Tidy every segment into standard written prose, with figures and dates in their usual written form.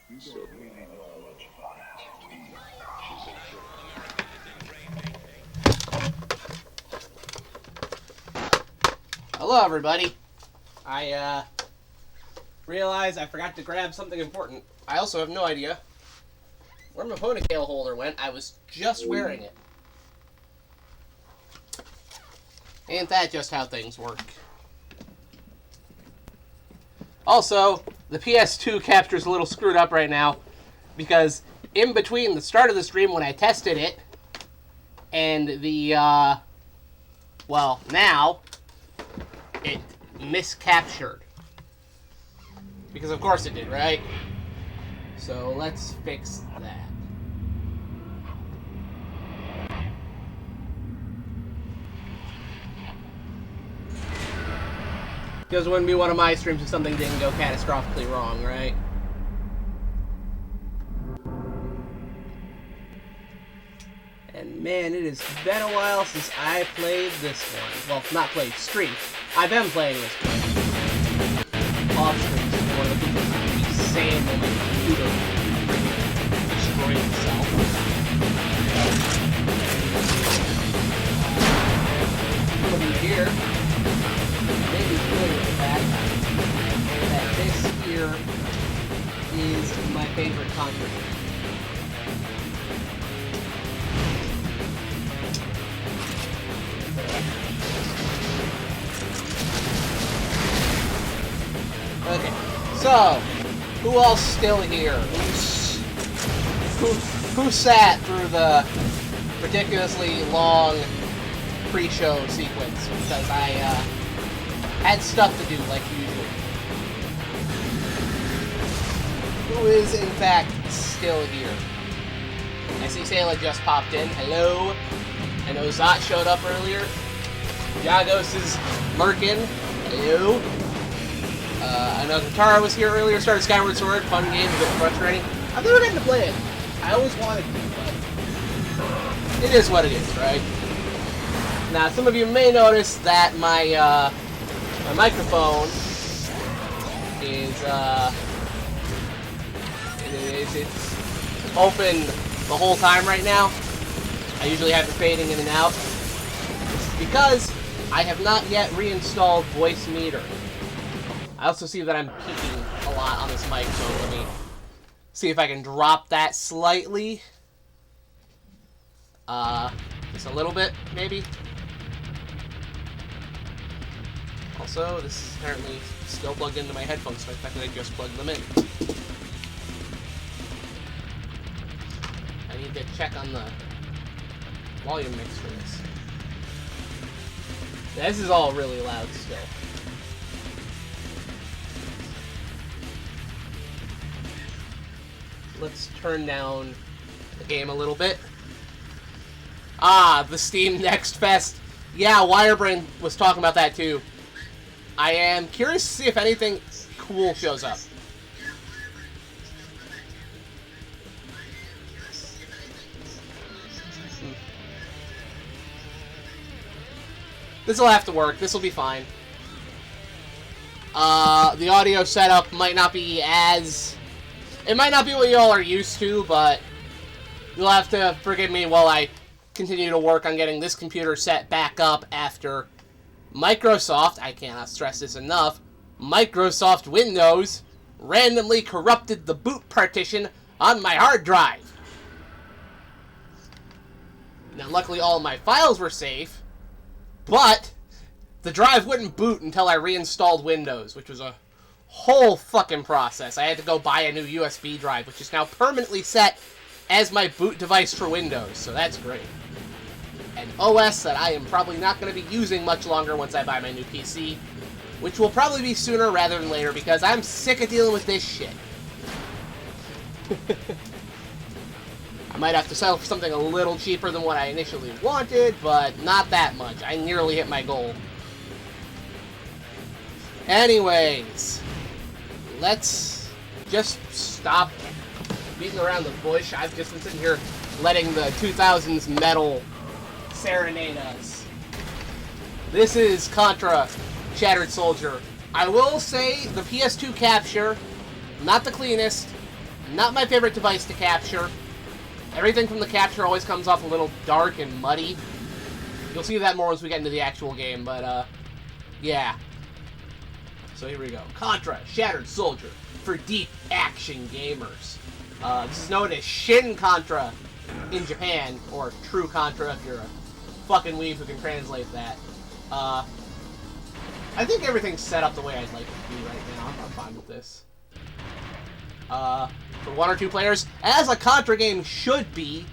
You don't really know much about how we Hello, everybody. I realized I forgot to grab something important. I also have no idea where my ponytail holder went. I was just wearing it. Ain't that just how things work? Also, the PS2 capture's a little screwed up right now because in between the start of the stream when I tested it and the, well, now it miscaptured. Because of course it did, right? So let's fix that. Because it wouldn't be one of my streams if something didn't go catastrophically wrong, right? And man, it has been a while since I played this one. Well, not played, stream. I've been playing this one. Off stream, so one of the people who be saying when my computer destroyed itself. Over here, maybe familiar with the fact that this here is my favorite Contra game. Okay, so who all's still here? Who sat through the ridiculously long pre-show sequence? Because I had stuff to do like usual. Who is in fact still here? I see Sayla just popped in. Hello. I know Zot showed up earlier. Jagos is lurking. Hello. I know Katara was here earlier, started Skyward Sword, fun game, a bit frustrating. I've never gotten to play it. I always wanted to, but it is what it is, right? Now, some of you may notice that my microphone is, it's open the whole time right now. I usually have it fading in and out. Because I have not yet reinstalled Voice Meter. I also see that I'm peaking a lot on this mic, so let me see if I can drop that slightly. Just a little bit, maybe. Also, this is apparently still plugged into my headphones, so I think I just plugged them in. I need to check on the volume mix for this. This is all really loud still. Let's turn down the game a little bit. Ah, the Steam Next Fest. Yeah, Wirebrain was talking about that too. I am curious to see if anything cool shows up. This will have to work. This will be fine. The audio setup might not be as... It might not be what y'all are used to, but you'll have to forgive me while I continue to work on getting this computer set back up after Microsoft, I cannot stress this enough, Microsoft Windows randomly corrupted the boot partition on my hard drive. Now, luckily all of my files were safe, but the drive wouldn't boot until I reinstalled Windows, which was a whole fucking process. I had to go buy a new USB drive, which is now permanently set as my boot device for Windows, so that's great. An OS that I am probably not going to be using much longer once I buy my new PC, which will probably be sooner rather than later, because I'm sick of dealing with this shit. I might have to settle for something a little cheaper than what I initially wanted, but not that much. I nearly hit my goal. Anyways, let's just stop beating around the bush. I've just been sitting here letting the 2000s metal serenade us. This is Contra Shattered Soldier. I will say the PS2 capture, not the cleanest, Not my favorite device to capture. Everything from the capture always comes off a little dark and muddy. You'll see that more once we get into the actual game, but, yeah. So here we go. Contra, Shattered Soldier, for deep action gamers. This is known as Shin Contra in Japan, or True Contra if you're a fucking weeb who can translate that. I think everything's set up the way I'd like it to be right now. I'm fine with this. For 1 or 2 players, as a Contra game should be,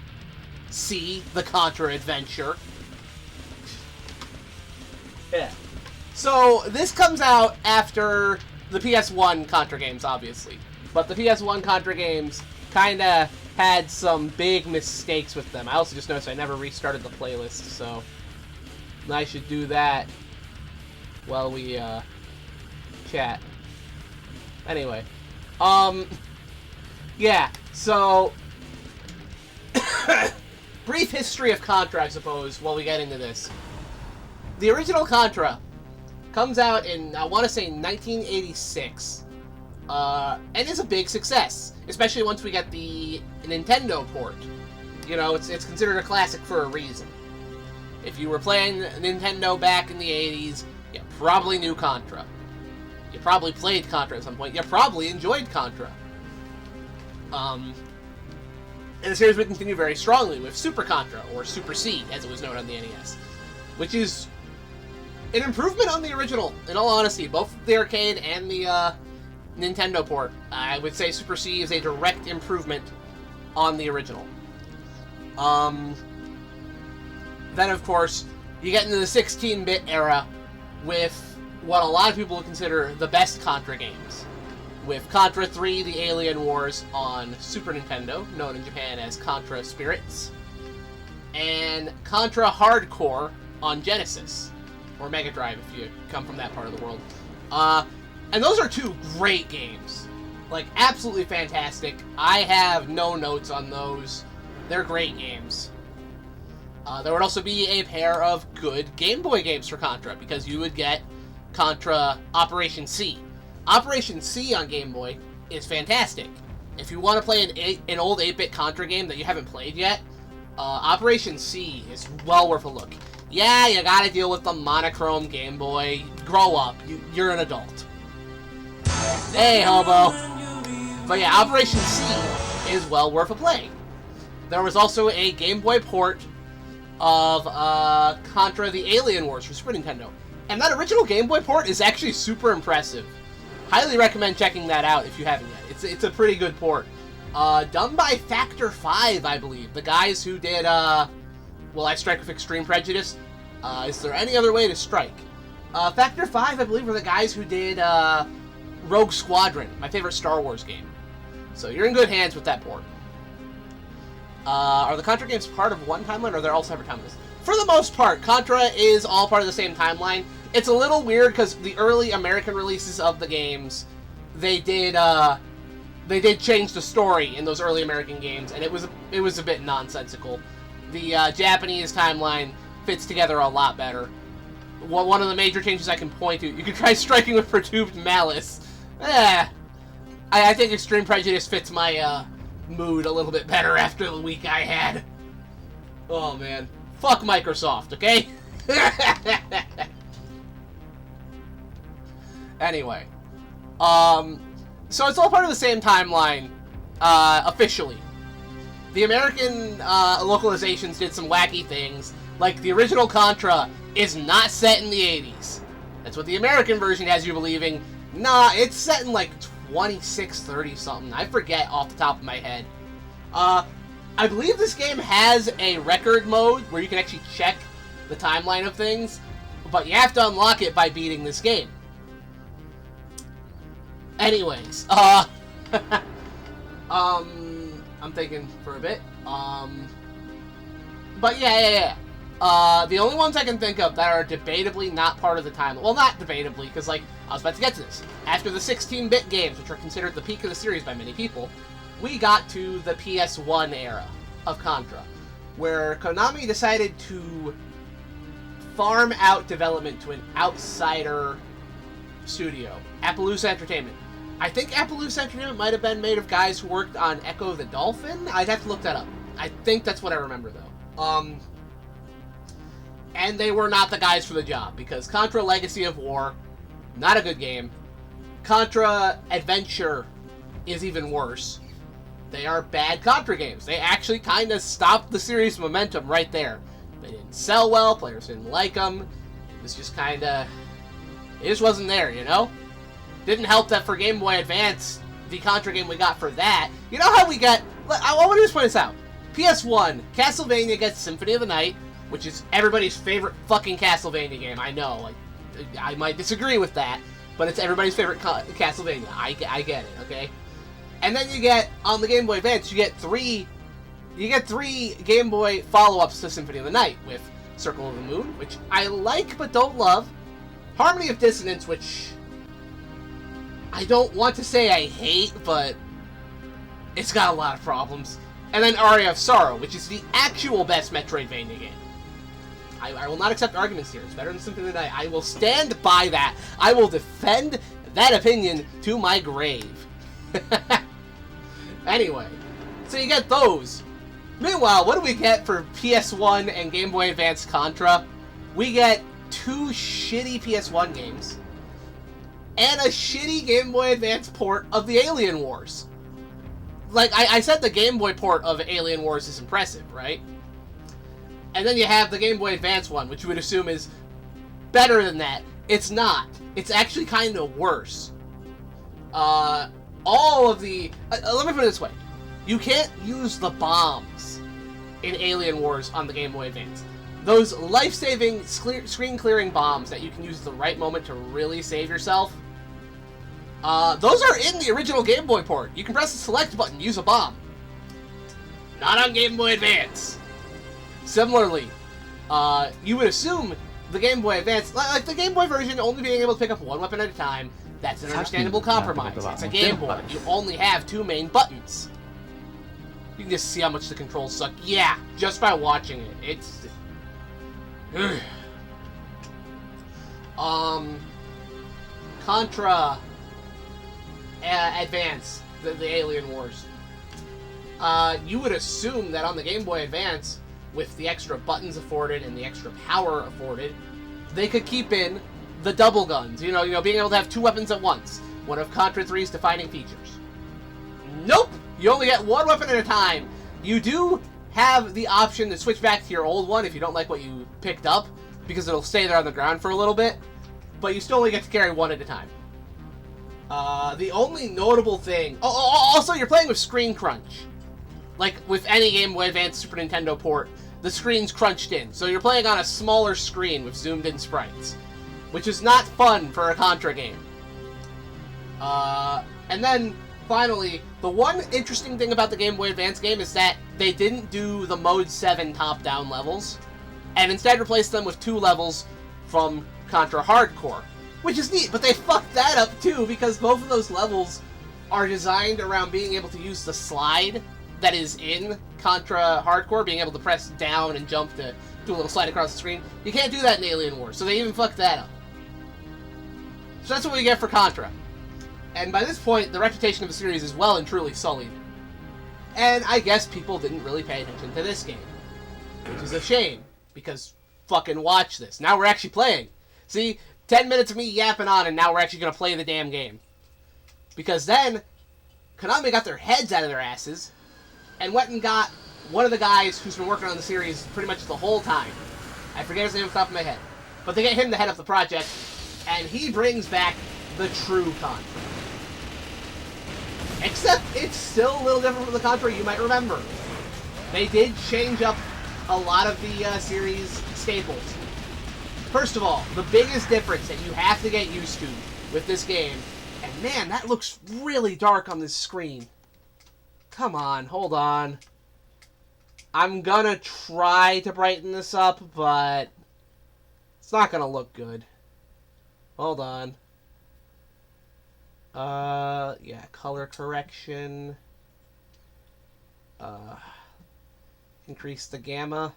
see the Contra Adventure. Yeah. So, this comes out after the PS1 Contra games, obviously. But the PS1 Contra games kinda had some big mistakes with them. I also just noticed I never restarted the playlist, so I should do that while we, chat. Anyway. Yeah, so brief history of Contra, I suppose, while we get into this. The original Contra comes out in, I want to say, 1986, and is a big success, especially once we get the Nintendo port. You know, it's considered a classic for a reason. If you were playing Nintendo back in the 80s, you probably knew Contra. You probably played Contra at some point. You probably enjoyed Contra. And the series would continue very strongly with Super Contra, or Super C, as it was known on the NES, which is an improvement on the original, in all honesty. Both the arcade and the Nintendo port. I would say Super C is a direct improvement on the original. Then, of course, you get into the 16-bit era with what a lot of people would consider the best Contra games. With Contra 3, The Alien Wars on Super Nintendo, known in Japan as Contra Spirits, and Contra Hardcore on Genesis, or Mega Drive if you come from that part of the world. And those are 2 great games. Like, absolutely fantastic. I have no notes on those. They're great games. There would also be a pair of good Game Boy games for Contra, because you would get Contra Operation C. Operation C on Game Boy is fantastic. If you want to play an old 8-bit Contra game that you haven't played yet, Operation C is well worth a look. Yeah, you gotta deal with the monochrome Game Boy. Grow up. You're an adult. Hey, hobo. But yeah, Operation C is well worth a play. There was also a Game Boy port of Contra the Alien Wars for Super Nintendo. And that original Game Boy port is actually super impressive. Highly recommend checking that out if you haven't yet. It's a pretty good port. Done by Factor 5, I believe. The guys who did, Will I Strike with Extreme Prejudice? Is there any other way to strike? Factor 5, I believe, were the guys who did, Rogue Squadron, my favorite Star Wars game. So you're in good hands with that port. Are the Contra games part of one timeline, or are they all separate timelines? For the most part, Contra is all part of the same timeline. It's a little weird because the early American releases of the games, they did change the story in those early American games, and it was a bit nonsensical. The Japanese timeline fits together a lot better. One of the major changes I can point to, you can try striking with perturbed malice. I think Extreme Prejudice fits my mood a little bit better after the week I had. Oh man, fuck Microsoft, okay? Anyway, so it's all part of the same timeline, officially. The American localizations did some wacky things, like the original Contra is not set in the 80s. That's what the American version has you believing. Nah, it's set in like 2630 something. I forget off the top of my head. I believe this game has a record mode where you can actually check the timeline of things, but you have to unlock it by beating this game. Anyways, I'm thinking for a bit. But yeah. The only ones I can think of that are debatably not part of the timeline. Well, not debatably, because, like, I was about to get to this. After the 16-bit games, which are considered the peak of the series by many people, we got to the PS1 era of Contra, where Konami decided to farm out development to an outsider studio, Appaloosa Entertainment. I think Appaloosa Entertainment might have been made of guys who worked on Echo the Dolphin. I'd have to look that up. I think that's what I remember, though. And they were not the guys for the job, because Contra Legacy of War, not a good game. Contra Adventure is even worse. They are bad Contra games. They actually kind of stopped the series' momentum right there. They didn't sell well, players didn't like them. It was just kind of... It just wasn't there, you know? Didn't help that for Game Boy Advance, the Contra game we got for that. You know how we got... I want to just point this out. PS1, Castlevania gets Symphony of the Night, which is everybody's favorite fucking Castlevania game. I know, like, I might disagree with that, but it's everybody's favorite Castlevania. I get it, okay? And then you get, on the Game Boy Advance, you get three Game Boy follow-ups to Symphony of the Night, with Circle of the Moon, which I like but don't love, Harmony of Dissonance, which I don't want to say I hate, but it's got a lot of problems, and then Aria of Sorrow, which is the actual best Metroidvania game. I will not accept arguments here. It's better than Symphony of the Night. I will stand by that. I will defend that opinion to my grave. Anyway, so you get those. Meanwhile, what do we get for PS1 and Game Boy Advance Contra? We get 2 shitty PS1 games and a shitty Game Boy Advance port of the Alien Wars. Like, I said the Game Boy port of Alien Wars is impressive, right? And then you have the Game Boy Advance one, which you would assume is better than that. It's not. It's actually kind of worse. All of the... let me put it this way. You can't use the bombs in Alien Wars on the Game Boy Advance. Those life-saving, screen-clearing bombs that you can use at the right moment to really save yourself, those are in the original Game Boy port. You can press the select button, use a bomb. Not on Game Boy Advance. Similarly, you would assume the Game Boy Advance, like the Game Boy version, only being able to pick up one weapon at a time, that's an understandable compromise. It's a Game Boy. You only have 2 main buttons. You can just see how much the controls suck. Yeah, just by watching it. It's... Contra Advance, the Alien Wars. You would assume that on the Game Boy Advance, with the extra buttons afforded and the extra power afforded, they could keep in the double guns. You know, being able to have 2 weapons at once. One of Contra 3's defining features. Nope! You only get 1 weapon at a time. You do have the option to switch back to your old one if you don't like what you picked up, because it'll stay there on the ground for a little bit, but you still only get to carry 1 at a time. The only notable thing... also, you're playing with screen crunch. Like with any Game Boy Advance Super Nintendo port, the screen's crunched in, so you're playing on a smaller screen with zoomed-in sprites, which is not fun for a Contra game. And then, finally, the one interesting thing about the Game Boy Advance game is that they didn't do the Mode 7 top-down levels, and instead replaced them with 2 levels from Contra Hardcore, which is neat, but they fucked that up too, because both of those levels are designed around being able to use the slide that is in Contra Hardcore, being able to press down and jump to do a little slide across the screen. You can't do that in Alien Wars, so they even fucked that up. So that's what we get for Contra. And by this point, the reputation of the series is well and truly sullied. And I guess people didn't really pay attention to this game. Which is a shame, because fucking watch this. Now we're actually playing. See, 10 minutes of me yapping on, and now we're actually going to play the damn game. Because then, Konami got their heads out of their asses, and went and got one of the guys who's been working on the series pretty much the whole time. I forget his name off the top of my head. But they get him to head up the project, and he brings back the true Contra. Except it's still a little different from the Contra you might remember. They did change up a lot of the series staples. First of all, the biggest difference that you have to get used to with this game, and man, that looks really dark on this screen. Come on, hold on. I'm gonna try to brighten this up, but it's not gonna look good. Hold on. Yeah, color correction. Increase the gamma.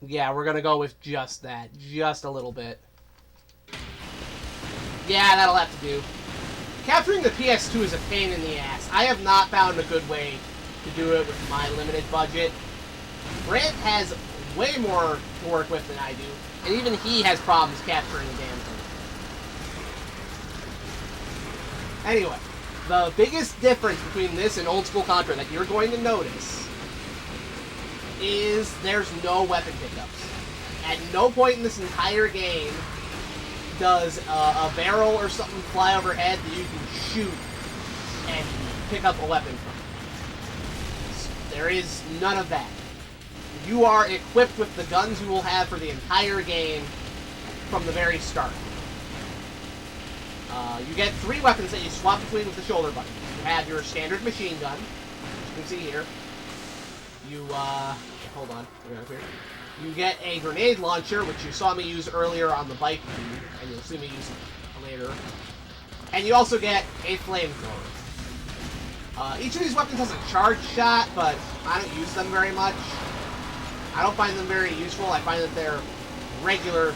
Yeah, we're gonna go with just that. Just a little bit. Yeah, that'll have to do. capturing the PS2 is a pain in the ass. I have not found a good way to do it with my limited budget. Grant has way more to work with than I do, and even he has problems capturing the damn thing. Anyway, the biggest difference between this and old school Contra that you're going to notice is there's no weapon pickups. At no point in this entire game does a barrel or something fly overhead that you can shoot and pick up a weapon from. There is none of that. You are equipped with the guns you will have for the entire game from the very start. You get 3 weapons that you swap between with the shoulder button. You have your standard machine gun, which you can see here. You, hold on, here. You get a grenade launcher, which you saw me use earlier on the bike, and you'll see me use it later. And you also get a flamethrower. Each of these weapons has a charge shot, but I don't use them very much. I don't find them very useful. I find that their regular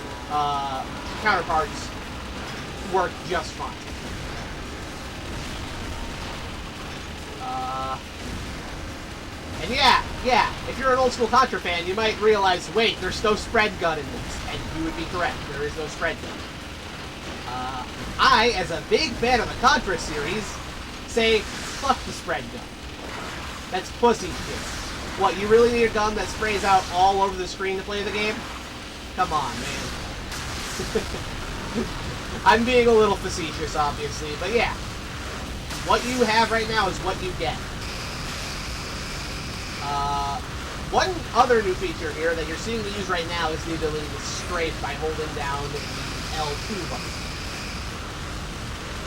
counterparts work just fine. And yeah, if you're an old school Contra fan, you might realize, wait, there's no spread gun in this. And you would be correct, there is no spread gun. I, as a big fan of the Contra series, say, fuck the spread gun. That's pussy shit. What, you really need a gun that sprays out all over the screen to play the game? Come on, man. I'm being a little facetious, obviously, but yeah. What you have right now is what you get. One other new feature here that you're seeing me use right now is the ability to strafe by holding down the L2 button.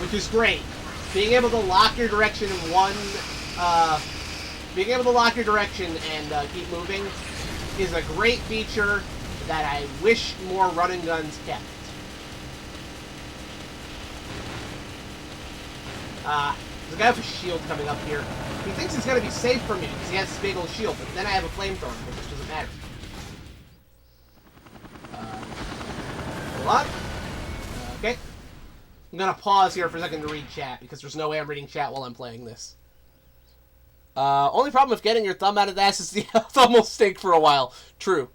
Which is great. Being able to lock your direction in being able to lock your direction and keep moving is a great feature that I wish more run-and guns kept. There's a guy with a shield coming up here. He thinks he's going to be safe from me because he has this big old shield, but then I have a flamethrower, which just doesn't matter. Hold on. Okay. I'm going to pause here for a second to read chat because there's no way I'm reading chat while I'm playing this. Only problem with getting your thumb out of the ass is the thumb will stink for a while. True.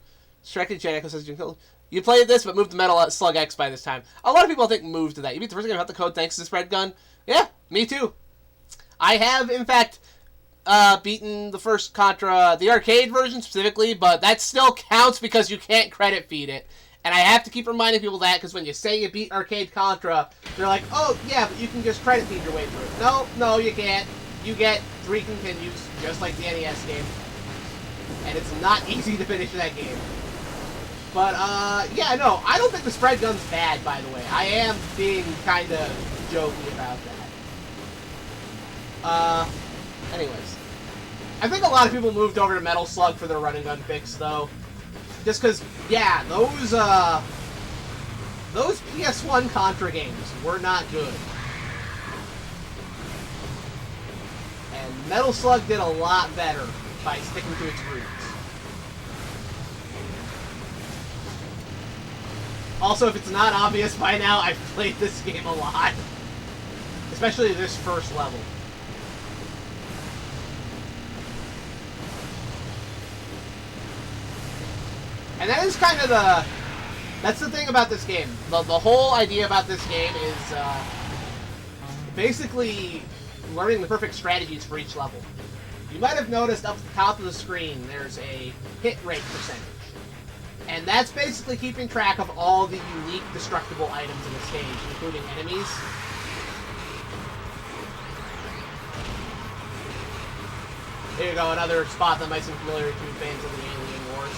Distracted Jan Echo says you played this, but moved to Metal Slug X by this time. A lot of people, I think, moved to that. You beat the first game without the code thanks to the spread gun? Yeah, me too. I have, in fact, beaten the first Contra, the arcade version specifically, but that still counts because you can't credit feed it. And I have to keep reminding people that, because when you say you beat arcade Contra, they're like, oh, yeah, but you can just credit feed your way through it. No, you can't. You get 3 continues, just like the NES game. And it's not easy to finish that game. But, yeah, no, I don't think the spread gun's bad, by the way. I am being kind of jokey about that. Anyways. I think a lot of people moved over to Metal Slug for their run and gun fix, though. Just because, yeah, those PS1 Contra games were not good. And Metal Slug did a lot better by sticking to its roots. Also, if it's not obvious by now, I've played this game a lot. Especially this first level. And that is kind of that's the thing about this game. The whole idea about this game is basically learning the perfect strategies for each level. You might have noticed up at the top of the screen there's a hit rate percentage. And that's basically keeping track of all the unique destructible items in the stage, including enemies. Here you go, another spot that might seem familiar to fans of the Alien Wars.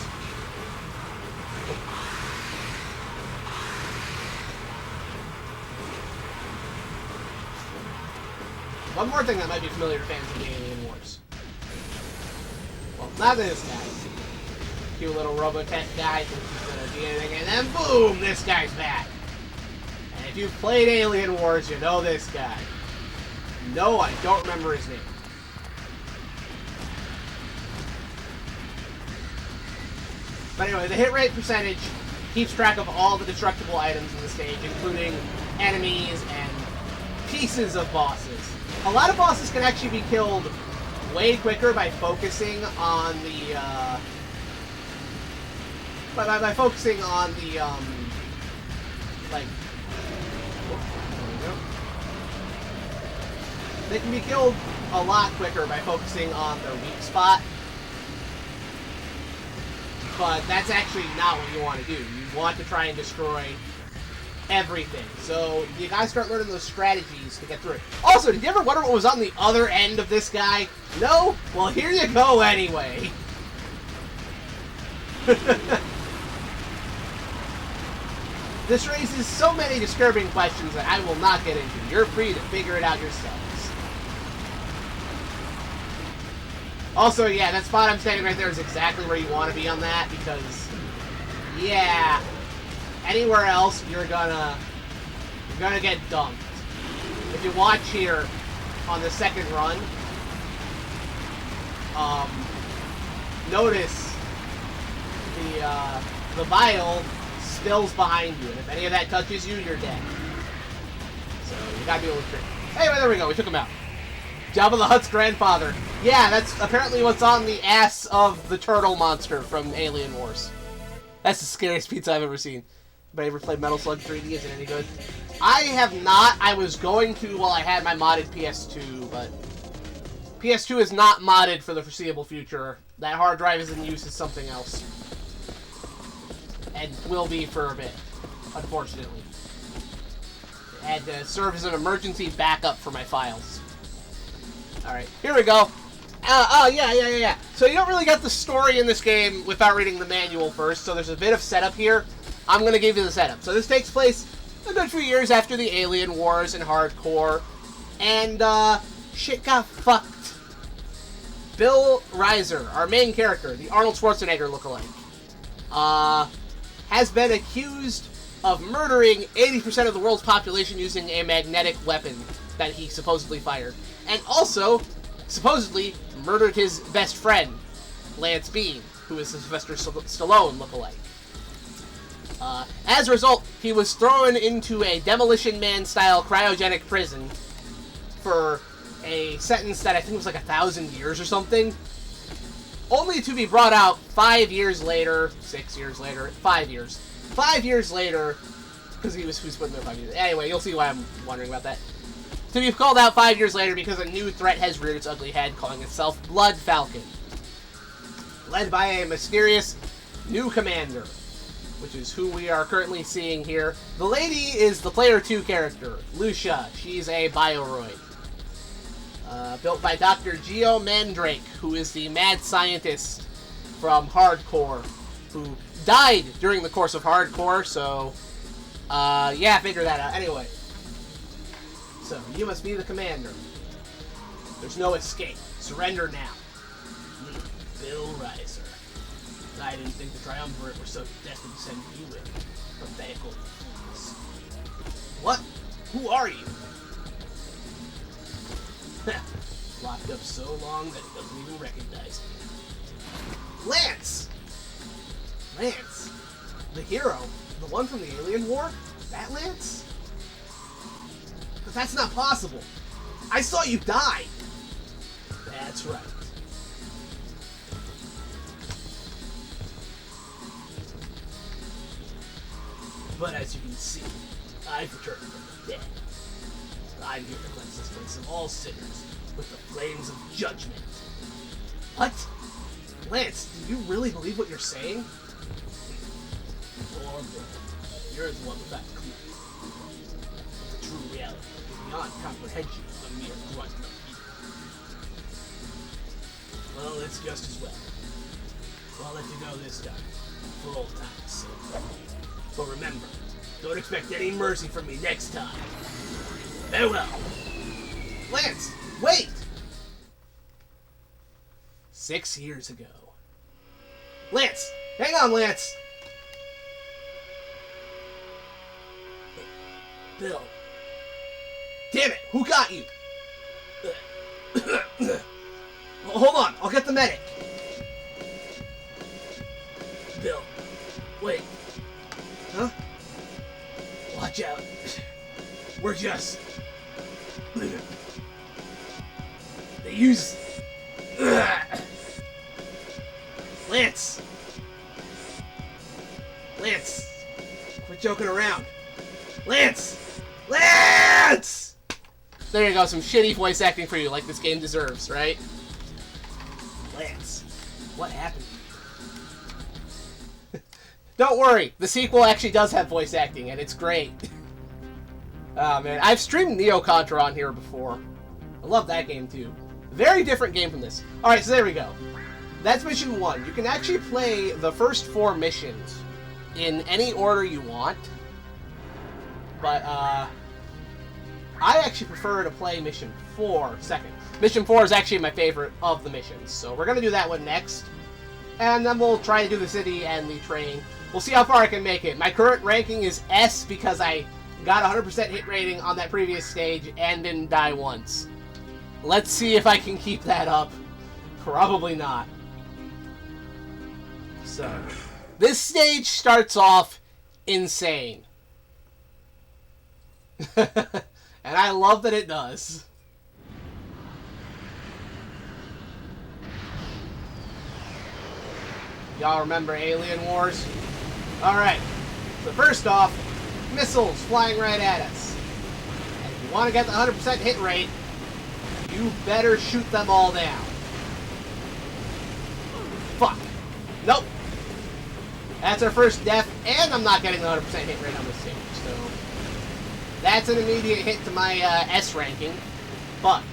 One more thing that might be familiar to fans of the Alien Wars. Well, not this guy. Cute little Robotech guy thinks he's gonna be anything, and then boom, this guy's back. And if you've played Alien Wars, you know this guy. No, I don't remember his name. But anyway, the hit rate percentage keeps track of all the destructible items in the stage, including enemies and pieces of bosses. A lot of bosses can actually be killed way quicker by focusing on the, by focusing on the, like, they can be killed a lot quicker by focusing on their weak spot. But that's actually not what you want to do. You want to try and destroy everything. So you gotta start learning those strategies to get through it. Also, did you ever wonder what was on the other end of this guy? No? Well, here you go anyway. This raises so many disturbing questions that I will not get into. You're free to figure it out yourselves. Also, yeah, that spot I'm standing right there is exactly where you want to be on that, because, yeah, anywhere else you're gonna get dunked. If you watch here on the second run, notice the vial spills behind you, and if any of that touches you, you're dead. So you gotta be able to trick. Anyway, there we go. We took him out. Jabba the Hutt's grandfather. Yeah, that's apparently what's on the ass of the turtle monster from Alien Wars. That's the scariest pizza I've ever seen. Anybody ever played Metal Slug 3D? Is it any good? I have not. I was going to while I had my modded PS2, but PS2 is not modded for the foreseeable future. That hard drive is in use as something else. And will be for a bit, unfortunately. It had to serve as an emergency backup for my files. Alright, here we go. Yeah. So you don't really get the story in this game without reading the manual first, so there's a bit of setup here. I'm going to give you the setup. So this takes place a good few years after the Alien Wars and Hardcore, and, shit got fucked. Bill Reiser, our main character, the Arnold Schwarzenegger lookalike, has been accused of murdering 80% of the world's population using a magnetic weapon that he supposedly fired. And also, supposedly, murdered his best friend, Lance Bean, who is Sylvester Stallone lookalike. As a result, he was thrown into a Demolition Man-style cryogenic prison for a sentence that I think was like 1,000 years or something, only to be brought out 5 years later, 6 years later, 5 years. 5 years later, because he was put in there 5 years. Anyway, you'll see why I'm wondering about that. To be called out 5 years later because a new threat has reared its ugly head, calling itself Blood Falcon. Led by a mysterious new commander, which is who we are currently seeing here. The lady is the Player 2 character, Lucia. She's a Bioroid. Built by Dr. Geo Mandrake, who is the mad scientist from Hardcore, who died during the course of Hardcore, so, yeah, figure that out. Anyway. So, you must be the commander. There's no escape. Surrender now. Bill Reiser. I didn't think the Triumvirate were so destined to send you in. Pathetic old fools. What? Who are you? Locked up so long that it doesn't even recognize me. Lance! Lance? The hero? The one from the Alien War? That Lance? But that's not possible. I saw you die. That's right. But as you can see, I've returned from the dead. I'm here to cleanse this place of all sinners with the flames of judgment. What? Lance, do you really believe what you're saying? Poor Bill. You're the one without a clue. The true reality is beyond comprehension of a mere grunt of evil. Well, it's just as well. I'll let you go this time, for old time's sake. But remember, don't expect any mercy from me next time. Farewell. Lance, wait! 6 years ago. Lance! Hang on, Lance! Bill. Damn it! Who got you? Well, hold on, I'll get the medic. Bill. Wait. Huh? Watch out. We're just They use... Lance! Lance! Quit joking around. Lance! Lance! There you go, some shitty voice acting for you, like this game deserves, right? Lance, what happened? Don't worry, the sequel actually does have voice acting, and it's great. Oh man, I've streamed Neo Contra on here before. I love that game too. Very different game from this. Alright, so there we go. That's mission 1. You can actually play the first 4 missions in any order you want. But, I actually prefer to play mission 4 second. Mission 4 is actually my favorite of the missions. So we're going to do that one next. And then we'll try to do the city and the train. We'll see how far I can make it. My current ranking is S because I got 100% hit rating on that previous stage and didn't die once. Let's see if I can keep that up. Probably not. So, this stage starts off insane. And I love that it does. Y'all remember Alien Wars? Alright, so first off, missiles flying right at us. And if you want to get the 100% hit rate, you better shoot them all down. Fuck. Nope. That's our first death, and I'm not getting the 100% hit rate on this stage, so... That's an immediate hit to my S ranking. But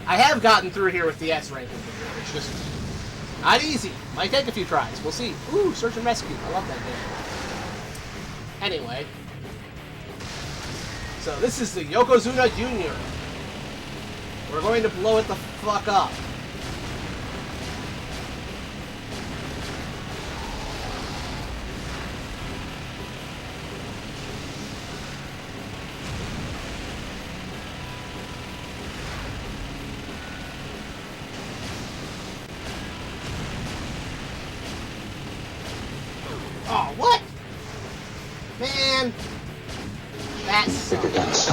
I have gotten through here with the S ranking before. It's just not easy. Might take a few tries. We'll see. Ooh, search and rescue. I love that game. Anyway. So this is the Yokozuna Jr. We're going to blow it the fuck up. Oh, what? Man. That sucks. Bigger guns.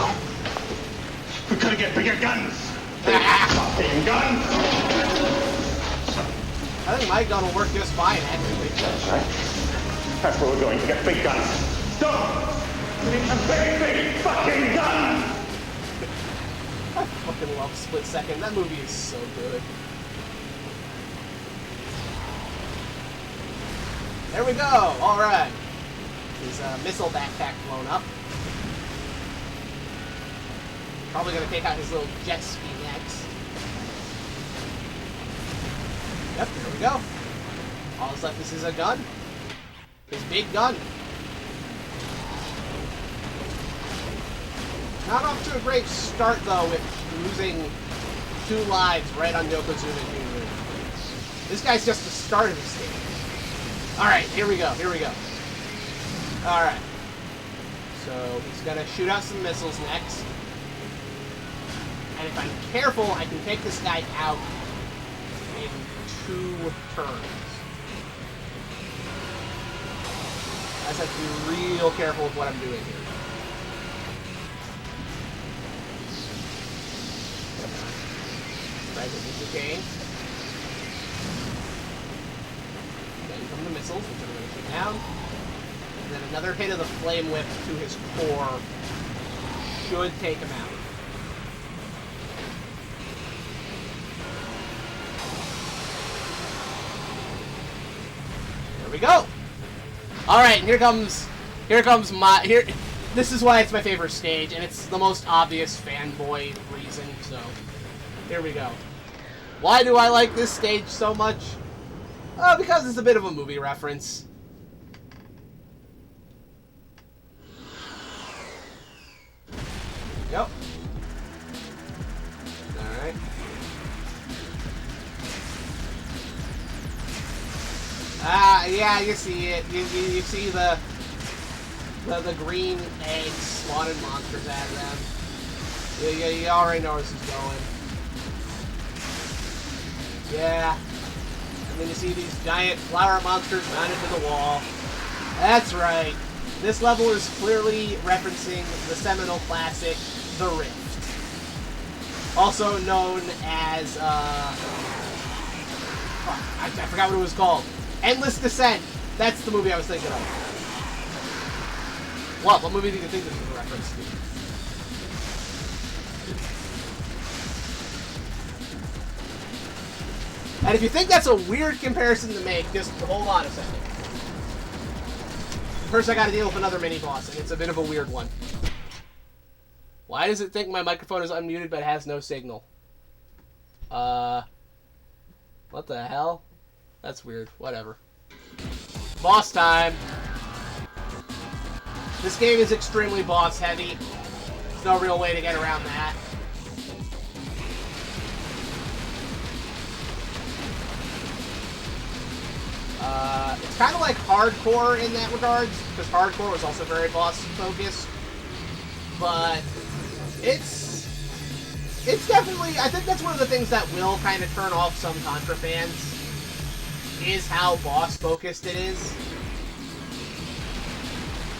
We gotta get bigger guns. Fucking guns. I think my gun will work just fine, actually. That's right. That's where we're going to get big guns. Stop! We need a big, big fucking gun! I fucking love Split Second. That movie is so good. There we go! Alright. His missile backpack blown up. Probably gonna take out his little jet ski next. Yep, there we go. All that's left is his gun. His big gun. Not off to a great start, though, with losing 2 lives right on Yokozuna Jr. This guy's just the start of the stage. Alright, here we go, here we go. Alright. So, he's gonna shoot out some missiles next. And if I'm careful, I can take this guy out in 2 turns. I just have to be real careful with what I'm doing here. Right, with the chain. Then come the missiles, which I'm going to shoot down. And then another hit of the flame whip to his core should take him out. There we go. All right, here comes my this is why it's my favorite stage, and it's the most obvious fanboy reason. So here we go. Why do I like this stage so much? Because it's a bit of a movie reference. Yep. All right. Yeah, you see it. You see the green eggs spawning monsters at them. You already know where this is going. Yeah. And then you see these giant flower monsters mounted to the wall. That's right. This level is clearly referencing the seminal classic, The Rift. Also known as, I forgot what it was called. Endless Descent. That's the movie I was thinking of. What movie do you think this was a reference to? And if you think that's a weird comparison to make, just hold on a second. First, I gotta deal with another mini-boss, and it's a bit of a weird one. Why does it think my microphone is unmuted but has no signal? What the hell? That's weird. Whatever. Boss time! This game is extremely boss-heavy. There's no real way to get around that. It's kind of like hardcore in that regards, because hardcore was also very boss-focused. But it's definitely, I think that's one of the things that will kind of turn off some Contra fans, is how boss-focused it is.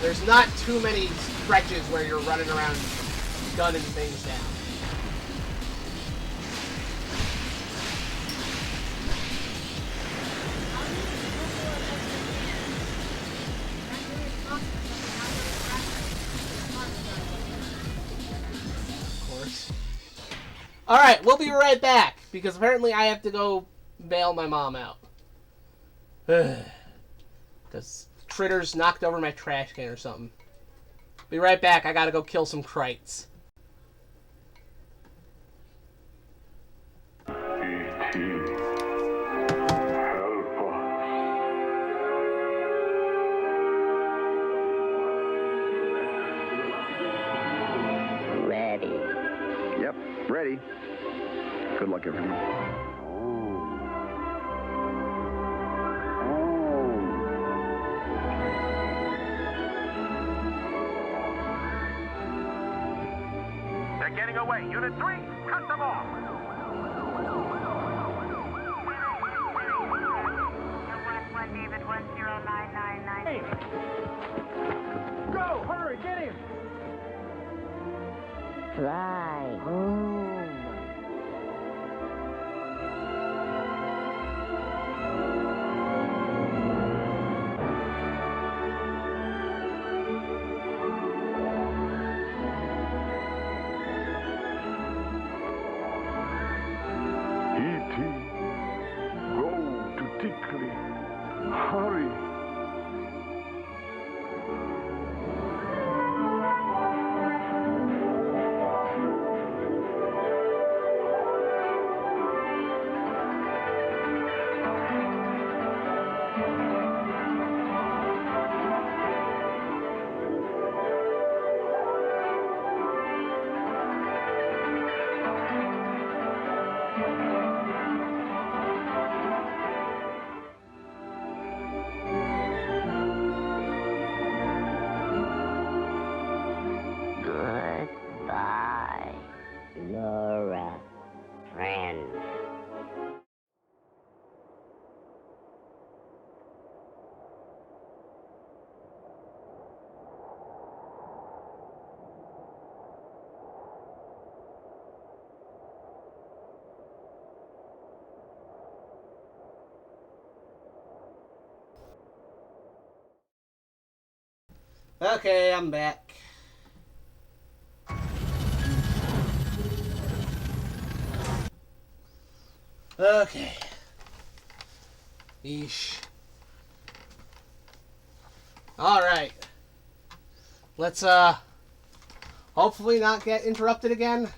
There's not too many stretches where you're running around gunning things down. Alright, we'll be right back, because apparently I have to go bail my mom out. Because critters knocked over my trash can or something. Be right back, I gotta go kill some krites. Ready. Good luck, everyone. They're getting away. Unit 3, cut them off. David 10999. Go! Hurry, get him! Fly home. E.T. Go to Tikri. Hurry. Goodbye, Laura, friend. Okay, I'm back. Okay. Yeesh. Alright. Let's, hopefully not get interrupted again.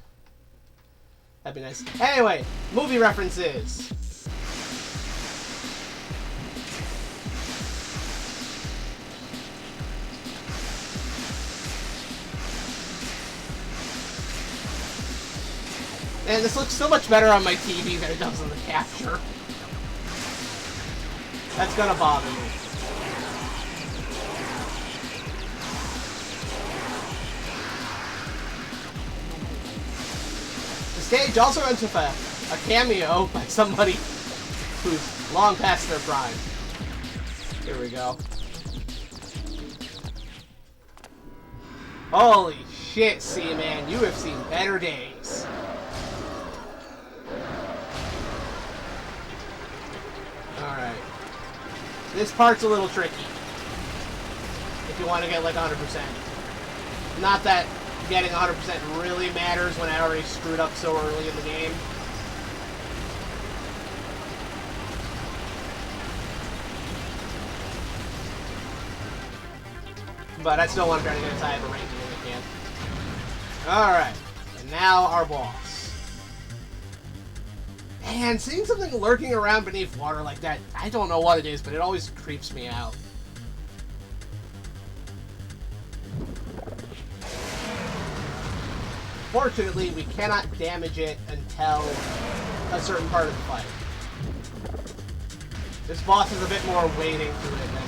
That'd be nice. Anyway, movie references. Man, this looks so much better on my TV than it does on the capture. That's gonna bother me. The stage also ends with a cameo by somebody who's long past their prime. Here we go. Holy shit, Seaman, you have seen better days. Alright. This part's a little tricky. If you want to get like 100%. Not that getting 100% really matters when I already screwed up so early in the game. But I still want to try to get as high of a ranking as I can. Alright. And now our boss. Man, seeing something lurking around beneath water like that, I don't know what it is, but it always creeps me out. Fortunately, we cannot damage it until a certain part of the fight. This boss is a bit more weighting to it than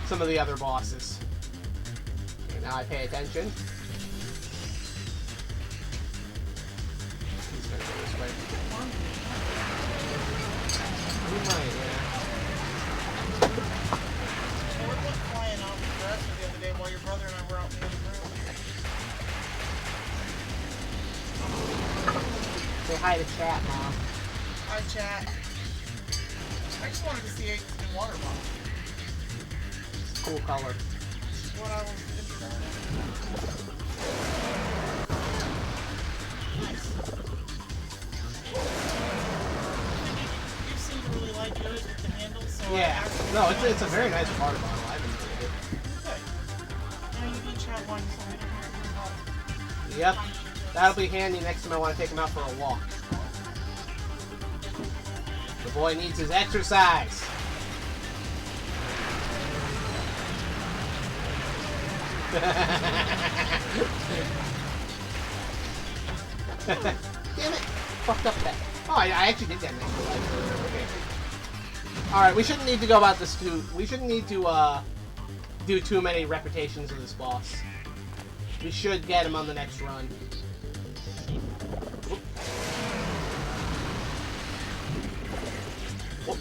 some of the other bosses. Okay, now I pay attention. He's gonna go this way. He might, yeah. We were flying out with the rest the other day while your brother and I were out in the other room. Say hi to chat, Mom. Hi, chat. I just wanted to see Aiden's new water bottle. It's a cool color. What I was interested in. Nice. You seem to really like yours with the handle, so Yeah. No, it's a very nice water bottle. I've enjoyed it. Good. Now you each have one, so we don't have to Yep. That'll be handy next time I want to take him out for a walk. The boy needs his exercise. Damn it! Fucked up that. Oh, I actually did that next to life. Okay. Alright, we shouldn't need to go about this too. We shouldn't need to do too many repetitions of this boss. We should get him on the next run. Whoop. Whoop.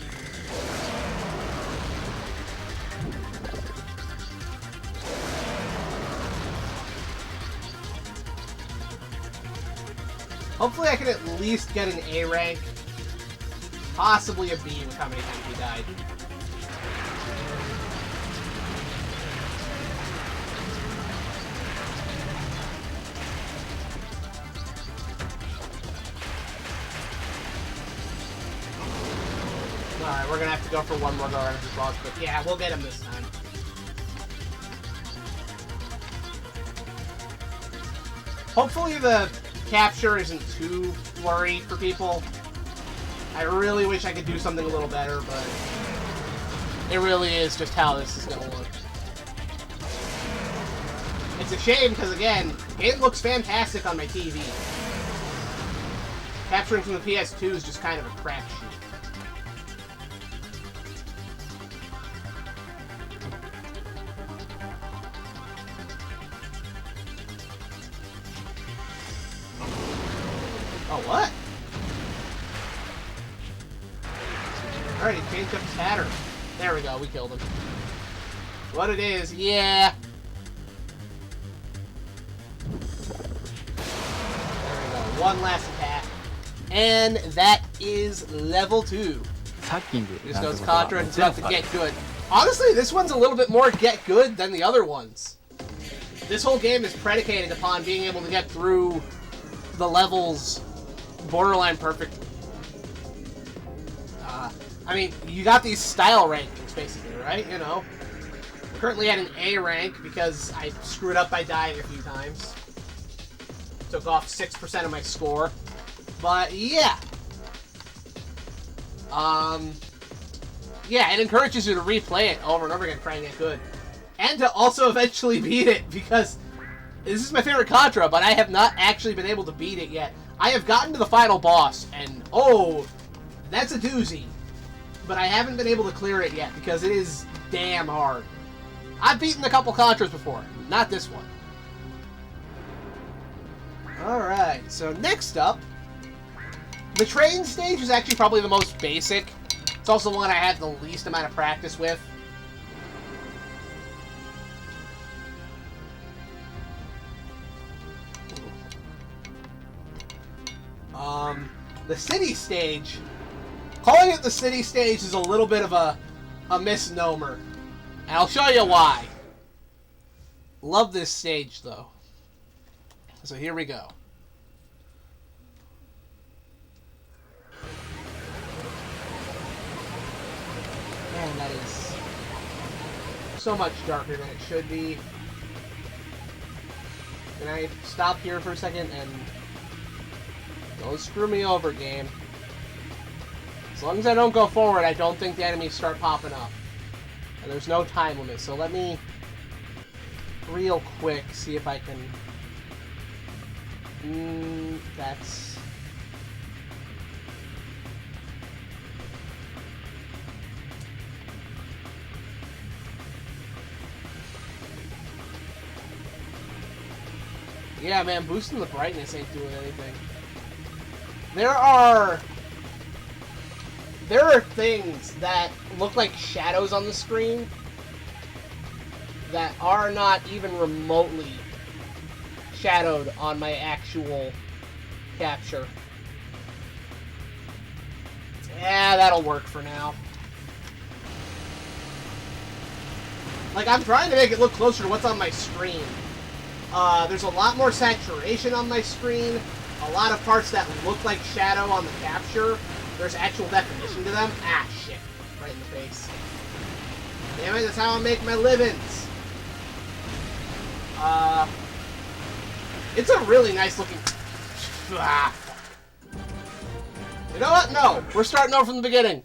Hopefully I can at least get an A rank. Possibly a B with how many times we died. Alright, we're gonna have to go for one more go around this boss, but yeah, we'll get him this time. Hopefully the capture isn't too blurry for people. I really wish I could do something a little better, but it really is just how this is gonna look. It's a shame because, again, it looks fantastic on my TV. Capturing from the PS2 is just kind of a crapshoot. Oh, what? Alright, he changed up his pattern. There we go, we killed him. What it is, yeah. There we go, one last attack. And that is level 2. This goes Contra and it's about to get good. Honestly, this one's a little bit more get good than the other ones. This whole game is predicated upon being able to get through the levels borderline perfect. I mean, you got these style rankings, basically, right? You know. I'm currently at an A rank because I screwed up by dying a few times. Took off 6% of my score. But, yeah. Yeah, it encourages you to replay it over and over again, trying to get good. And to also eventually beat it, because this is my favorite Contra, but I have not actually been able to beat it yet. I have gotten to the final boss, and oh, that's a doozy. But I haven't been able to clear it yet, because it is damn hard. I've beaten a couple Contras before, not this one. Alright, so next up, the train stage is actually probably the most basic. It's also the one I had the least amount of practice with. The city stage. Calling it the city stage is a little bit of a misnomer. And I'll show you why. Love this stage, though. So here we go. Man, that is so much darker than it should be. Can I stop here for a second and... Don't screw me over, game. As long as I don't go forward, I don't think the enemies start popping up. And there's no time limit, so let me... real quick, see if I can... that's... Yeah, man, boosting the brightness ain't doing anything. There are things that look like shadows on the screen that are not even remotely shadowed on my actual capture. Yeah, that'll work for now. Like, I'm trying to make it look closer to what's on my screen. There's a lot more saturation on my screen. A lot of parts that look like shadow on the capture. There's actual definition to them. Ah, shit. Right in the face. Damn it, that's how I make my livings. It's a really nice looking... Ah. You know what? No. We're starting over from the beginning.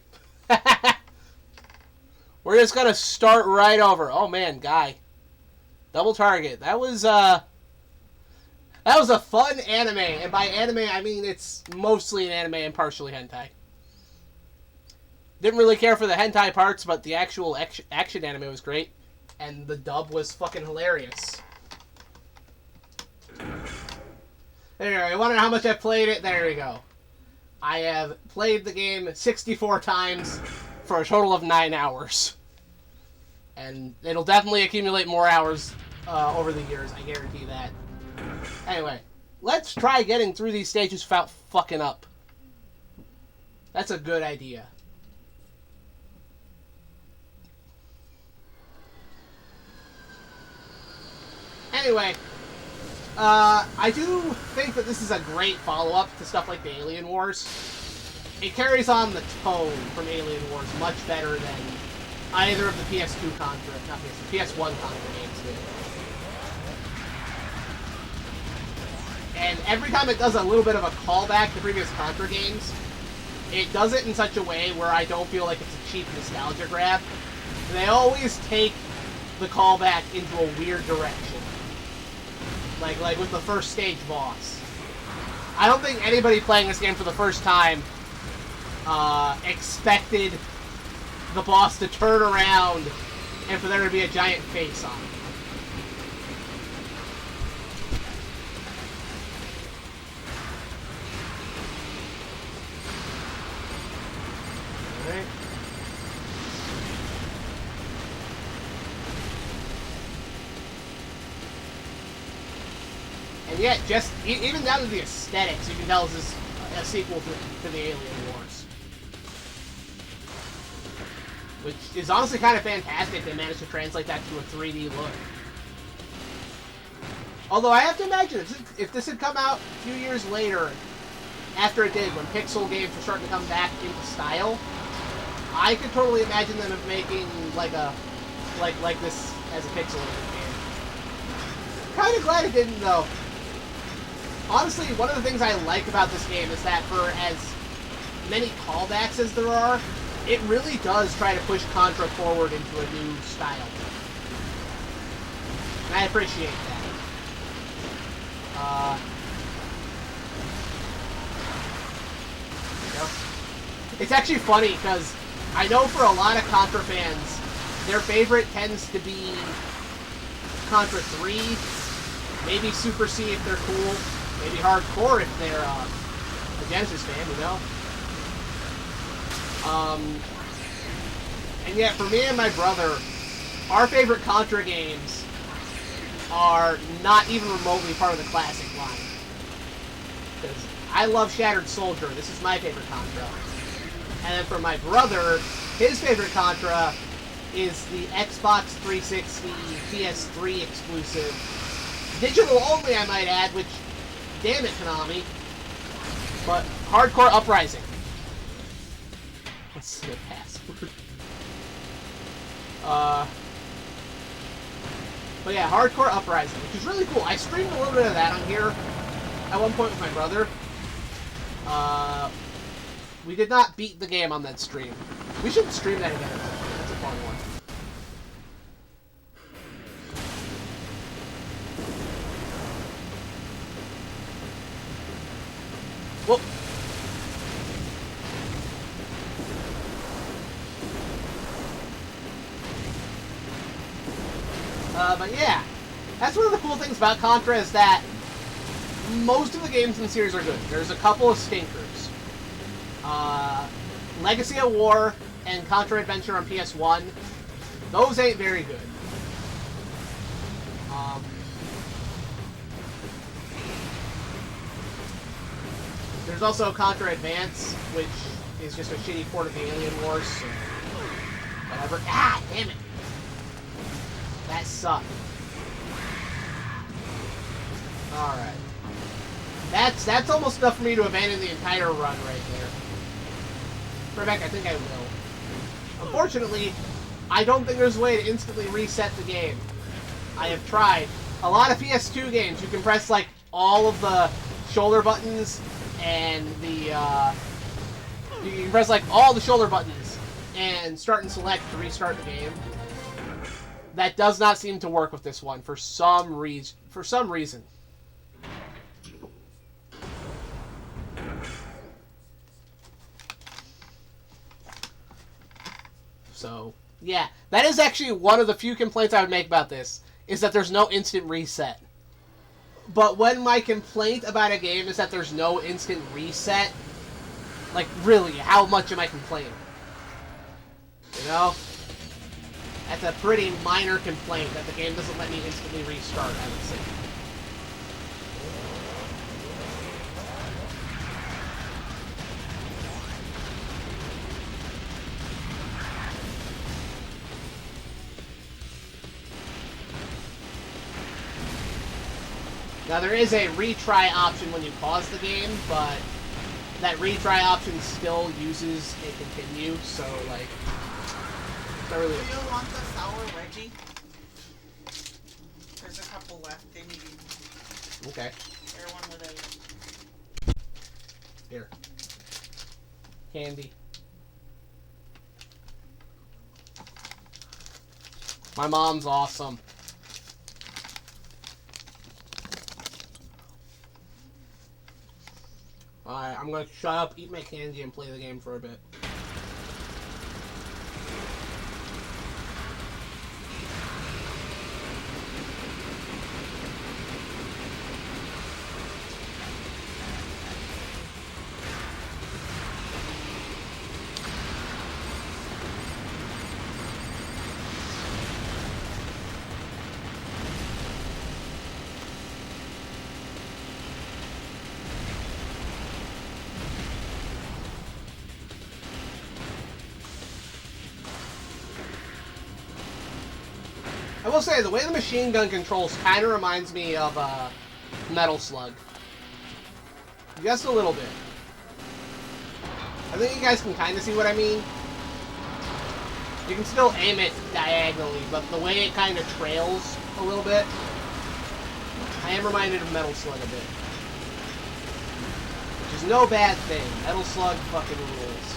We're just gonna start right over. Oh, man, guy. Double target. That was a fun anime. And by anime, I mean it's mostly an anime and partially hentai. Didn't really care for the hentai parts, but the actual action anime was great. And the dub was fucking hilarious. Anyway, you want to know how much I played it? There we go. I have played the game 64 times for a total of 9 hours. And it'll definitely accumulate more hours over the years, I guarantee that. Anyway, let's try getting through these stages without fucking up. That's a good idea. Anyway, I do think that this is a great follow-up to stuff like the Alien Wars. It carries on the tone from Alien Wars much better than either of the PS2 Contra, not PS2, PS1 Contra games did. And every time it does a little bit of a callback to previous Contra games, it does it in such a way where I don't feel like it's a cheap nostalgia grab. They always take the callback into a weird direction. Like with the first stage boss. I don't think anybody playing this game for the first time expected the boss to turn around and for there to be a giant face on it. Alright. And yet, just even down to the aesthetics, you can tell this is a sequel to the Alien Wars. Which is honestly kind of fantastic they managed to translate that to a 3D look. Although I have to imagine, if this had come out a few years later, after it did, when pixel games were starting to come back into style, I could totally imagine them making like this as a pixelated game. Kind of glad it didn't, though. Honestly, one of the things I like about this game is that for as many callbacks as there are, it really does try to push Contra forward into a new style. And I appreciate that. It's actually funny, because I know for a lot of Contra fans, their favorite tends to be Contra 3, maybe Super C if they're cool, maybe Hardcore if they're a Genesis fan, you know? And yet, for me and my brother, our favorite Contra games are not even remotely part of the classic line. Because I love Shattered Soldier. This is my favorite Contra. And then for my brother, his favorite Contra is the Xbox 360 PS3 exclusive. Digital only, I might add, which, damn it, Konami. But Hardcore Uprising. What's the password? But yeah, Hardcore Uprising, which is really cool. I streamed a little bit of that on here at one point with my brother. We did not beat the game on that stream. We should stream that again. That's a fun one. Whoop. But yeah, that's one of the cool things about Contra is that most of the games in the series are good. There's a couple of stinkers. Legacy of War and Contra Adventure on PS1, those ain't very good. There's also Contra Advance, which is just a shitty port of the Alien Wars, so whatever. Ah, damn it! That sucked. Alright. That's almost enough for me to abandon the entire run right there. Rebecca, I think I will. Unfortunately, I don't think there's a way to instantly reset the game. I have tried. A lot of PS2 games, you can press, like, all of the shoulder buttons and the, you can press, like, all the shoulder buttons and start and select to restart the game. That does not seem to work with this one for some reason. So, yeah. That is actually one of the few complaints I would make about this, is that there's no instant reset. But when my complaint about a game is that there's no instant reset, like, really, how much am I complaining? You know? That's a pretty minor complaint that the game doesn't let me instantly restart, I would say. Now, there is a retry option when you pause the game, but that retry option still uses a continue, so, like, it's not really... Do you want the sour Reggie? There's a couple left. They need you. Okay. They're one with a... Here. Candy. My mom's awesome. Alright, I'm gonna shut up, eat my candy, and play the game for a bit. I will say, the way the machine gun controls kind of reminds me of Metal Slug. Just a little bit. I think you guys can kind of see what I mean. You can still aim it diagonally, but the way it kind of trails a little bit, I am reminded of Metal Slug a bit. Which is no bad thing. Metal Slug fucking rules.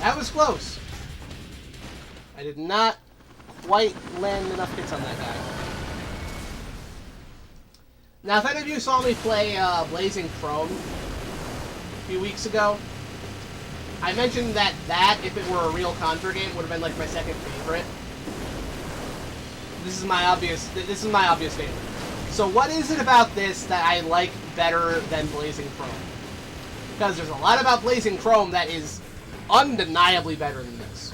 That was close. I did not quite land enough hits on that guy. Now, if any of you saw me play Blazing Chrome a few weeks ago, I mentioned that if it were a real Contra game, would have been like my second favorite. This is my obvious favorite. So what is it about this that I like better than Blazing Chrome? Because there's a lot about Blazing Chrome that is undeniably better than this.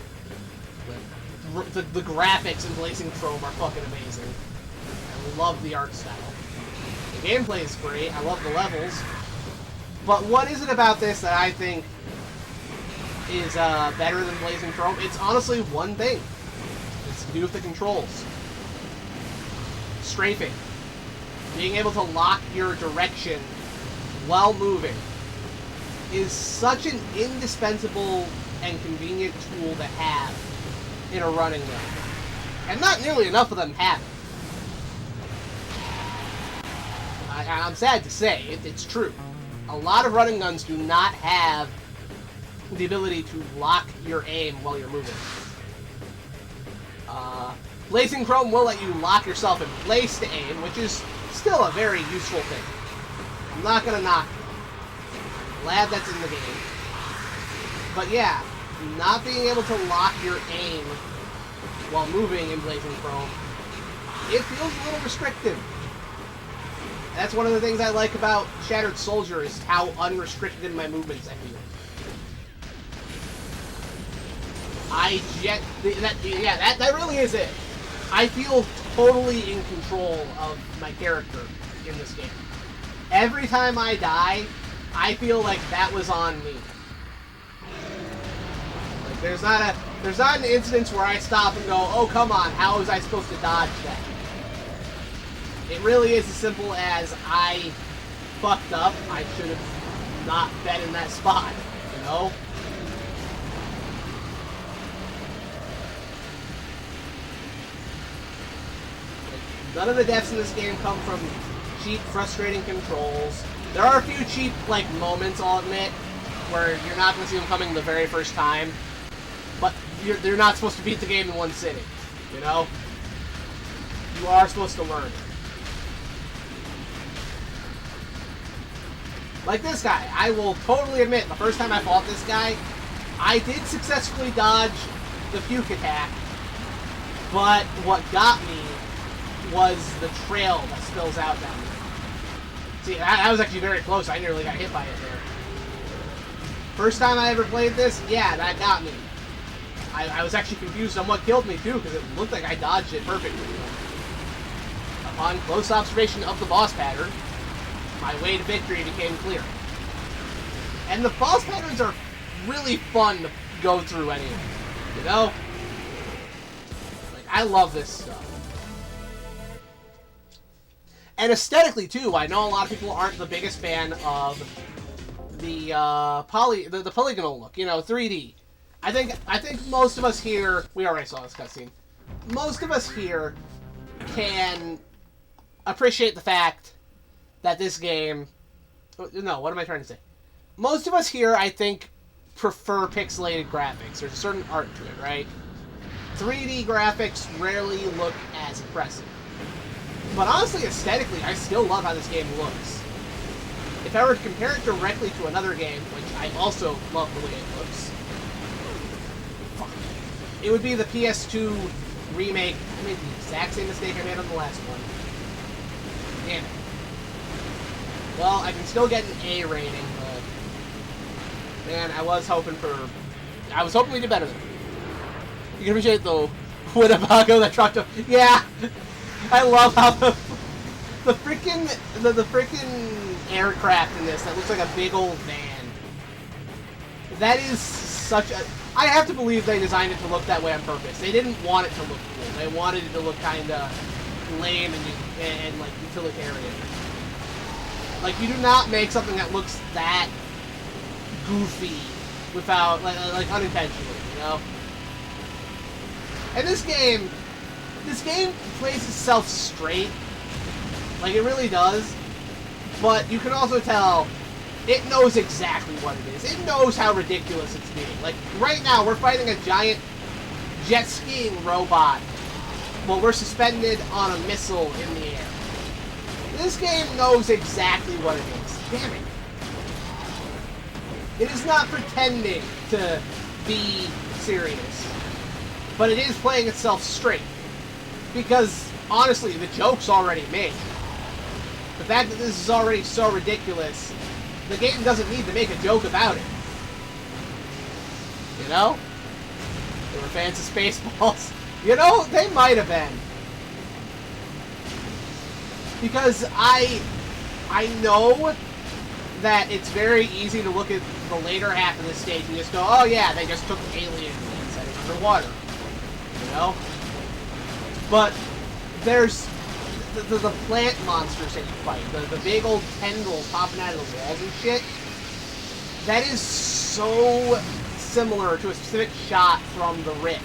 The graphics in Blazing Chrome are fucking amazing. I love the art style. The gameplay is great. I love the levels. But what is it about this that I think is better than Blazing Chrome? It's honestly one thing. It's to do with the controls. Strafing. Being able to lock your direction while moving is such an indispensable and convenient tool to have in a running gun. And not nearly enough of them have it. I'm sad to say, it's true. A lot of running guns do not have the ability to lock your aim while you're moving. Blazing Chrome will let you lock yourself in place to aim, which is still a very useful thing. I'm not going to knock it. Glad that's in the game. But yeah, not being able to lock your aim while moving in Blazing Chrome, it feels a little restrictive. That's one of the things I like about Shattered Soldier, is how unrestricted in my movements I feel. That really is it. I feel totally in control of my character in this game. Every time I die, I feel like that was on me. Like there's not an instance where I stop and go, oh come on, how was I supposed to dodge that? It really is as simple as I fucked up. I should have not been in that spot, you know? None of the deaths in this game come from cheap, frustrating controls. There are a few cheap, moments, I'll admit, where you're not going to see them coming the very first time, but they're not supposed to beat the game in one sitting, you know? You are supposed to learn. Like this guy, I will totally admit, the first time I fought this guy, I did successfully dodge the puke attack, but what got me was the trail that spills out down there. See, that was actually very close. I nearly got hit by it there. First time I ever played this, yeah, that got me. I was actually confused on what killed me, too, because it looked like I dodged it perfectly. Upon close observation of the boss pattern, my way to victory became clear. And the boss patterns are really fun to go through anyway, you know? I love this stuff. And aesthetically, too, I know a lot of people aren't the biggest fan of the the polygonal look, 3D. I think most of us here, we already saw this cutscene, most of us here can appreciate the fact that this game... No, what am I trying to say? Most of us here, I think, prefer pixelated graphics. There's a certain art to it, right? 3D graphics rarely look as impressive. But honestly, aesthetically, I still love how this game looks. If I were to compare it directly to another game, which I also love the way it looks, it would be the PS2 remake. I made the exact same mistake I made on the last one. Damn it. Well, I can still get an A rating, but... Man, I was hoping we did better than that. You can appreciate the Winnebago that trucked up... Yeah! I love how the freaking aircraft in this that looks like a big old van. That is such a... I have to believe they designed it to look that way on purpose. They didn't want it to look cool. They wanted it to look kind of lame and utilitarian. You do not make something that looks that goofy without, unintentionally, you know? And this game plays itself straight. It really does. But you can also tell it knows exactly what it is. It knows how ridiculous it's being. Like, right now, we're fighting a giant jet skiing robot while we're suspended on a missile in the air. This game knows exactly what it is. Damn it. It is not pretending to be serious, but it is playing itself straight. Because, honestly, the joke's already made. The fact that this is already so ridiculous, the game doesn't need to make a joke about it. You know? They were fans of Spaceballs. You know, they might have been. Because I know that it's very easy to look at the later half of this stage and just go, oh yeah, they just took the alien and set it underwater. You know? But there's the plant monsters that you fight, the big old tendrils popping out of the walls and shit. That is so similar to a specific shot from the Rift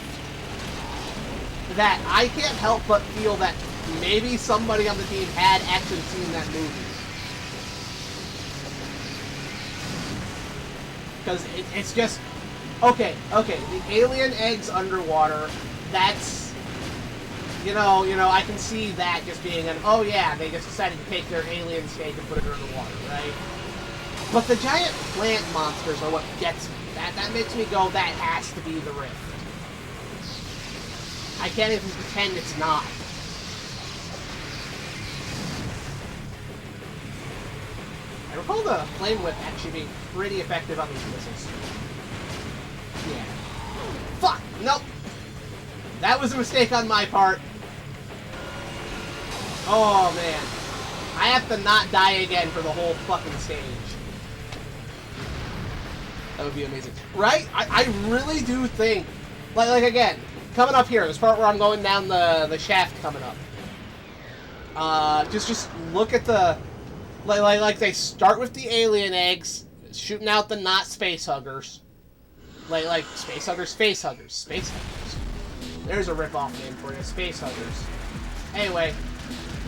that I can't help but feel that maybe somebody on the team had actually seen that movie. Because it's just, okay, the alien eggs underwater, that's, you know, I can see that just being an, oh yeah, they just decided to take their alien steak and put it underwater, right? But the giant plant monsters are what gets me. That makes me go, that has to be the Rift. I can't even pretend it's not. I recall the Flame Whip actually being pretty effective on these missiles. Yeah. Fuck! Nope! That was a mistake on my part. Oh, man. I have to not die again for the whole fucking stage. That would be amazing. Right? I really do think... Like again, coming up here, this part where I'm going down the shaft coming up. Just look at the... Like they start with the alien eggs, shooting out the not space huggers. Like space huggers, face huggers, space huggers. There's a rip-off name for you, space huggers. Anyway,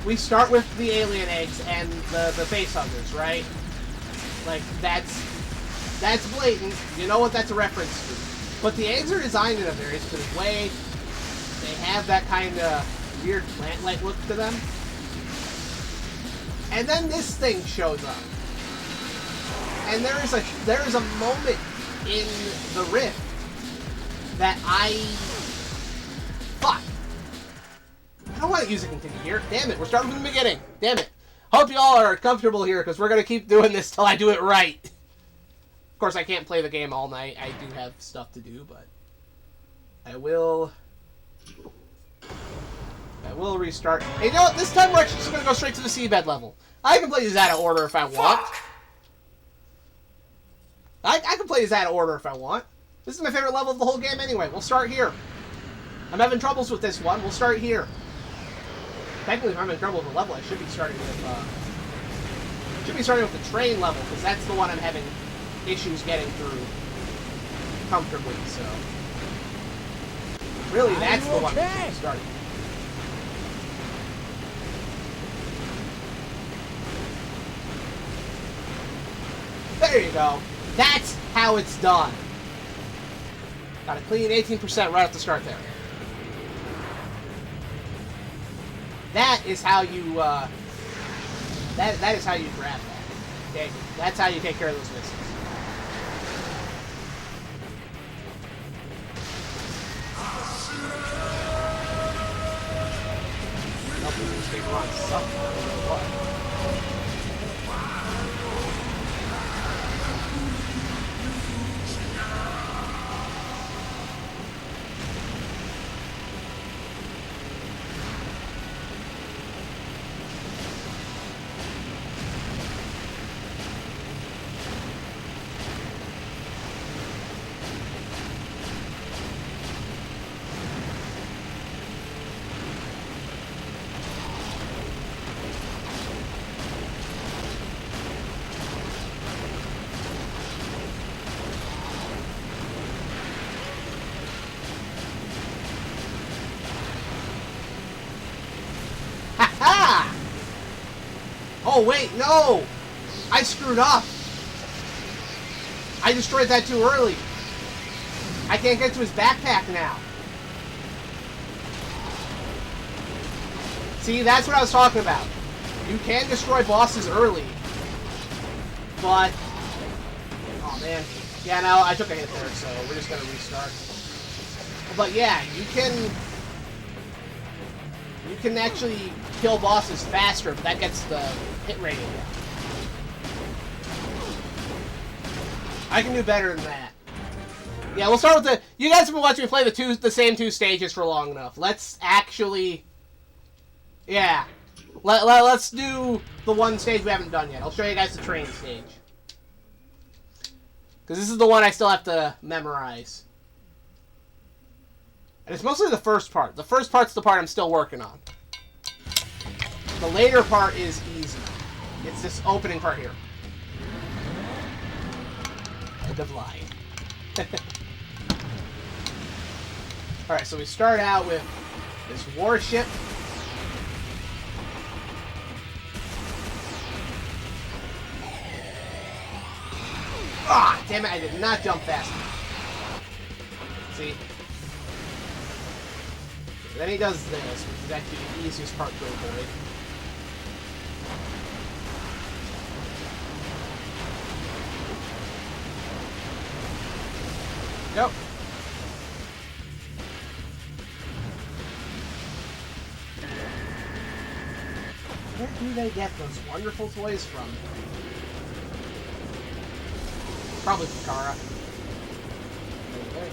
we start with the alien eggs and the face huggers, right? Like that's blatant. You know what that's a reference to. But the eggs are designed in a very specific way. They have that kind of weird plant-like look to them. And then this thing shows up. And there is a moment in the Rift that fuck. I don't want to use a continue here. Damn it, we're starting from the beginning. Damn it. Hope you all are comfortable here, because we're going to keep doing this till I do it right. Of course, I can't play the game all night. I do have stuff to do, but I will restart. Hey, you know what? This time we're actually just going to go straight to the seabed level. I can play these out of order if I want. I can play these out of order if I want. This is my favorite level of the whole game anyway. We'll start here. I'm having troubles with this one. We'll start here. Technically, if I'm in trouble with the level, I should be starting with the train level, because that's the one I'm having issues getting through comfortably, so... Really, that's the one that should be starting. There you go. That's how it's done. Got a clean 18% right at the start there. That is how you, that is how you grab that. Okay? That's how you take care of those missiles. Nope, this mistake runs something. I don't know what. Oh, wait, no! I screwed up! I destroyed that too early. I can't get to his backpack now. See, that's what I was talking about. You can destroy bosses early. But... oh, man. Yeah, no, I took a hit there, so we're just gonna restart. But yeah, you can actually kill bosses faster, but that gets the hit rating down. I can do better than that. Yeah, we'll start with the... you guys have been watching me play the same two stages for long enough. Let's actually... yeah. Let's do the one stage we haven't done yet. I'll show you guys the train stage. Because this is the one I still have to memorize. And it's mostly the first part. The first part's the part I'm still working on. The later part is easy. It's this opening part here. End of line. Alright, so we start out with this warship. Ah, damn it, I did not jump fast enough. See? Then he does this, which is actually the easiest part to avoid. Go. Where do they get those wonderful toys from? Probably Contra. Okay.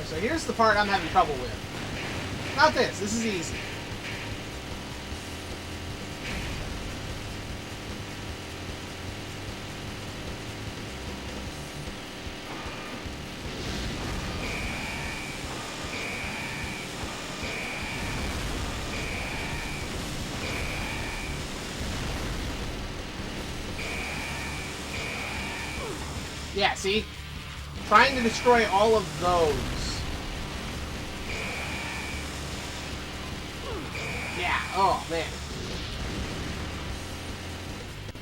So here's the part I'm having trouble with. Not this. This is easy. Yeah, see? Trying to destroy all of those. Yeah, oh man.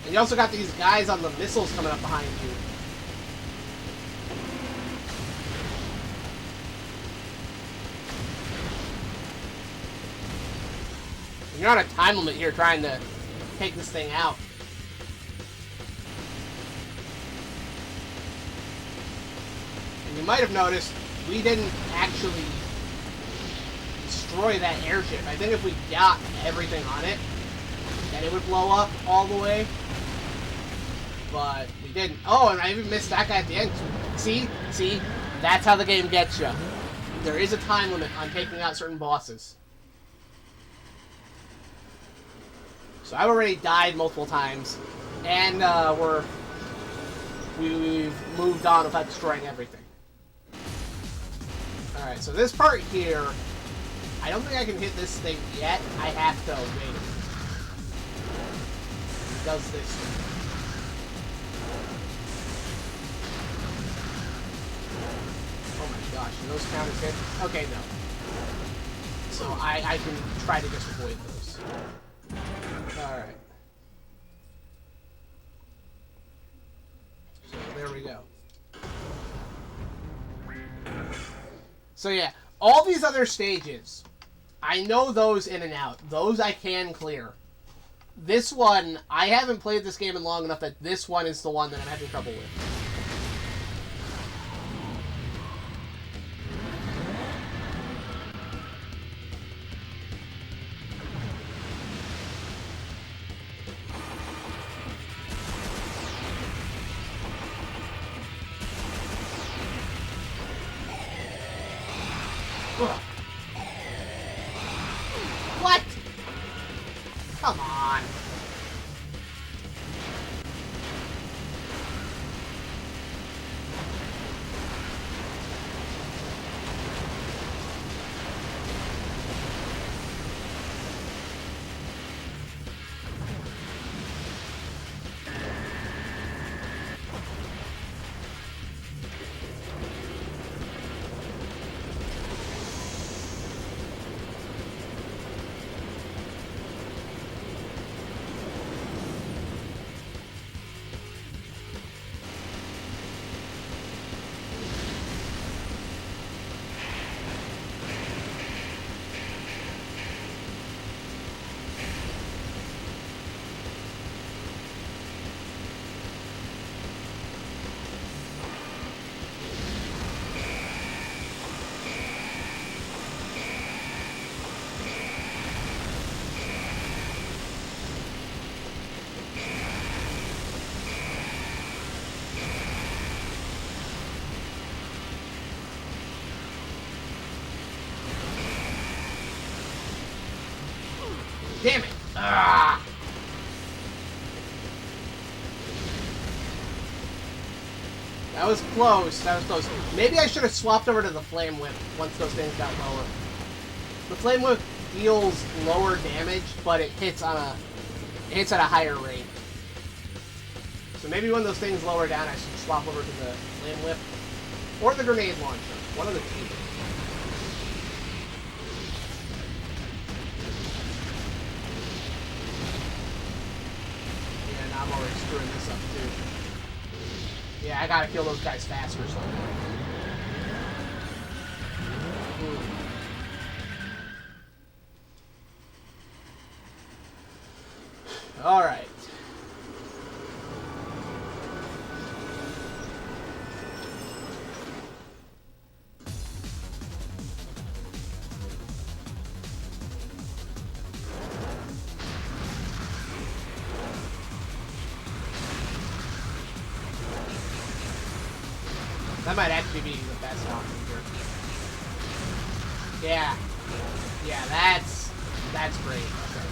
And you also got these guys on the missiles coming up behind you. And you're on a time limit here trying to take this thing out. You might have noticed we didn't actually destroy that airship. I think if we got everything on it, then it would blow up all the way. But we didn't. Oh, and I even missed that guy at the end. See? See? That's how the game gets you. There is a time limit on taking out certain bosses. So I've already died multiple times. And we've moved on without destroying everything. Alright, so this part here, I don't think I can hit this thing yet. I have to wait. It does this. Oh my gosh, do those count as hits? Okay, no. So I can try to just avoid those. Alright. So there we go. So yeah, all these other stages, I know those in and out. Those I can clear. This one, I haven't played this game in long enough that this one is the one that I'm having trouble with. What? Come on. Damn it! Ah! That was close. That was close. Maybe I should have swapped over to the Flame Whip once those things got lower. The Flame Whip deals lower damage, but it hits at a higher rate. So maybe when those things lower down, I should swap over to the Flame Whip or the Grenade Launcher. One of the two. Yeah, now I'm already screwing this up too. Yeah, I gotta kill those guys faster or something. Alright. That might actually be the best option here. Yeah. Yeah, that's great. Okay.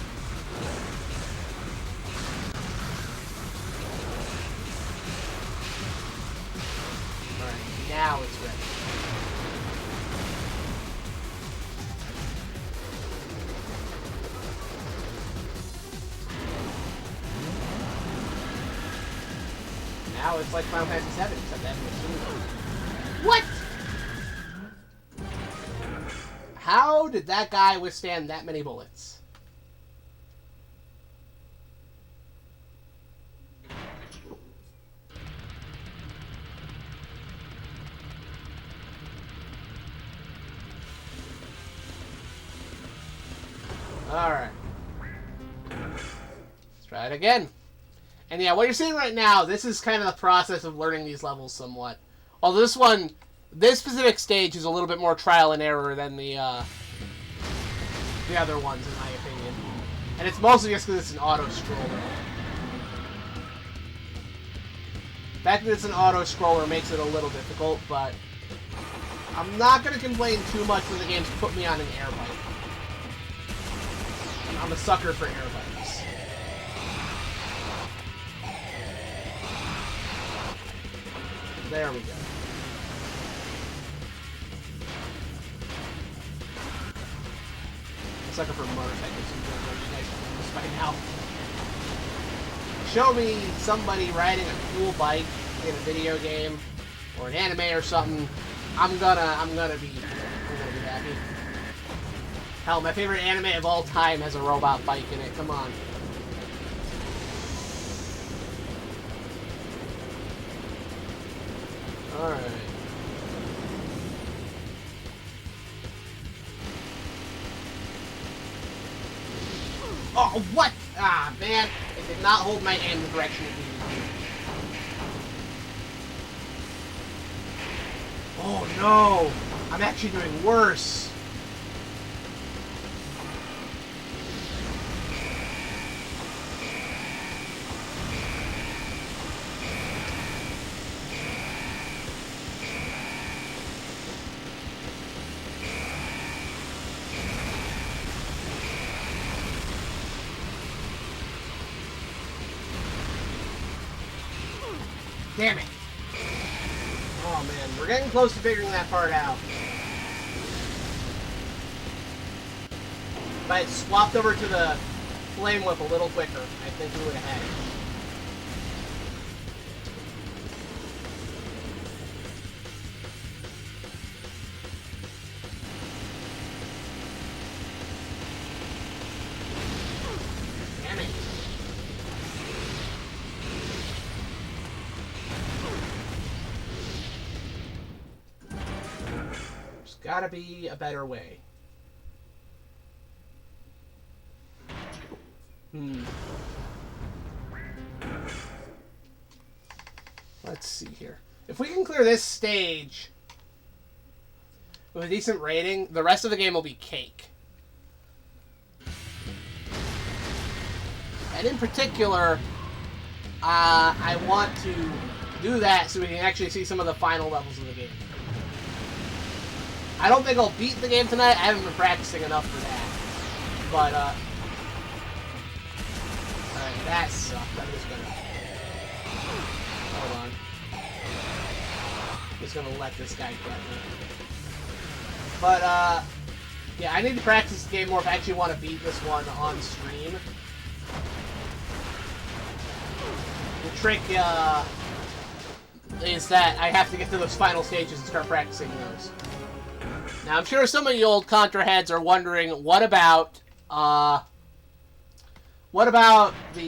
Alright, now it's ready. Now it's like Final Fantasy VII, except that machine. What? How did that guy withstand that many bullets? Alright. Let's try it again. And yeah, what you're seeing right now, this is kind of the process of learning these levels somewhat. Although this specific stage is a little bit more trial and error than the other ones, in my opinion. And it's mostly just because it's an auto-scroller. The fact that it's an auto-scroller makes it a little difficult, but I'm not going to complain too much when the game's put me on an air bike. I'm a sucker for air bikes. There we go. Sucker for motorcycles. You guys know this by now. Show me somebody riding a cool bike in a video game or an anime or something. I'm gonna be happy. Hell, my favorite anime of all time has a robot bike in it. Come on. All right. Oh, what? Ah, man. It did not hold my aim the direction it needed to. Oh, no. I'm actually doing worse. Damn it. Oh, man. We're getting close to figuring that part out. If I had swapped over to the Flame Whip a little quicker, I think we would have had it. Damn it. There's gotta be a better way. Let's see here. If we can clear this stage with a decent rating, the rest of the game will be cake. And in particular, I want to do that so we can actually see some of the final levels of the game. I don't think I'll beat the game tonight. I haven't been practicing enough for that. But That sucked. I'm just gonna... Hold on. Just gonna let this guy get me. But, yeah, I need to practice the game more if I actually want to beat this one on stream. The trick, is that I have to get to those final stages and start practicing those. Now, I'm sure some of you old Contra heads are wondering, what about the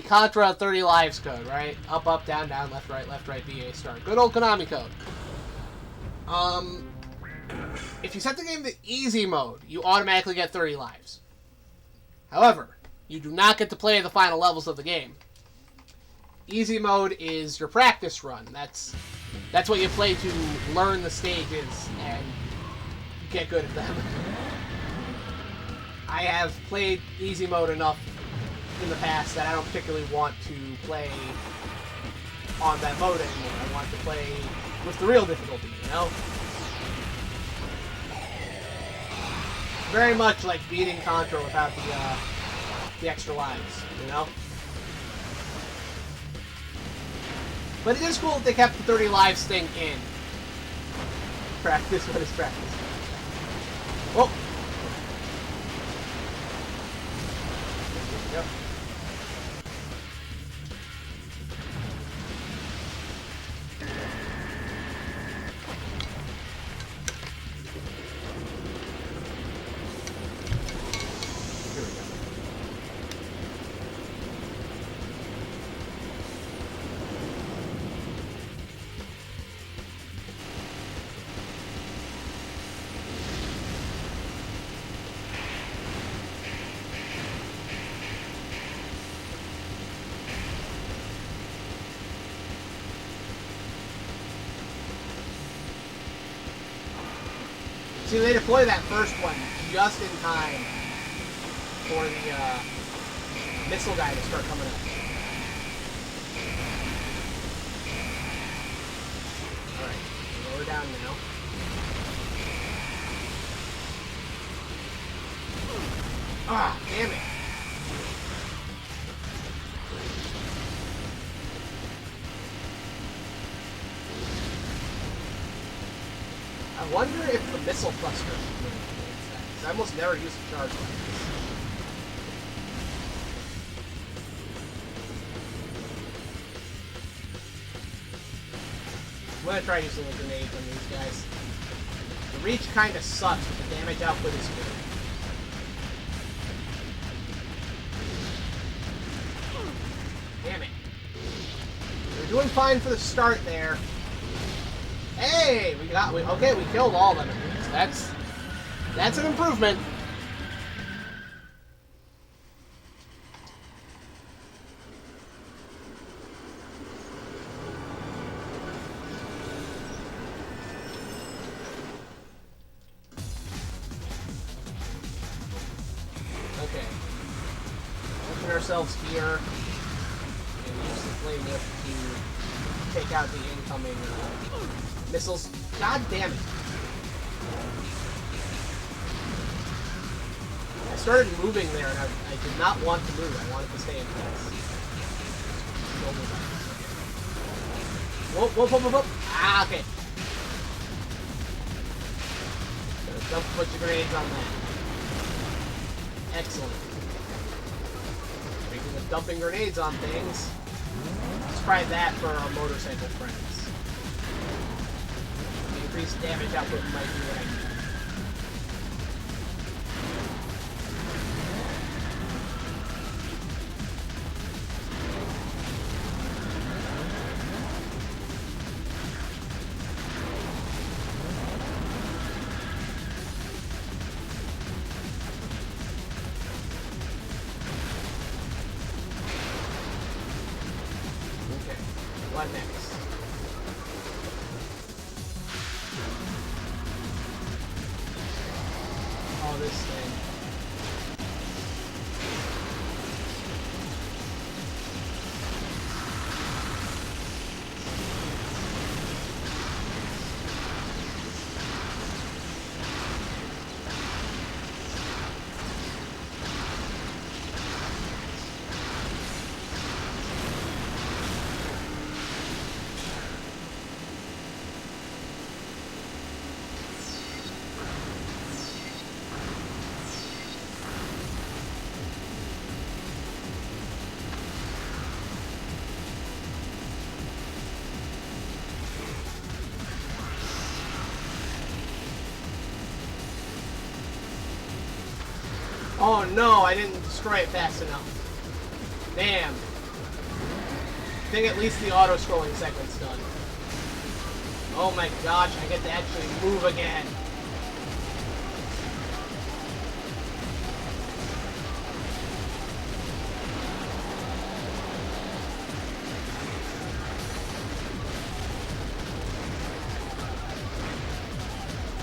Contra 30 lives code, right? Up, up, down, down, left, right, BA, start. Good old Konami code. If you set the game to easy mode, you automatically get 30 lives. However, you do not get to play the final levels of the game. Easy mode is your practice run. That's what you play to learn the stages and get good at them. I have played easy mode enough in the past that I don't particularly want to play on that mode anymore. I want to play with the real difficulty, you know? Very much like beating Contra without the extra lives, you know? But it is cool that they kept the 30 lives thing in. Practice, what is practice? Oh! Yep. Here we go. See, they deploy that first one just in time for the missile guy to start coming up. Alright, lower down now. Ah, damn it. I wonder if the missile cluster is really cool. Because I almost never use a charge like this. I'm gonna try using a grenade on these guys. The reach kinda sucks, but the damage output is good. Damn it. We're doing fine for the start there. Hey, we killed all of them at least. That's an improvement. Okay. Open ourselves here and use the flame whip to take out the incoming missiles. God damn it. I started moving there and I did not want to move. I wanted to stay in place. Whoop, whoop, whoop, whoop, whoop. Ah, okay. Gonna dump a bunch of grenades on that. Excellent. Speaking of dumping grenades on things, let's try that for our motorcycle friends. Increased damage output might be what I need. Okay, what next? This thing. Oh no, I didn't destroy it fast enough. Damn. I think at least the auto-scrolling segment's done. Oh my gosh, I get to actually move again.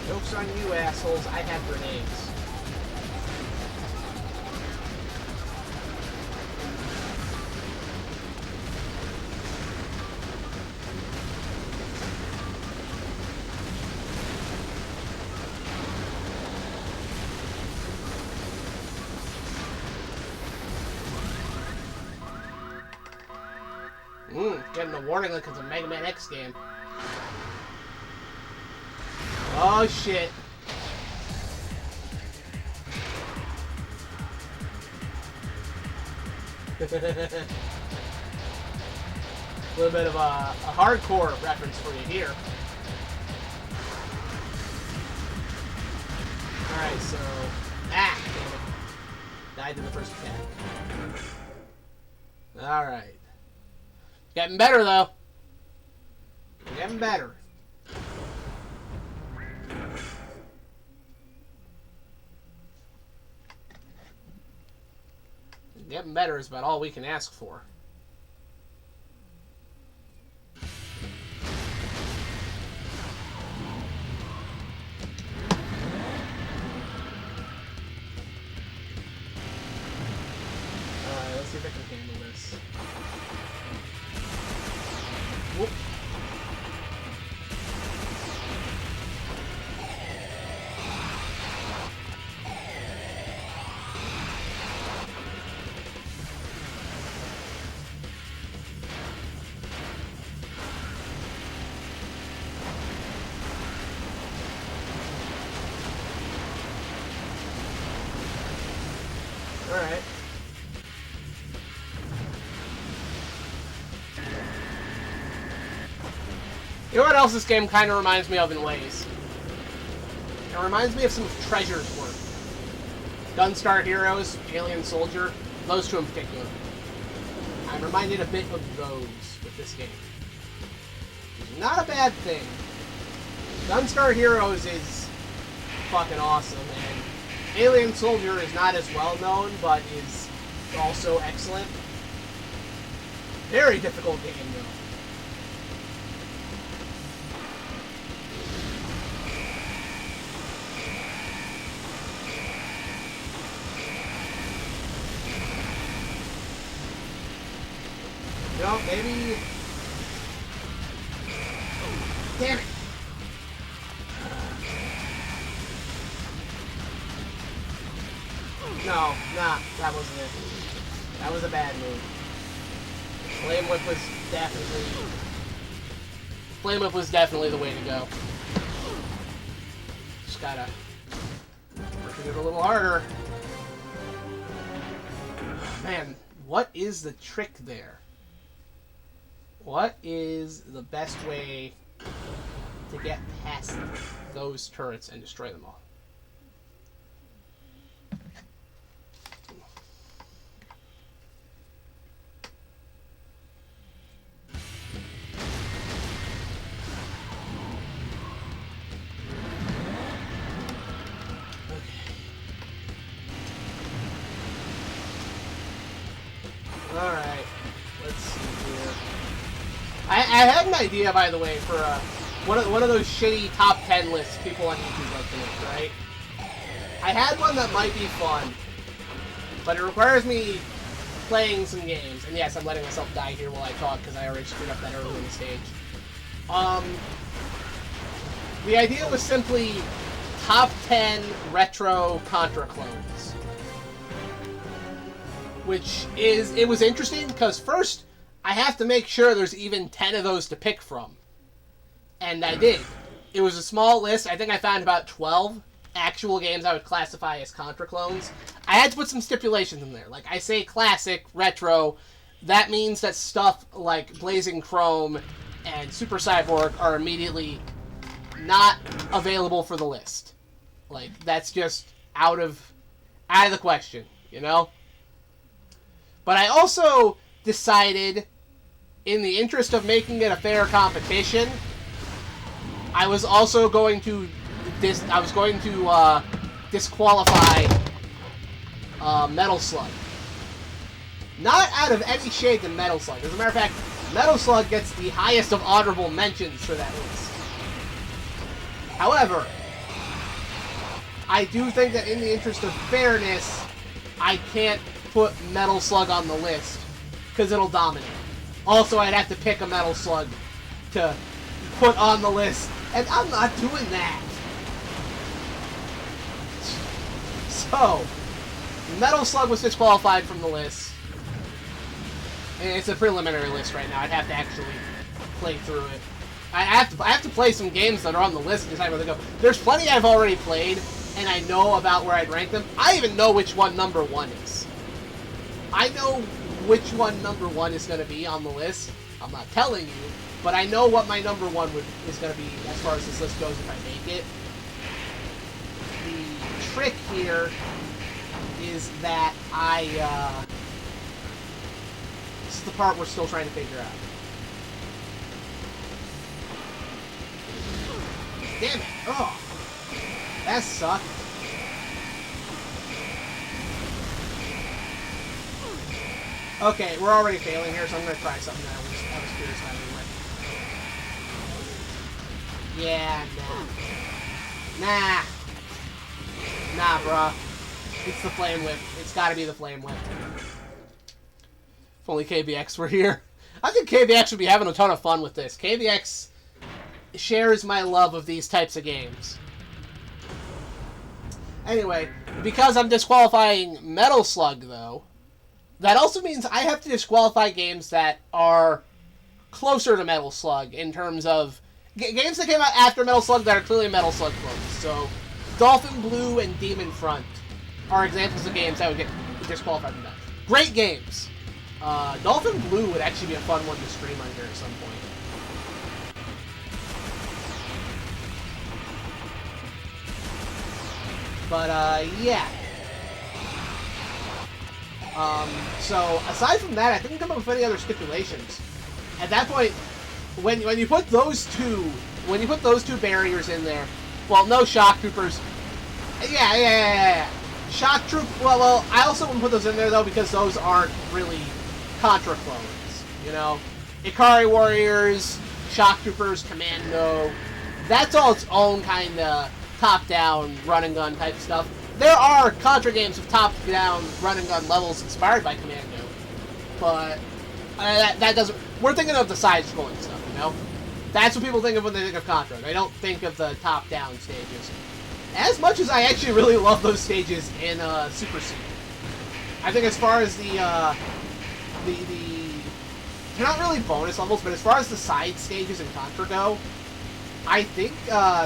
Joke's on you, assholes. I have grenades. Getting a warning like it's a Mega Man X game. Oh shit. A little bit of a hardcore reference for you here. Alright, so... Ah! Damn it. Died in the first attack. Alright. Getting better, though. Getting better. Getting better is about all we can ask for. Alright, let's see if I can handle this. Whoop. Alright. You know what else this game kind of reminds me of in ways? It reminds me of some of Treasure's work. Gunstar Heroes, Alien Soldier, those two in particular. I'm reminded a bit of those with this game. Not a bad thing. Gunstar Heroes is fucking awesome, and Alien Soldier is not as well known, but is also excellent. Very difficult game, though. You know, maybe... Damn it! No, nah, that wasn't it. That was a bad move. Flame Whip was definitely the way to go. Just gotta work it a little harder. Man, what is the trick there? What is the best way to get past those turrets and destroy them all? Alright, let's see here. I had an idea, by the way, for one of those shitty top 10 lists people on YouTube like to make, right? I had one that might be fun, but it requires me playing some games. And yes, I'm letting myself die here while I talk because I already screwed up that early in the stage. The idea was simply top 10 retro Contra clones. Which it was interesting because first, I have to make sure there's even 10 of those to pick from. And I did. It was a small list. I think I found about 12 actual games I would classify as Contra clones. I had to put some stipulations in there. Like, I say classic, retro. That means that stuff like Blazing Chrome and Super Cyborg are immediately not available for the list. Like, that's just out of out of the question, you know? But I also decided, in the interest of making it a fair competition, I was also going to disqualify Metal Slug. Not out of any shade than Metal Slug. As a matter of fact, Metal Slug gets the highest of honorable mentions for that list. However, I do think that in the interest of fairness, I can't put Metal Slug on the list, because it'll dominate. Also, I'd have to pick a Metal Slug to put on the list, and I'm not doing that. So, Metal Slug was disqualified from the list. And it's a preliminary list right now. I'd have to actually play through it. I have to play some games that are on the list and decide where they go. There's plenty I've already played, and I know about where I'd rank them. I even know which one number 1 is. I know which one number 1 is going to be on the list. I'm not telling you, but I know what my number 1 is going to be as far as this list goes if I make it. The trick here is that this is the part we're still trying to figure out. Damn it! Oh, that sucked. Okay, we're already failing here, so I'm gonna try something that I was curious about anyway. Yeah, nah. Nah, bruh. It's the Flame Whip. It's gotta be the Flame Whip. If only KBX were here. I think KBX would be having a ton of fun with this. KBX shares my love of these types of games. Anyway, because I'm disqualifying Metal Slug, though, that also means I have to disqualify games that are closer to Metal Slug in terms of games that came out after Metal Slug that are clearly Metal Slug clones. So, Dolphin Blue and Demon Front are examples of games that would get disqualified from that. Great games. Dolphin Blue would actually be a fun one to stream on here at some point. But, yeah. So, aside from that, I couldn't come up with any other stipulations. At that point, when you put those two barriers in there, well, no shock troopers. Yeah. Shock troop. Well, I also wouldn't put those in there though because those aren't really Contra clones. You know, Ikari Warriors, shock troopers, Commando. That's all its own kind of top-down run and gun type stuff. There are Contra games with top-down run and gun levels inspired by Commando, but that doesn't. We're thinking of the side-scrolling stuff, you know. That's what people think of when they think of Contra. They don't think of the top-down stages. As much as I actually really love those stages in Super C. I think as far as they're not really bonus levels, but as far as the side stages in Contra go, I think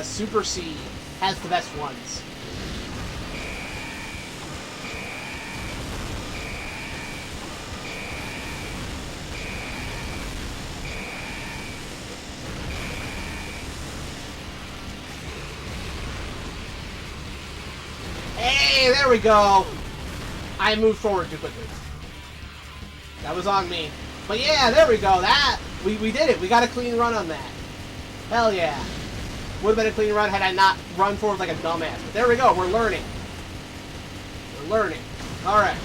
Super C has the best ones. Hey, there we go! I moved forward too quickly. That was on me. But yeah, there we go. We did it. We got a clean run on that. Hell yeah. Would have been a clean run had I not run forward like a dumbass. But there we go. We're learning. Alright.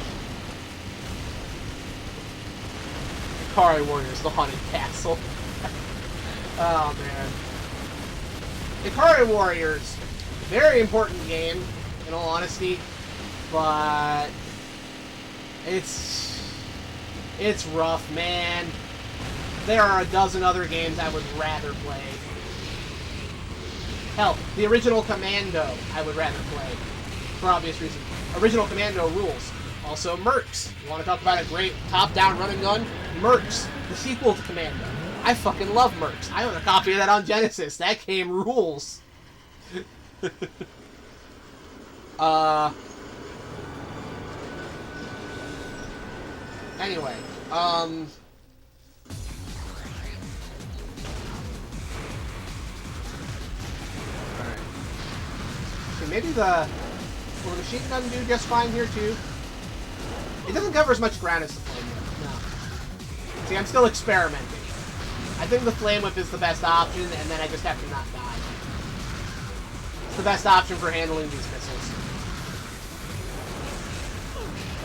Ikari Warriors, the Haunted Castle. Oh, man. Ikari Warriors, very important game, in all honesty, but it's rough, man. There are a dozen other games I would rather play. Hell, the original Commando I would rather play, for obvious reasons. Original Commando rules. Also, Mercs. You want to talk about a great top-down run and gun? Mercs, the sequel to Commando. I fucking love Mercs. I own a copy of that on Genesis. That game rules. Anyway, alright. See, maybe the Will the machine gun do just fine here, too? It doesn't cover as much ground as the flame whip. No. See, I'm still experimenting. I think the flame whip is the best option, and then I just have to not die. It's the best option for handling these missiles.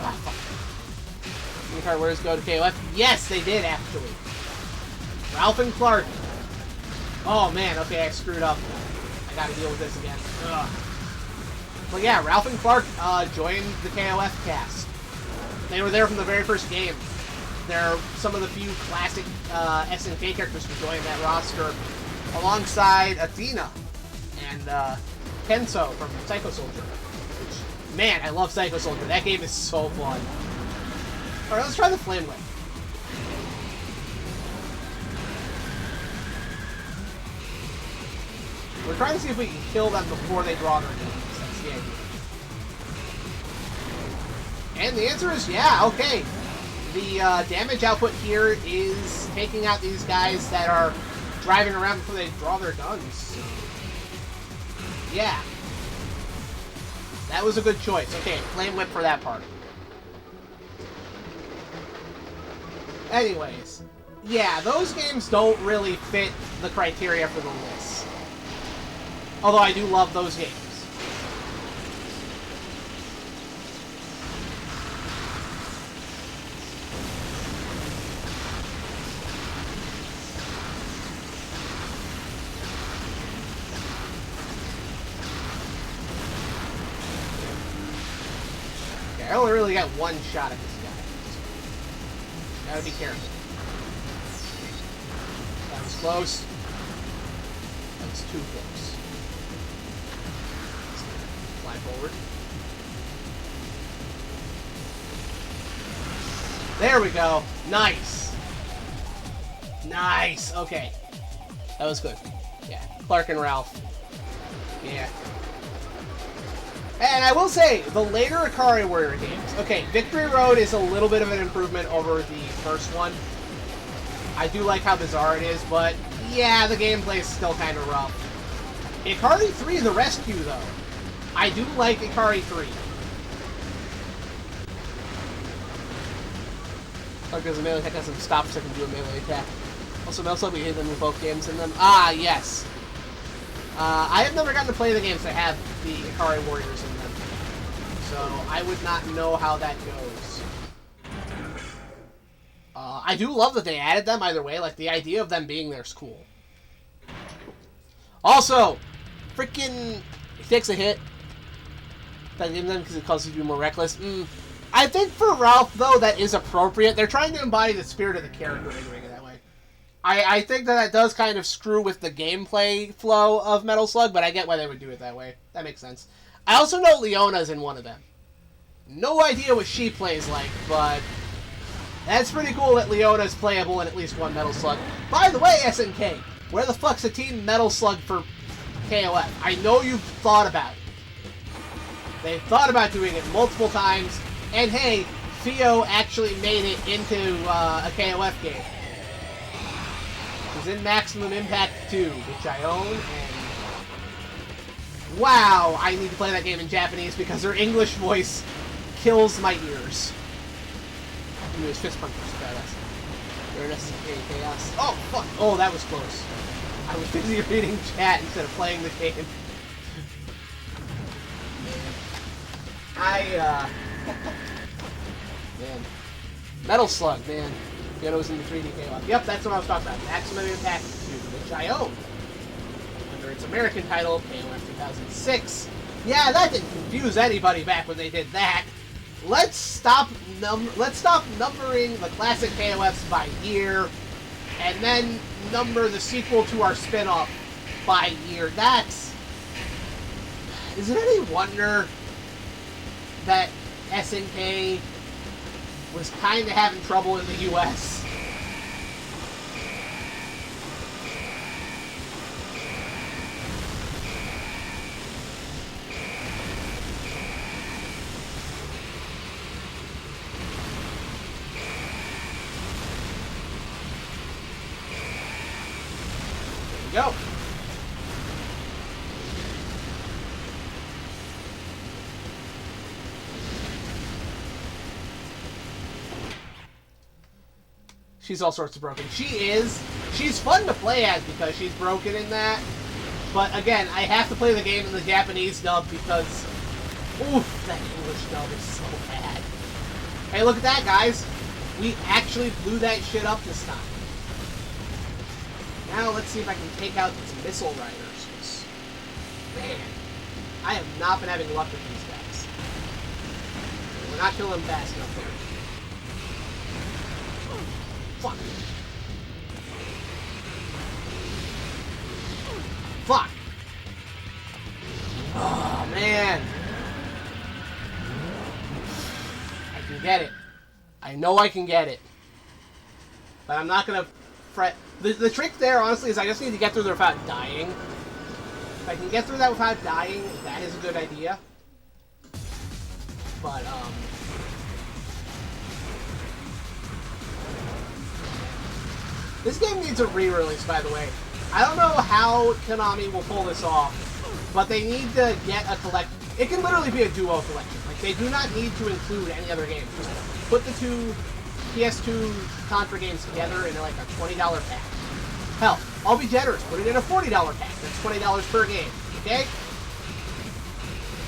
Ah, fuck. Any card, where's go to KOF? Yes, they did, actually. Ralph and Clark. Oh, man, okay, I screwed up. I gotta deal with this again. Ugh. But yeah, Ralph and Clark joined the KOF cast. They were there from the very first game. They're some of the few classic SNK characters to join that roster, alongside Athena and Kenso from Psycho Soldier. Which, man, I love Psycho Soldier. That game is so fun. Alright, let's try the Flame Whip. We're trying to see if we can kill them before they draw their guns. That's the idea. And the answer is yeah, okay. The damage output here is taking out these guys that are driving around before they draw their guns. So, yeah. That was a good choice. Okay, Flame Whip for that part. Anyways. Yeah, those games don't really fit the criteria for the list. Although I do love those games. I only really got one shot at this guy. Gotta be careful. That was close. That was too close. Fly forward. There we go. Nice. Nice. Okay. That was good. Yeah. Clark and Ralph. Yeah. And I will say, the later Ikari Warrior games, okay, Victory Road is a little bit of an improvement over the first one. I do like how bizarre it is, but yeah, the gameplay is still kind of rough. Ikari 3, The Rescue, though. I do like Ikari 3. Clark does a melee attack, has some stops so I can do a melee attack. Also, Metal Slug, we hit them with both games in them. Ah, yes. I have never gotten to play the games that have the Ikari Warriors in them, so I would not know how that goes. I do love that they added them either way. Like, the idea of them being there is cool. Also, freaking, he takes a hit. That game then because it causes you to be more reckless. I think for Ralph, though, that is appropriate. They're trying to embody the spirit of the character by doing it that way. I think that does kind of screw with the gameplay flow of Metal Slug, but I get why they would do it that way. That makes sense. I also know Leona's in one of them. No idea what she plays like, but that's pretty cool that Leona's playable in at least one Metal Slug. By the way, SNK, where the fuck's a Team Metal Slug for KOF? I know you've thought about it. They've thought about doing it multiple times, and hey, Theo actually made it into a KOF game. It was in Maximum Impact 2, which I own, and wow, I need to play that game in Japanese because her English voice kills my ears. He was fist punchers, badass. They're an SNK chaos. Oh, fuck! Oh, that was close. I was busy reading chat instead of playing the game. Man. Metal Slug, man. It was in the 3D KOF. Yep, that's what I was talking about. Maximum Impact 2, which I own. Under its American title, KOF 2006. Yeah, that didn't confuse anybody back when they did that. Let's stop numbering the classic KOFs by year, and then number the sequel to our spin-off by year. That's... Is it any wonder that SNK was kind of having trouble in the U.S.? There we go. She's all sorts of broken. She's fun to play as because she's broken in that. But again, I have to play the game in the Japanese dub because, oof, that English dub is so bad. Hey, look at that, guys. We actually blew that shit up this time. Now let's see if I can take out these missile riders. 'Cause, man, I have not been having luck with these guys. We're not killing them fast enough here. Fuck. Fuck. Oh, man. I can get it. I know I can get it. But I'm not going to fret. The trick there, honestly, is I just need to get through there without dying. If I can get through that without dying, that is a good idea. But, this game needs a re-release, by the way. I don't know how Konami will pull this off, but they need to get a collection. It can literally be a duo collection. Like, they do not need to include any other games. Just put the two PS2 Contra games together in like a $20 pack. Hell, I'll be generous. Put it in a $40 pack. That's $20 per game. Okay?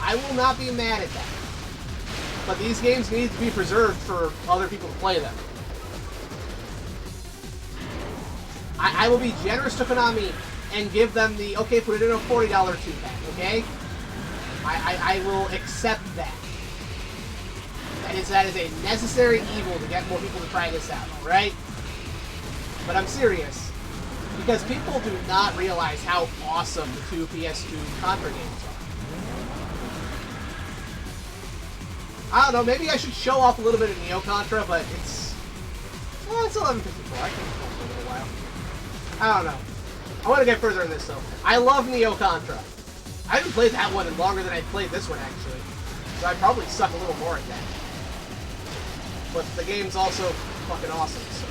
I will not be mad at that. But these games need to be preserved for other people to play them. I will be generous to Konami and give them the, okay, put it in a $40 2-pack, okay? I will accept that. That is a necessary evil to get more people to try this out, alright? But I'm serious. Because people do not realize how awesome the two PS2 Contra games are. I don't know, maybe I should show off a little bit of Neo Contra, but it's 11:54. I can play for a little while. I don't know. I want to get further in this, though. I love Neo Contra. I haven't played that one in longer than I played this one, actually. So I probably suck a little more at that. But the game's also fucking awesome, so...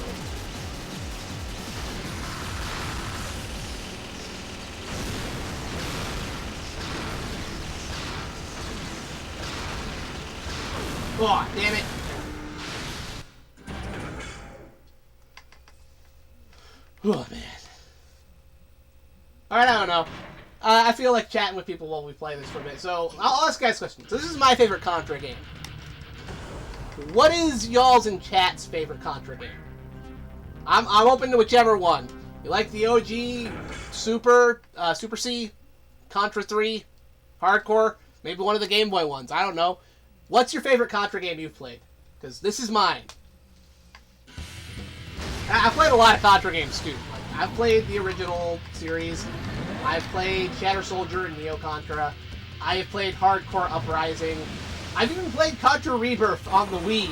Oh, damn it. Oh, man. Alright, I don't know. I feel like chatting with people while we play this for a bit. So, I'll ask you guys a question. So, this is my favorite Contra game. What is y'all's in chat's favorite Contra game? I'm open to whichever one. You like the OG, Super C, Contra 3, Hardcore, maybe one of the Game Boy ones. I don't know. What's your favorite Contra game you've played? Because this is mine. I've played a lot of Contra games, too. Like, I've played the original series. I've played Shatter Soldier and Neo Contra. I have played Hardcore Uprising. I've even played Contra Rebirth on the Wii,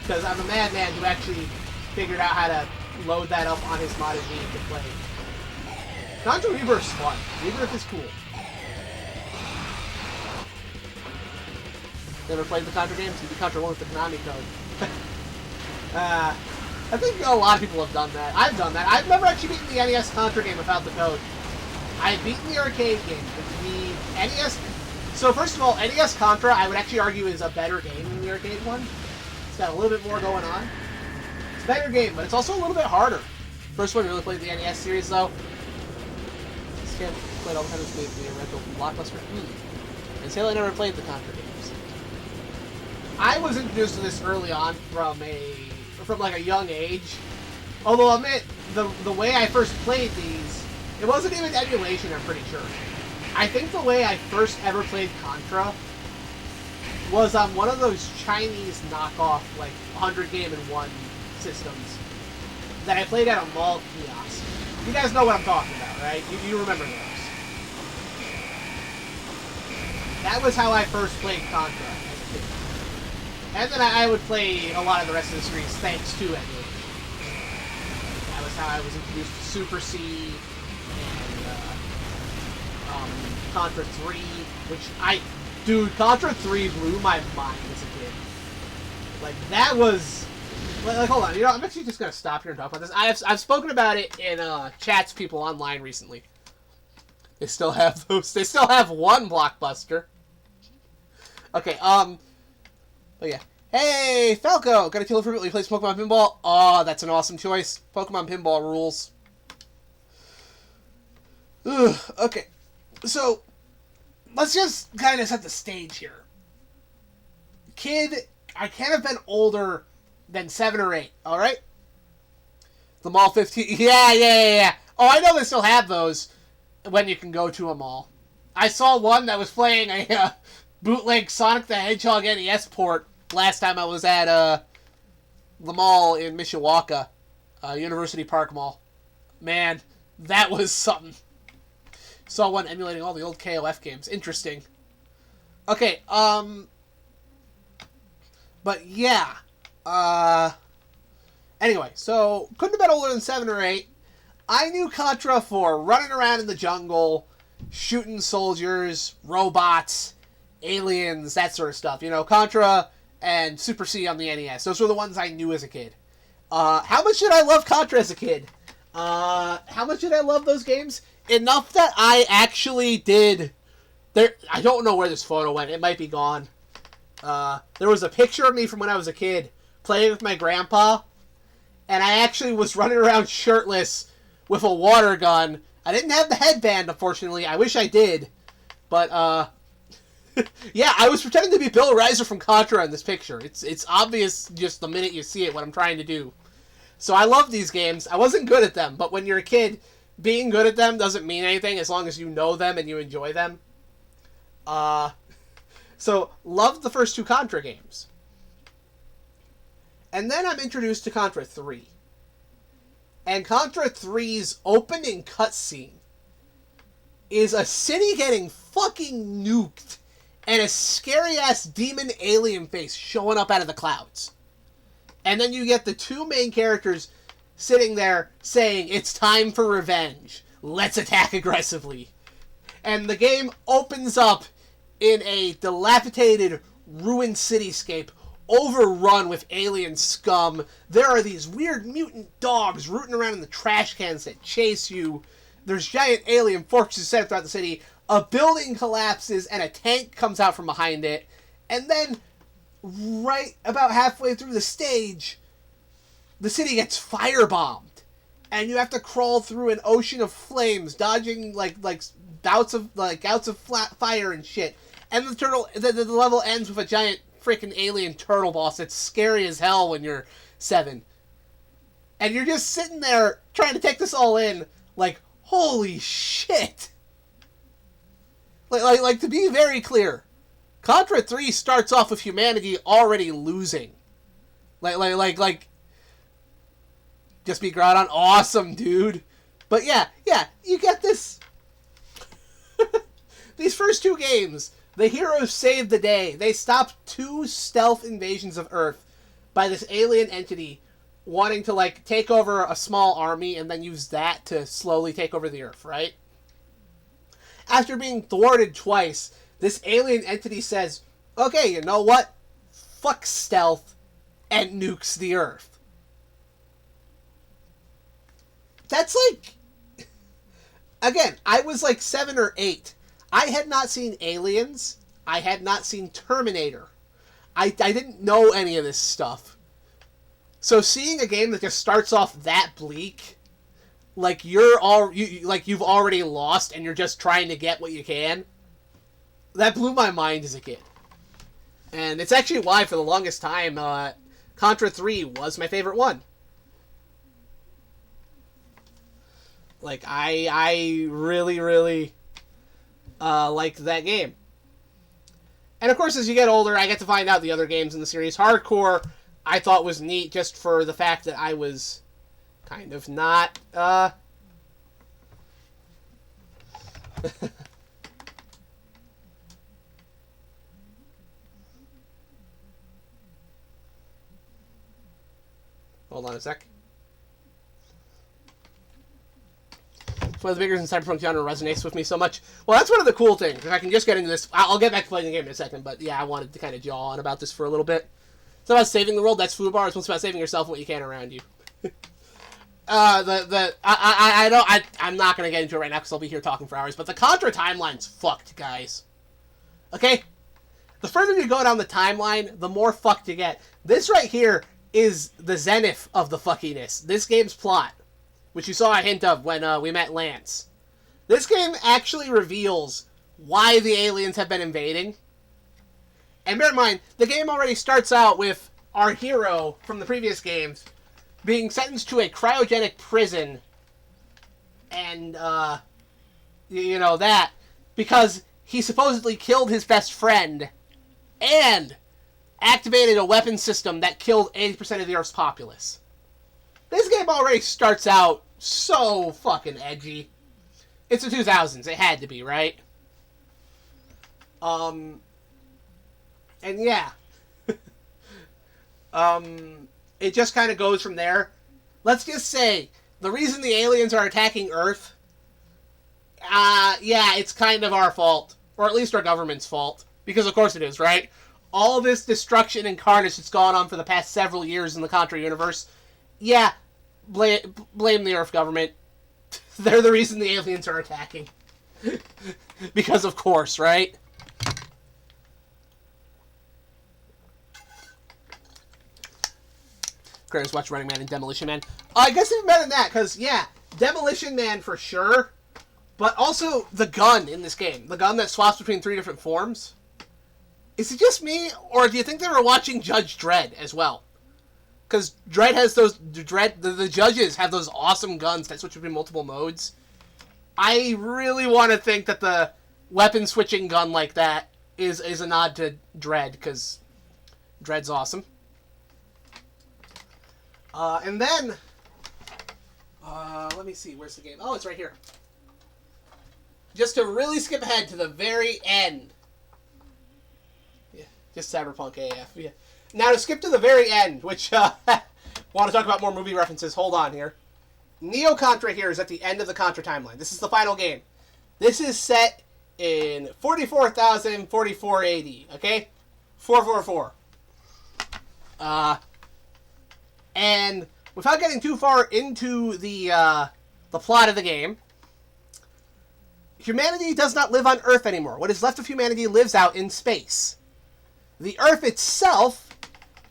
because I'm a madman who actually figured out how to load that up on his modded Wii to play. Contra Rebirth's fun. Rebirth is cool. Never played the Contra games? You do Contra 1 with the Konami code. I think a lot of people have done that. I've done that. I've never actually beaten the NES Contra game without the code. I've beaten the arcade game, but the NES... So first of all, NES Contra, I would actually argue, is a better game than the arcade one. It's got a little bit more going on. It's a better game, but it's also a little bit harder. First one really played the NES series, though. This kid played all the time with the original Blockbuster. And Sailor never played the Contra games. I was introduced to this early on from like a young age. Although I'll admit, the way I first played these, it wasn't even emulation, I'm pretty sure. I think the way I first ever played Contra was on one of those Chinese knockoff, like, 100 game in one systems that I played at a mall kiosk. You guys know what I'm talking about, right? You remember those. That was how I first played Contra as a kid. And then I would play a lot of the rest of the series thanks to emulation. That was how I was introduced to Super C and Contra 3, which dude, Contra 3 blew my mind as a kid. Like, that was, like, hold on, you know, I'm actually just gonna stop here and talk about this. I've spoken about it in chats with people online recently. They still have those. They still have one Blockbuster. Okay, but yeah. Hey, Falco! Gotta kill frequently plays Pokemon Pinball. Oh, that's an awesome choice. Pokemon Pinball rules. Ugh, okay. So, let's just kind of set the stage here. Kid, I can't have been older than 7 or 8, alright? The mall 15. Yeah. Oh, I know they still have those when you can go to a mall. I saw one that was playing a bootleg Sonic the Hedgehog NES port last time I was at the mall in Mishawaka, University Park Mall. Man, that was something. Saw one emulating all the old KOF games. Interesting. Okay, but yeah. Anyway, so couldn't have been older than 7 or 8. I knew Contra for running around in the jungle, shooting soldiers, robots, aliens, that sort of stuff. You know, Contra and Super C on the NES. Those were the ones I knew as a kid. How much did I love Contra as a kid? How much did I love those games? Enough that I actually did... I don't know where this photo went. It might be gone. There was a picture of me from when I was a kid playing with my grandpa, and I actually was running around shirtless with a water gun. I didn't have the headband, unfortunately. I wish I did. But, yeah, I was pretending to be Bill Reiser from Contra in this picture. It's obvious just the minute you see it what I'm trying to do. So I love these games. I wasn't good at them, but when you're a kid, being good at them doesn't mean anything as long as you know them and you enjoy them. So, loved the first 2 Contra games. And then I'm introduced to Contra 3. And Contra 3's opening cutscene is a city getting fucking nuked and a scary-ass demon alien face showing up out of the clouds. And then you get the 2 main characters sitting there saying, "It's time for revenge. Let's attack aggressively." And the game opens up in a dilapidated, ruined cityscape, overrun with alien scum. There are these weird mutant dogs rooting around in the trash cans that chase you. There's giant alien fortresses set up throughout the city. A building collapses and a tank comes out from behind it. And then, right about halfway through the stage, the city gets firebombed. And you have to crawl through an ocean of flames, dodging like gouts of flat fire and shit. And the level ends with a giant freaking alien turtle boss that's scary as hell when you're 7. And you're just sitting there trying to take this all in, like, holy shit. Like to be very clear, Contra 3 starts off with humanity already losing. Like just be Groudon, awesome, dude. But yeah, you get this. These first 2 games, the heroes saved the day. They stopped 2 stealth invasions of Earth by this alien entity wanting to, like, take over a small army and then use that to slowly take over the Earth, right? After being thwarted twice, this alien entity says, okay, you know what? Fuck stealth, and nukes the Earth. That's like... Again, I was like 7 or 8. I had not seen Aliens. I had not seen Terminator. I didn't know any of this stuff. So seeing a game that just starts off that bleak, like you've already lost and you're just trying to get what you can, that blew my mind as a kid. And it's actually why for the longest time Contra 3 was my favorite one. Like I really liked that game. And of course, as you get older, I get to find out the other games in the series. Hardcore, I thought was neat just for the fact that I was kind of not, Hold on a sec. It's one of the bigger than Cyberpunk genre resonates with me so much. Well, that's one of the cool things. If I can just get into this, I'll get back to playing the game in a second, but yeah, I wanted to kind of jaw on about this for a little bit. It's about saving the world. That's Fubar. It's about saving yourself and what you can around you. I'm not gonna get into it right now because I'll be here talking for hours. But the Contra timeline's fucked, guys. Okay, the further you go down the timeline, the more fucked you get. This right here is the zenith of the fuckiness. This game's plot, which you saw a hint of when we met Lance. This game actually reveals why the aliens have been invading. And bear in mind, the game already starts out with our hero from the previous games being sentenced to a cryogenic prison. And, you know, that because he supposedly killed his best friend and activated a weapon system that killed 80% of the Earth's populace. This game already starts out so fucking edgy. It's the 2000s. It had to be, right? And yeah. It just kind of goes from there. Let's just say, the reason the aliens are attacking Earth, yeah, it's kind of our fault. Or at least our government's fault. Because of course it is, right? All this destruction and carnage that's gone on for the past several years in the Contra universe, yeah, blame the Earth government. They're the reason the aliens are attacking. Because of course, right? Curtis watch Running Man and Demolition Man. I guess even better than that, because, yeah, Demolition Man for sure, but also the gun in this game. The gun that swaps between 3 different forms. Is it just me, or do you think they were watching Judge Dredd as well? Because Dredd has those... The judges have those awesome guns that switch between multiple modes. I really want to think that the weapon-switching gun like that is a nod to Dredd, because Dredd's awesome. And then... let me see, where's the game? Oh, it's right here. Just to really skip ahead to the very end. Yeah, just Cyberpunk AF. Yeah. Now to skip to the very end, which, want to talk about more movie references, hold on here. Neo Contra here is at the end of the Contra timeline. This is the final game. This is set in 44,044 AD, okay? 444. And without getting too far into the plot of the game, humanity does not live on Earth anymore. What is left of humanity lives out in space. The Earth itself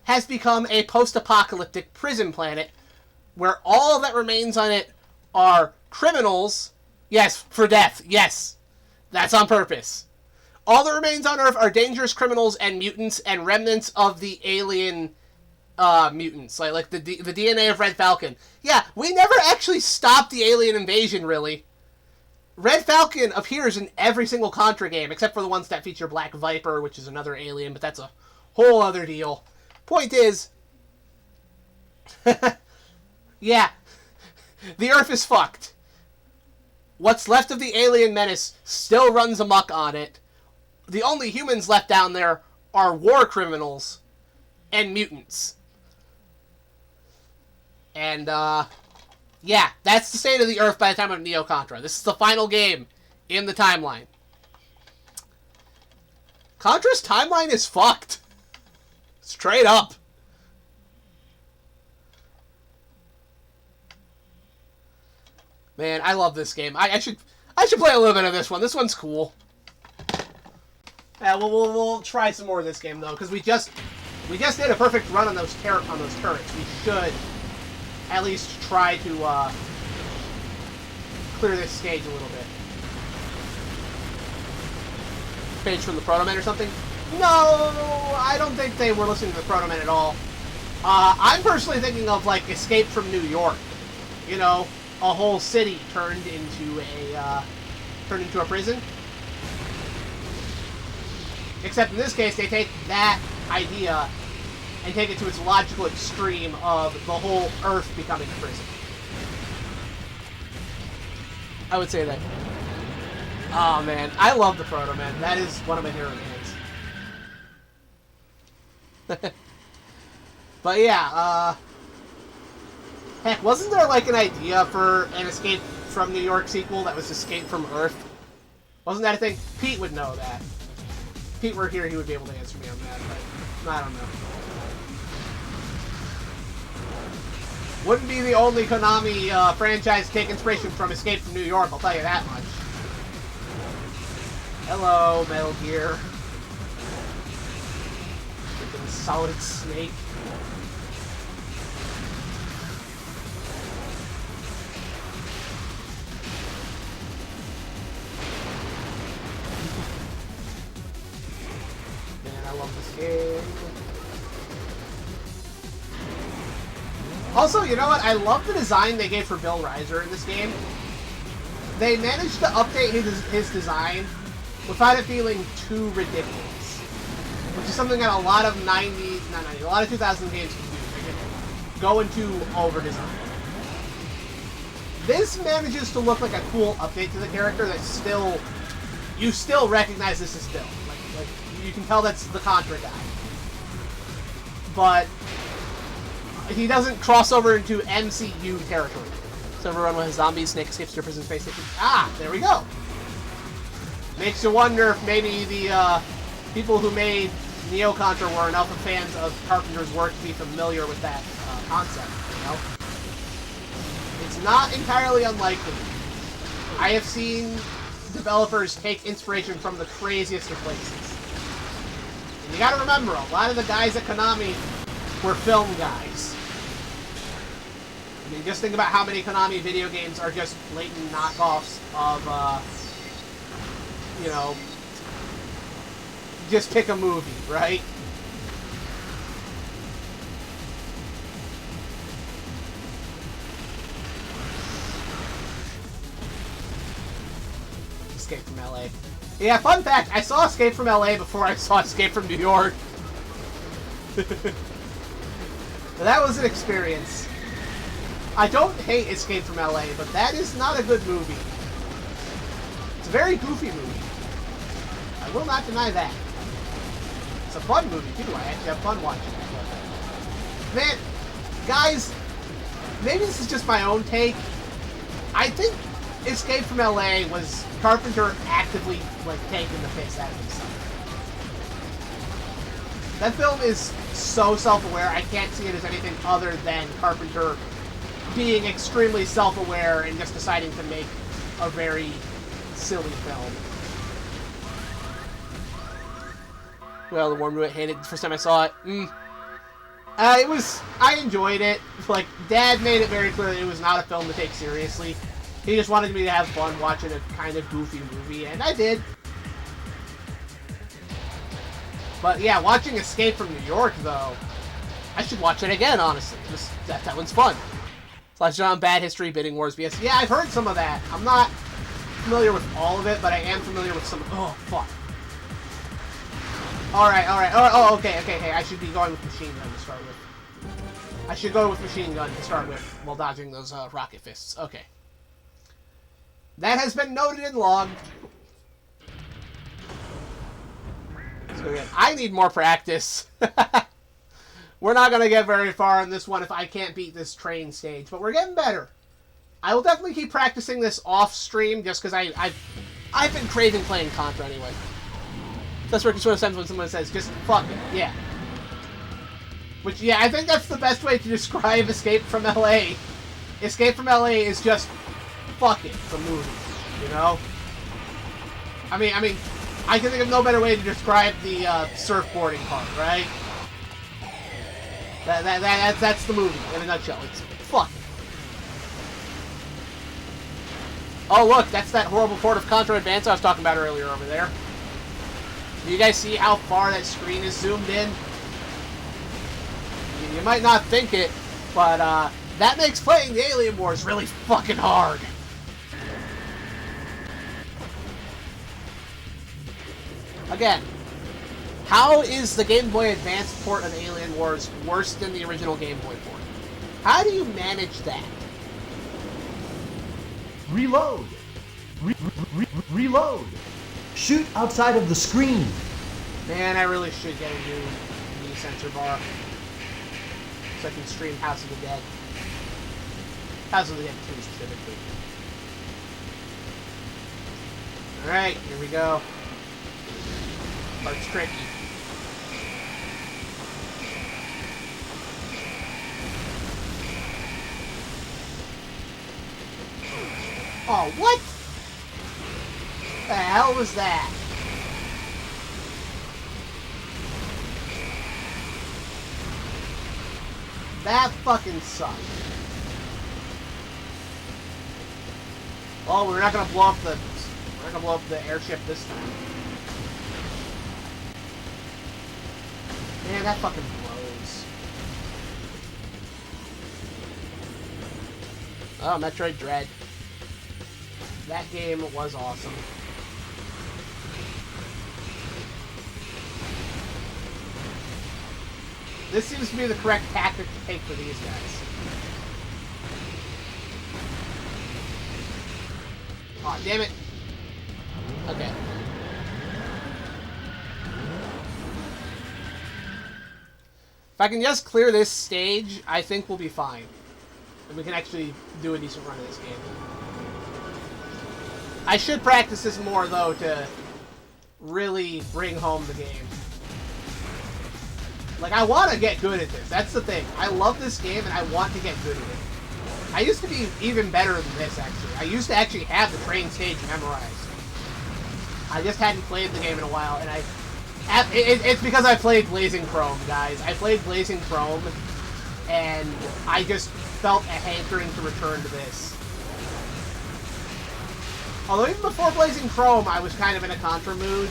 has become a post-apocalyptic prison planet where all that remains on it are criminals. Yes, for death. Yes. That's on purpose. All that remains on Earth are dangerous criminals and mutants and remnants of the alien mutants. Like the DNA of Red Falcon. Yeah, we never actually stopped the alien invasion, really. Red Falcon appears in every single Contra game, except for the ones that feature Black Viper, which is another alien, but that's a whole other deal. Point is... yeah. The Earth is fucked. What's left of the alien menace still runs amok on it. The only humans left down there are war criminals and mutants. And, yeah, that's the state of the Earth by the time of Neo Contra. This is the final game in the timeline. Contra's timeline is fucked. Straight up. Man, I love this game. I should play a little bit of this one. This one's cool. Yeah, we'll try some more of this game though, because we just did a perfect run on those turrets. We should at least try to clear this stage a little bit. Page from the Proto-Men or something? No, I don't think they were listening to the Proto-Men at all. I'm personally thinking of like Escape from New York. You know, a whole city turned into a prison. Except in this case, they take that idea and take it to its logical extreme of the whole Earth becoming a prison. I would say that. Oh man, I love the Proto-Men. That is one of my hero games. But yeah, heck, wasn't there like an idea for an Escape from New York sequel that was Escape from Earth? Wasn't that a thing? Pete would know that. If Pete were here, he would be able to answer me on that, but I don't know. Wouldn't be the only Konami franchise to take inspiration from Escape from New York, I'll tell you that much. Hello, Metal Gear. Fucking Solid Snake. Man, I love this game. Also, you know what? I love the design they gave for Bill Reiser in this game. They managed to update his design without it feeling too ridiculous. Which is something that a lot of 2000 games can do. They can go into over-design. This manages to look like a cool update to the character that still... You still recognize this as Bill. Like you can tell that's the Contra guy. But he doesn't cross over into MCU territory. So everyone with zombies, Snake escapes to prison space station. Ah, there we go. Makes you wonder if maybe the people who made Neo Contra were enough of fans of Carpenter's work to be familiar with that concept, you know? It's not entirely unlikely. I have seen developers take inspiration from the craziest of places. And you gotta remember, a lot of the guys at Konami were film guys. I mean, just think about how many Konami video games are just blatant knockoffs of, you know, just pick a movie, right? Escape from LA. Yeah, fun fact, I saw Escape from LA before I saw Escape from New York. That was an experience. I don't hate Escape from LA, but that is not a good movie. It's a very goofy movie. I will not deny that. It's a fun movie, too. I actually have fun watching it. Man, guys, maybe this is just my own take. I think Escape from LA was Carpenter actively, like, taking the piss out of himself. That film is so self-aware, I can't see it as anything other than Carpenter being extremely self-aware and just deciding to make a very silly film. Well, the Warm Root hated it the first time I saw it. I enjoyed it. Like, Dad made it very clear that it was not a film to take seriously. He just wanted me to have fun watching a kind of goofy movie, and I did. But yeah, watching Escape from New York, though, I should watch it again, honestly. That one's fun. / on Bad History, Bidding Wars, BS. Yeah, I've heard some of that. I'm not familiar with all of it, but I am familiar with some... Oh, fuck. Alright. Oh, okay. Hey, I should be going with Machine Gun to start with. I should go with Machine Gun to start with while dodging those rocket fists. Okay. That has been noted and logged. Let's go again. I need more practice. We're not going to get very far on this one if I can't beat this train stage, but we're getting better. I will definitely keep practicing this off stream just because I've been craving playing Contra anyway. That's what it sort of sounds when someone says, just fuck it, yeah. Which, yeah, I think that's the best way to describe Escape from LA. Escape from LA is just, fuck it, it's a movie, you know? I mean, I can think of no better way to describe the surfboarding part, right? That's the movie in a nutshell. It's fuck. Oh look, that's that horrible port of Contra Advance I was talking about earlier over there. Do you guys see how far that screen is zoomed in? You might not think it, but that makes playing the Alien Wars really fucking hard. Again, how is the Game Boy Advance port of Alien Wars worse than the original Game Boy port? How do you manage that? Reload! Reload! Shoot outside of the screen! Man, I really should get a new knee sensor bar. So I can stream House of the Dead. House of the Dead 2 specifically. Alright, here we go. Part's tricky. Oh, what? The hell was that? That fucking sucked. Oh, we're not gonna blow up the airship this time. Man, that fucking blows. Oh, Metroid Dread. That game was awesome. This seems to be the correct tactic to take for these guys. Aw, damn it. Okay. If I can just clear this stage, I think we'll be fine. And we can actually do a decent run of this game. I should practice this more, though, to really bring home the game. Like, I want to get good at this. That's the thing. I love this game, and I want to get good at it. I used to be even better than this, actually. I used to actually have the train stage memorized. I just hadn't played the game in a while, and it's because I played Blazing Chrome, guys. I played Blazing Chrome, and I just felt a hankering to return to this. Although even before Blazing Chrome, I was kind of in a Contra mood,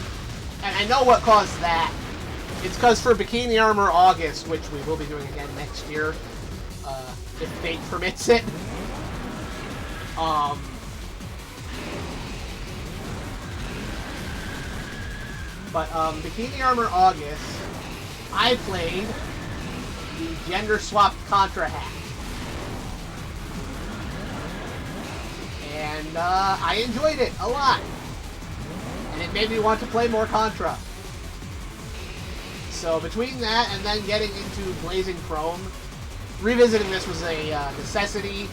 and I know what caused that. It's because for Bikini Armor August, which we will be doing again next year, if fate permits it, Bikini Armor August, I played the gender-swapped Contra hack. And I enjoyed it a lot. And it made me want to play more Contra. So between that and then getting into Blazing Chrome, revisiting this was a necessity.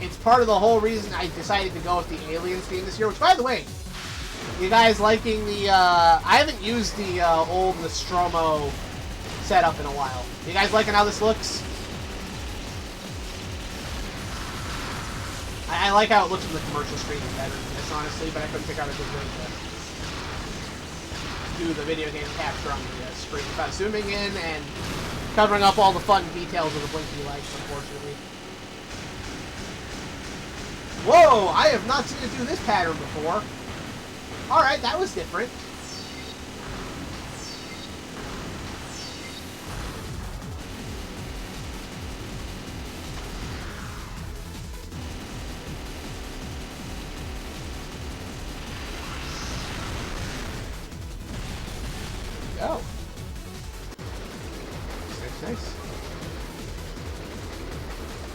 It's part of the whole reason I decided to go with the Aliens theme this year, which, by the way, you guys liking the, I haven't used the old Nostromo setup in a while. You guys liking how this looks? I like how it looks in the commercial screen better than this, honestly, but I couldn't figure out a good way to do the video game capture on the screen without zooming in and covering up all the fun details of the blinky lights, unfortunately. Whoa! I have not seen it do this pattern before. Alright, that was different. Go. Nice.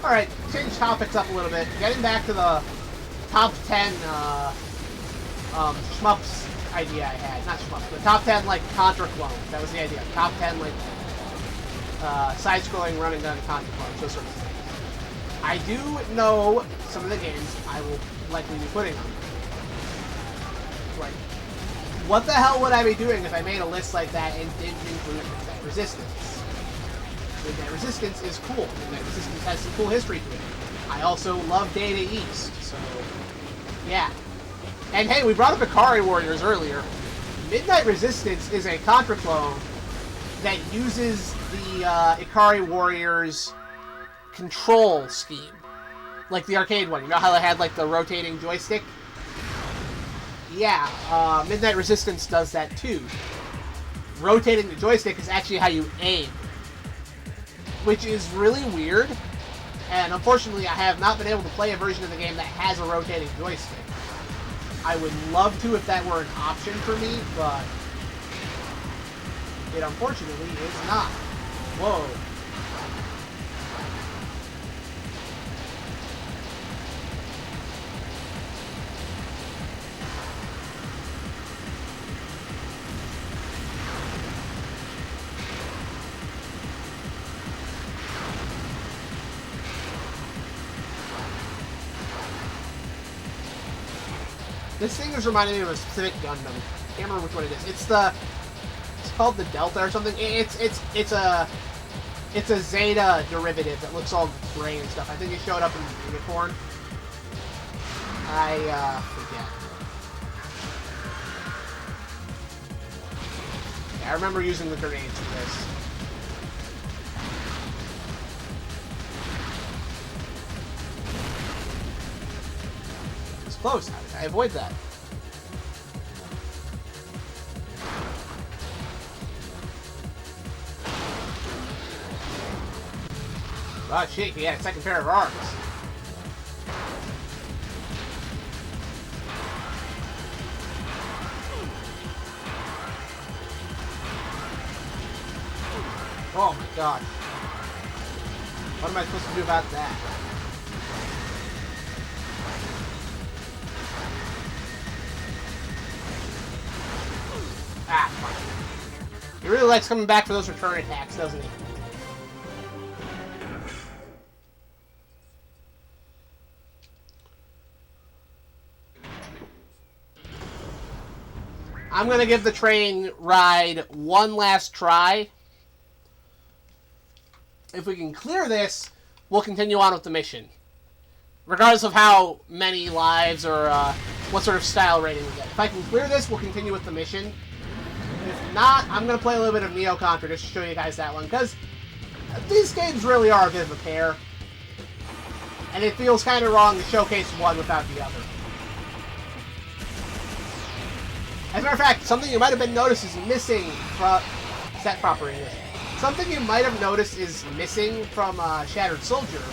Alright, change topics up a little bit. Getting back to the top 10 shmups idea I had. Not shmups, but top 10 like Contra clones. That was the idea. Top 10 like side-scrolling running gun Contra clones, those sorts of things. I do know some of the games I will likely be putting on. Like, what the hell would I be doing if I made a list like that and didn't include Midnight Resistance? Midnight Resistance is cool. Midnight Resistance has some cool history to it. I also love Data East, so yeah. And hey, we brought up Ikari Warriors earlier. Midnight Resistance is a Contra clone that uses the Ikari Warriors control scheme. Like the arcade one. You know how they had like the rotating joystick? Yeah, Midnight Resistance does that too. Rotating the joystick is actually how you aim. Which is really weird. And unfortunately, I have not been able to play a version of the game that has a rotating joystick. I would love to if that were an option for me, but it unfortunately is not. Whoa. This thing is reminding me of a specific Gundam. I can't remember which one it is. It's called the Delta or something. It's a Zeta derivative that looks all gray and stuff. I think it showed up in the unicorn. I forget. Yeah, I remember using the grenades for this. Close. How did I avoid that? Oh shit, he had a second pair of arms. Oh my god. What am I supposed to do about that? Ah, fuck. He really likes coming back for those return attacks, doesn't he? I'm gonna give the train ride one last try. If we can clear this, we'll continue on with the mission. Regardless of how many lives or what sort of style rating we get. If I can clear this, we'll continue with the mission. If not, I'm going to play a little bit of Neo Contra just to show you guys that one. Because these games really are a bit of a pair. And it feels kind of wrong to showcase one without the other. As a matter of fact, something you might have been noticed is missing from... Set proper English. Something you might have noticed is missing from Shattered Soldier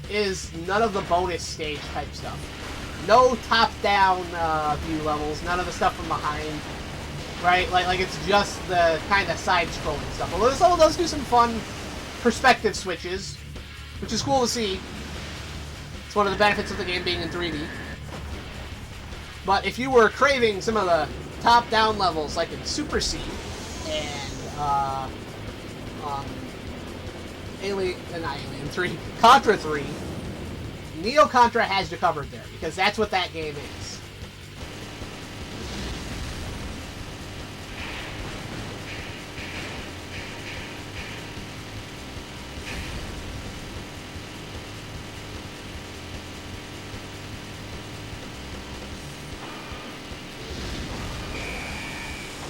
is none of the bonus stage type stuff. No top-down view levels, none of the stuff from behind, right? Like it's just the kind of side-scrolling stuff. Although this level does do some fun perspective switches, which is cool to see. It's one of the benefits of the game being in 3D. But if you were craving some of the top-down levels, like in Super C and Alien 3, Contra 3, Neo Contra has you covered there, because that's what that game is.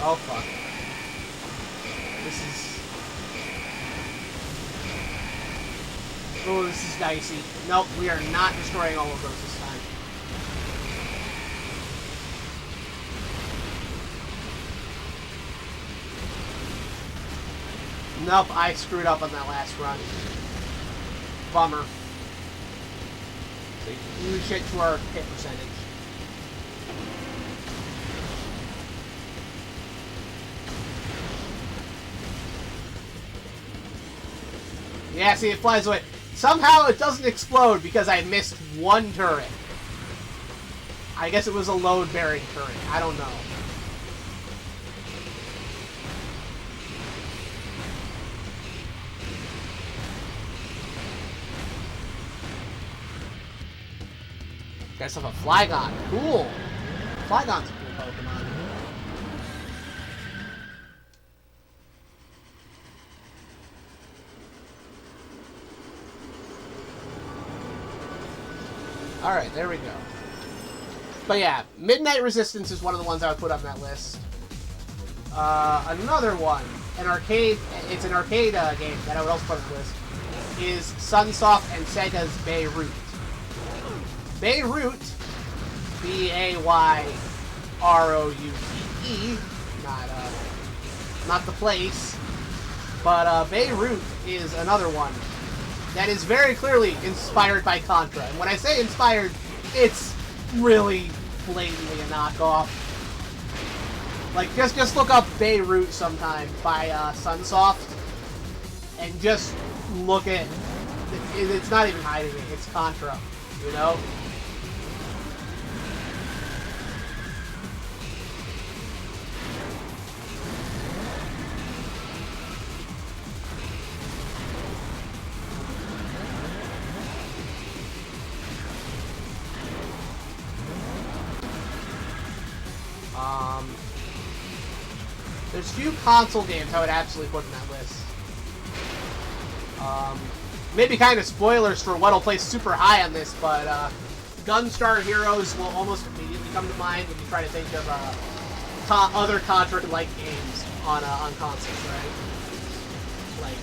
Oh fuck. Oh, this is dicey. Nope, we are not destroying all of those this time. Nope, I screwed up on that last run. Bummer. So huge hit to our hit percentage. Yeah, see, it flies away. Somehow it doesn't explode because I missed one turret. I guess it was a load-bearing turret. I don't know. Got yourself a Flygon. Cool. Flygon's a cool Pokemon. Alright, there we go. But yeah, Midnight Resistance is one of the ones I would put on that list. Another one, it's an arcade game that I would also put on the list, is Sunsoft and Sega's Beirut. Beirut, B-A-Y-R-O-U-T-E, not the place, but Beirut is another one that is very clearly inspired by Contra. And when I say inspired, it's really blatantly a knockoff. Like, just look up Beirut sometime by Sunsoft, and just look at it. It's not even hiding it. It's Contra, you know? There's a few console games I would absolutely put in that list. Maybe kind of spoilers for what'll place super high on this, but Gunstar Heroes will almost immediately come to mind when you try to think of other Contra-like games on consoles, right? Like,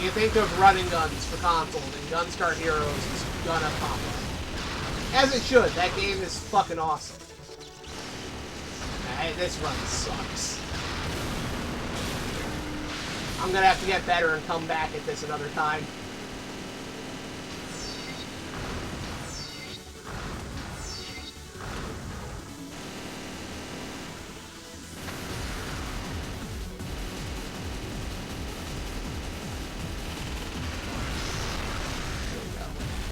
you think of running guns for consoles, and Gunstar Heroes is gonna pop up. As it should. That game is fucking awesome. This run sucks. I'm gonna have to get better and come back at this another time.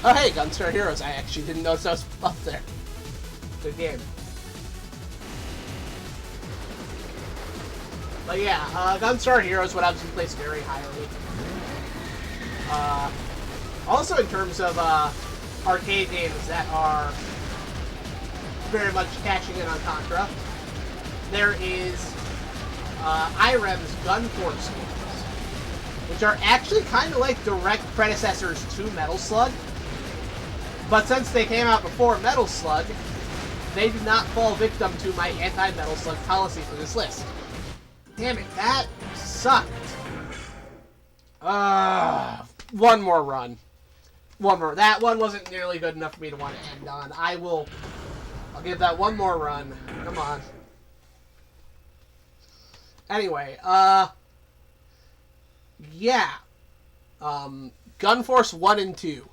Oh hey, Gunstar Heroes. I actually didn't notice I was up there. Good game. But yeah, Gunstar Heroes would obviously place very highly. Also in terms of arcade games that are very much cashing in on Contra, there is IREM's Gun Force games, which are actually kind of like direct predecessors to Metal Slug. But since they came out before Metal Slug, they did not fall victim to my anti-Metal Slug policy for this list. Damn it, that sucked. One more run. One more. That one wasn't nearly good enough for me to want to end on. I'll give that one more run. Come on. Anyway, yeah. Gun Force 1 and 2.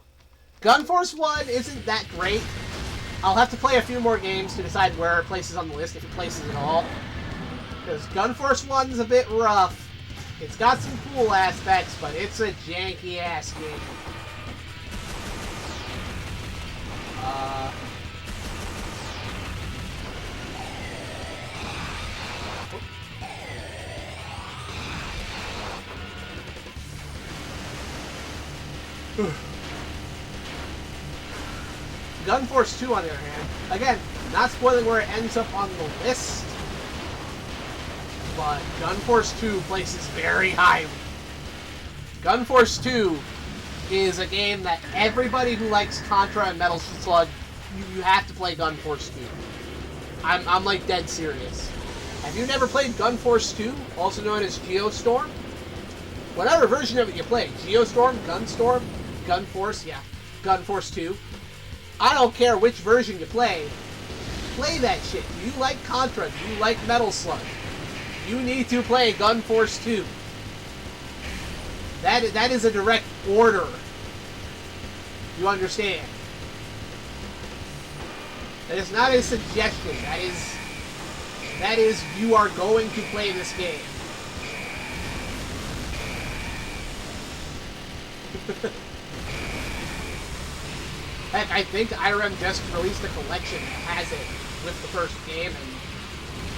Gun Force 1 isn't that great. I'll have to play a few more games to decide where it places on the list, if it places at all. Because Gun Force 1's a bit rough. It's got some cool aspects, but it's a janky-ass game. Gun Force 2, on the other hand, again, not spoiling where it ends up on the list, but Gun Force 2 places very highly. Gun Force 2 is a game that everybody who likes Contra and Metal Slug, you have to play Gun Force 2. I'm like dead serious. Have you never played Gun Force 2, also known as Geostorm? Whatever version of it you play, Geostorm, Gunstorm, Gun Force, yeah, Gun Force 2. I don't care which version you play that shit. Do you like Contra? Do you like Metal Slug? You need to play Gun Force 2. That is a direct order. You understand? That is not a suggestion. That is you are going to play this game. Heck, I think IREM just released a collection that has it with the first game, and I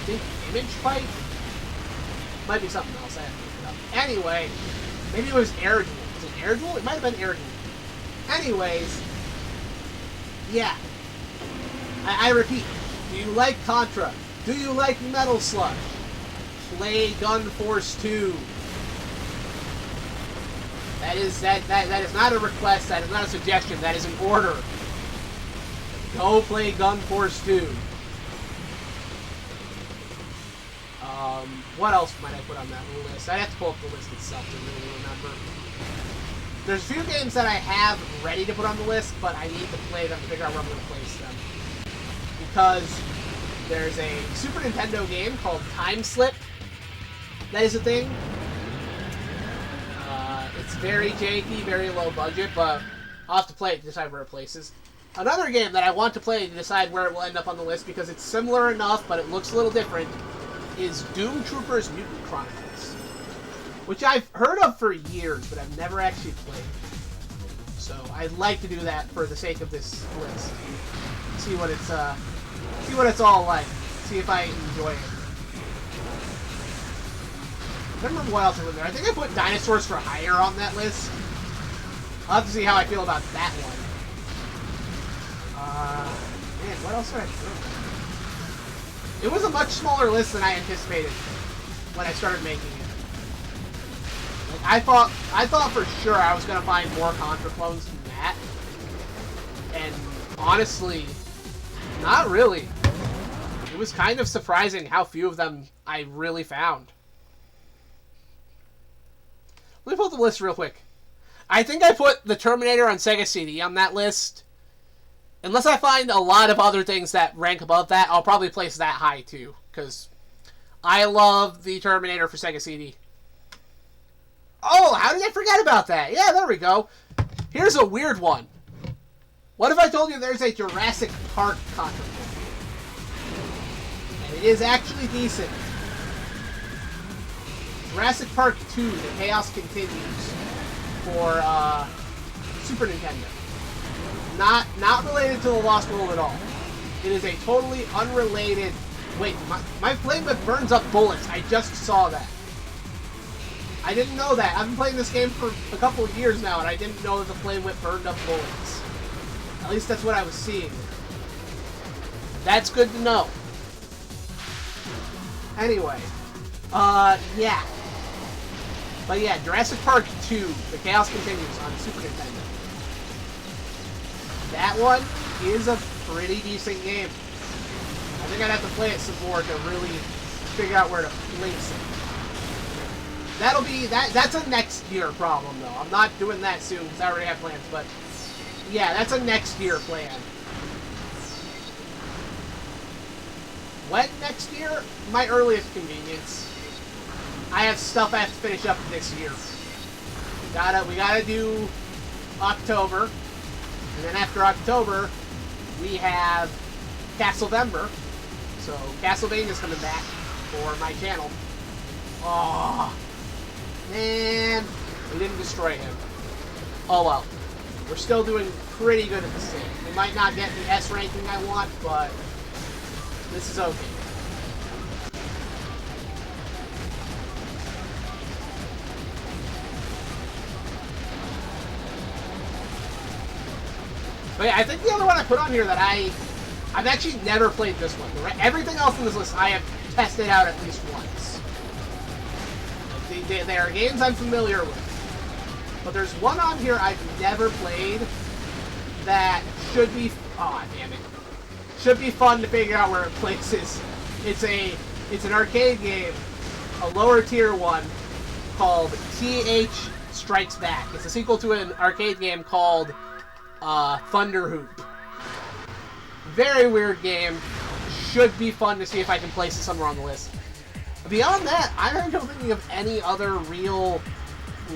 think Image Fight? Might be something else, I have to look it up. Anyway, maybe it was Air Duel. Was it Air Duel? It might have been Air Duel. Anyways, yeah. I repeat, do you like Contra? Do you like Metal Slug? Play Gun Force 2. That is not a request, that is not a suggestion, that is an order. Go play Gun Force 2. What else might I put on that list? I'd have to pull up the list itself to really remember. There's a few games that I have ready to put on the list, but I need to play them to figure out where I'm going to place them. Because there's a Super Nintendo game called Time Slip that is a thing. It's very janky, very low budget, but I'll have to play it to decide where it places. Another game that I want to play to decide where it will end up on the list, because it's similar enough, but it looks a little different, is Doom Troopers Mutant Chronicles, which I've heard of for years, but I've never actually played. So I'd like to do that for the sake of this list. See what it's all like. See if I enjoy it. I don't remember what else I put there. I think I put Dinosaurs for Hire on that list. I'll have to see how I feel about that one. Man, what else did I put? It was a much smaller list than I anticipated when I started making it. Like, I thought for sure I was gonna find more Contra clones than that. And honestly, not really. It was kind of surprising how few of them I really found. Let me pull up the list real quick. I think I put the Terminator on Sega CD on that list. unless I find a lot of other things that rank above that, I'll probably place that high too, because I love the Terminator for Sega CD. Oh, how did I forget about that? Yeah, there we go. Here's a weird one. What if I told you there's a Jurassic Park Contra? And it is actually decent. Jurassic Park 2, The Chaos Continues, for Super Nintendo. Not related to the Lost World at all. It is a totally unrelated... Wait, my flame whip burns up bullets. I just saw that. I didn't know that. I've been playing this game for a couple of years now, and I didn't know that the flame whip burned up bullets. At least that's what I was seeing. That's good to know. Anyway, yeah. But yeah, Jurassic Park 2, The Chaos Continues on Super Nintendo. That one is a pretty decent game. I think I'd have to play it some more to really figure out where to place it. That'll be, that's a next year problem though. I'm not doing that soon because I already have plans, but yeah, that's a next year plan. When next year? My earliest convenience. I have stuff I have to finish up this year. We gotta do October, and then after October, we have Castlevember. So Castlevania's coming back for my channel. Oh man, we didn't destroy him. Oh well, we're still doing pretty good at the sim. We might not get the S ranking I want, but this is okay. But yeah, I think the other one I put on here that I've actually never played this one. Everything else on this list I have tested out at least once. They are games I'm familiar with. But there's one on here I've never played that should be... Aw, damn it. Should be fun to figure out where it places. It's an arcade game, a lower tier one, called TH Strikes Back. It's a sequel to an arcade game called Thunder Hoop. Very weird game. Should be fun to see if I can place it somewhere on the list. Beyond that, I'm not thinking of any other real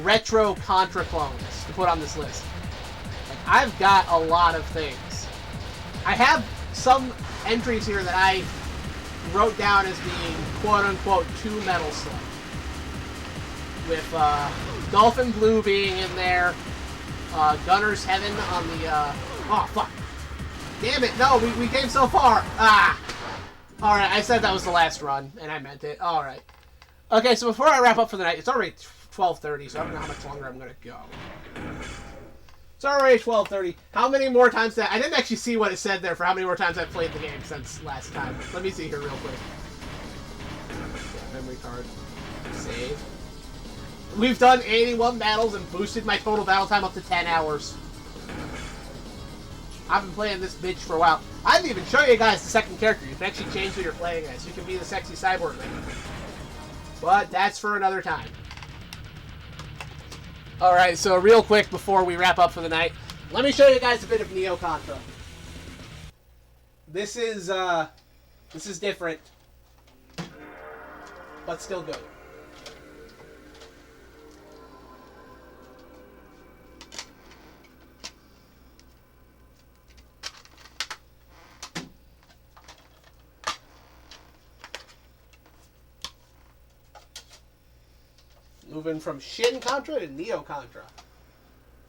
retro Contra clones to put on this list. Like, I've got a lot of things. I have some entries here that I wrote down as being quote-unquote 2 Metal Slug. With Dolphin Blue being in there, Gunner's Heaven on the, oh, fuck. Damn it, no, we came so far. Ah! Alright, I said that was the last run, and I meant it. Alright. Okay, so before I wrap up for the night, it's already 12:30, so I don't know how much longer I'm gonna go. It's already 12:30. How many more times I didn't actually see what it said there for how many more times I've played the game since last time. Let me see here real quick. Memory card. Save. We've done 81 battles and boosted my total battle time up to 10 hours. I've been playing this bitch for a while. I didn't even show you guys the second character. You can actually change who you're playing as. You can be the sexy cyborg lady. But that's for another time. Alright, so real quick before we wrap up for the night, let me show you guys a bit of Neo Contra. This is different, but still good. Moving from Shin Contra to Neo Contra.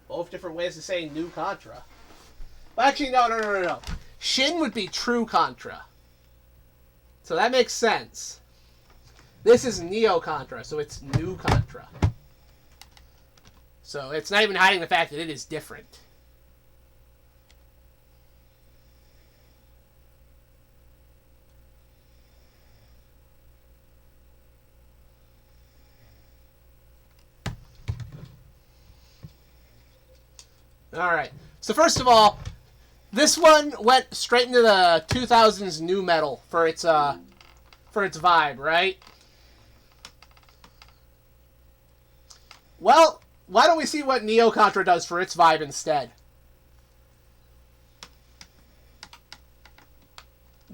Both different ways of saying new Contra. Well, actually, no. Shin would be true Contra. So that makes sense. This is Neo Contra, so it's new Contra. So it's not even hiding the fact that it is different. Alright, so first of all, this one went straight into the 2000s new metal for its vibe, right? Well, why don't we see what Neo Contra does for its vibe instead?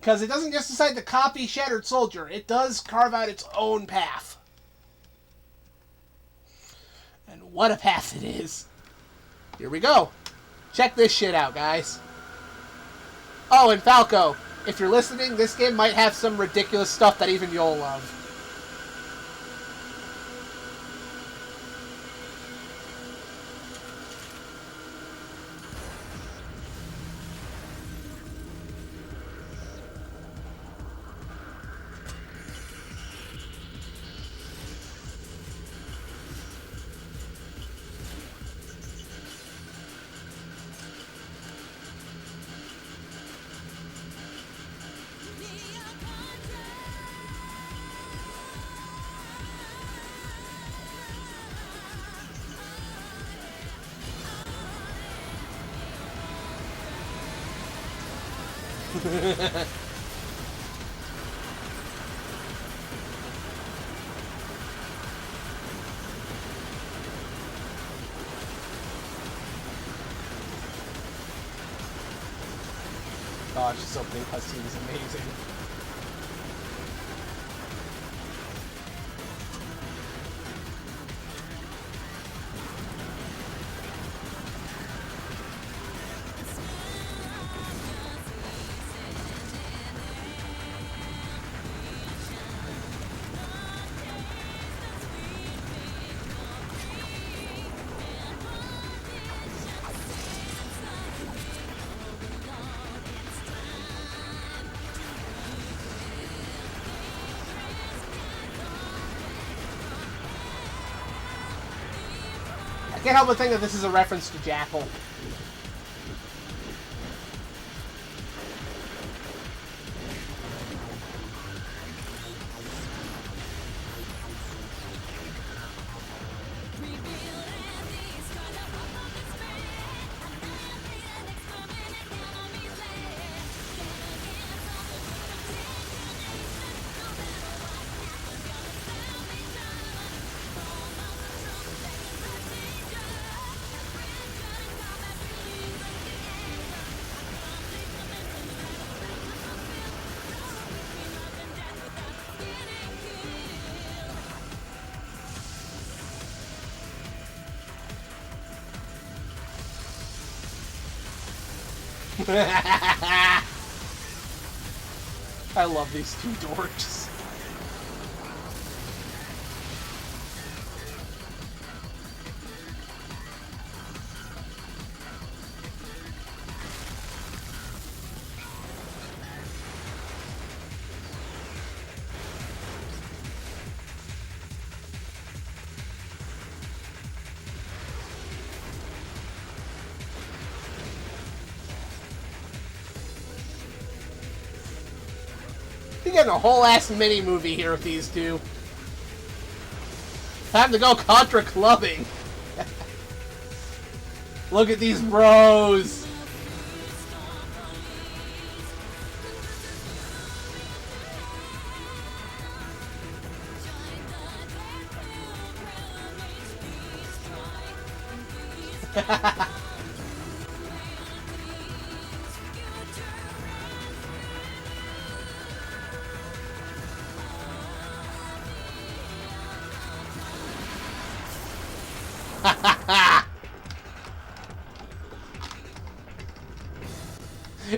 Because it doesn't just decide to copy Shattered Soldier. It does carve out its own path. And what a path it is. Here we go. Check this shit out, guys. Oh, and Falco, if you're listening, this game might have some ridiculous stuff that even you'll love. Gosh, this opening cutscene is amazing. I can't help but think that this is a reference to Jackal. I love these two dorks. You're getting a whole ass mini movie here with these two. Time to go Contra clubbing. Look at these bros.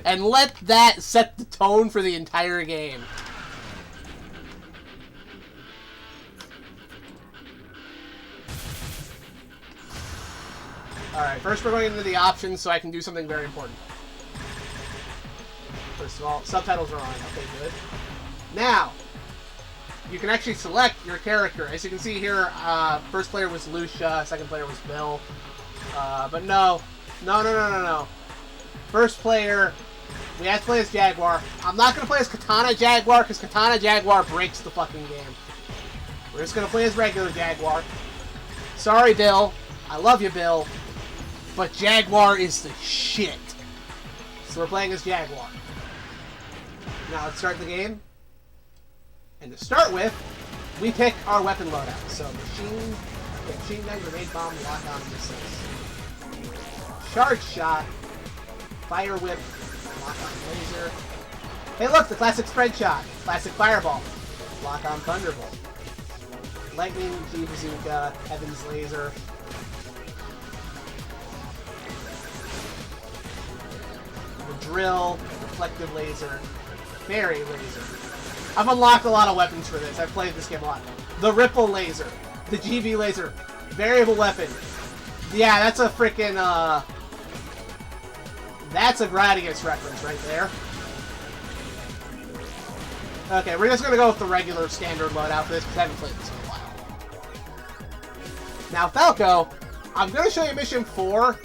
And let that set the tone for the entire game. Alright, first we're going into the options so I can do something very important. First of all, subtitles are on. Okay, good. Now, you can actually select your character. As you can see here, first player was Lucia, second player was Bill. But no. First player, we have to play as Jaguar. I'm not going to play as Katana Jaguar, because Katana Jaguar breaks the fucking game. We're just going to play as regular Jaguar. Sorry, Bill. I love you, Bill. But Jaguar is the shit. So we're playing as Jaguar. Now let's start the game. And to start with, we pick our weapon loadout. So machine gun, grenade bomb, lock-on, missiles. Charge shot, fire whip, lock-on laser, Hey, look, the classic spread shot, classic fireball, lock-on thunderbolt, lightning, G bazooka, heaven's laser. The drill, reflective laser, fairy laser. I've unlocked a lot of weapons for this. I've played this game a lot. The ripple laser, the GB laser, variable weapon. Yeah, that's a freaking that's a Gradius reference right there. Okay, we're just gonna go with the regular standard loadout for this because I haven't played this in a while. Now, Falco, I'm gonna show you mission 4,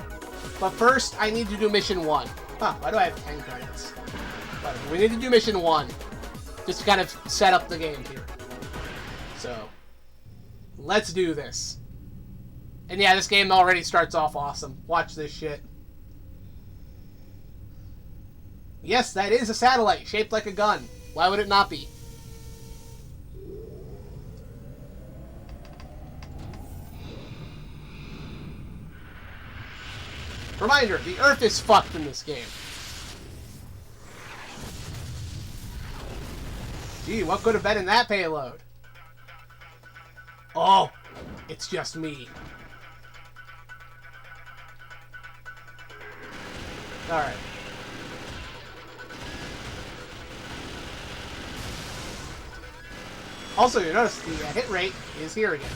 but first I need to do mission 1. Huh, why do I have 10 credits? Whatever. We need to do mission 1, just to kind of set up the game here. So, let's do this. And yeah, this game already starts off awesome. Watch this shit. Yes, that is a satellite shaped like a gun. Why would it not be? Reminder, the Earth is fucked in this game. Gee, what could have been in that payload? Oh, it's just me. Alright. Also, you notice the hit rate is here again.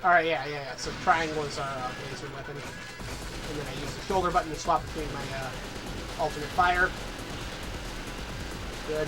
Alright, yeah. So triangle is our laser weapon. And then I use the shoulder button to swap between my alternate fire. Good.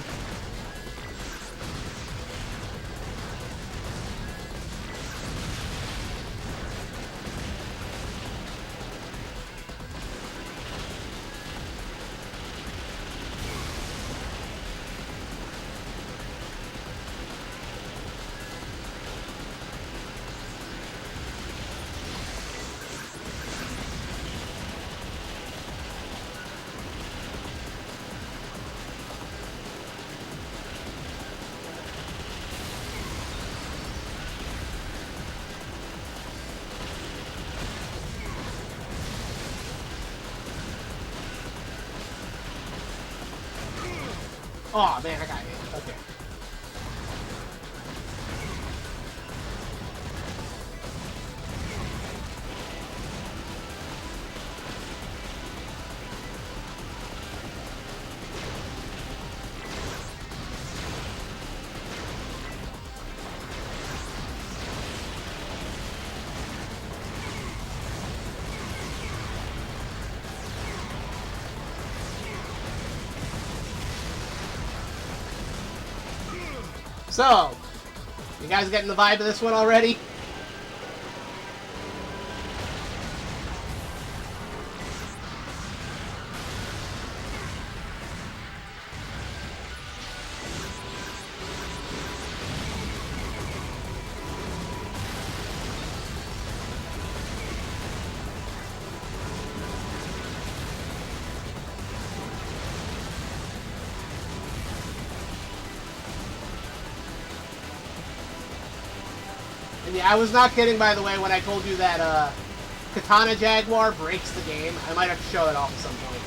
Oh man, I got hit. Okay. So, you guys getting the vibe of this one already? And yeah, I was not kidding, by the way, when I told you that Katana Jaguar breaks the game. I might have to show it off at some point.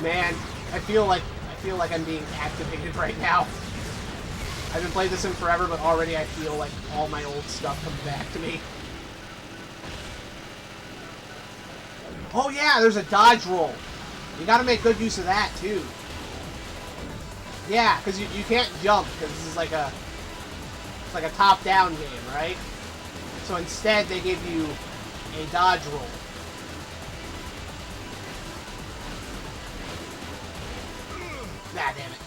Man, I feel like I'm being activated right now. I've been playing this in forever, but already I feel like all my old stuff comes back to me. Oh yeah, there's a dodge roll. You gotta make good use of that, too. Yeah, because you can't jump, because this is like a... It's like a top-down game, right? So instead, they give you a dodge roll. Ah, damn it.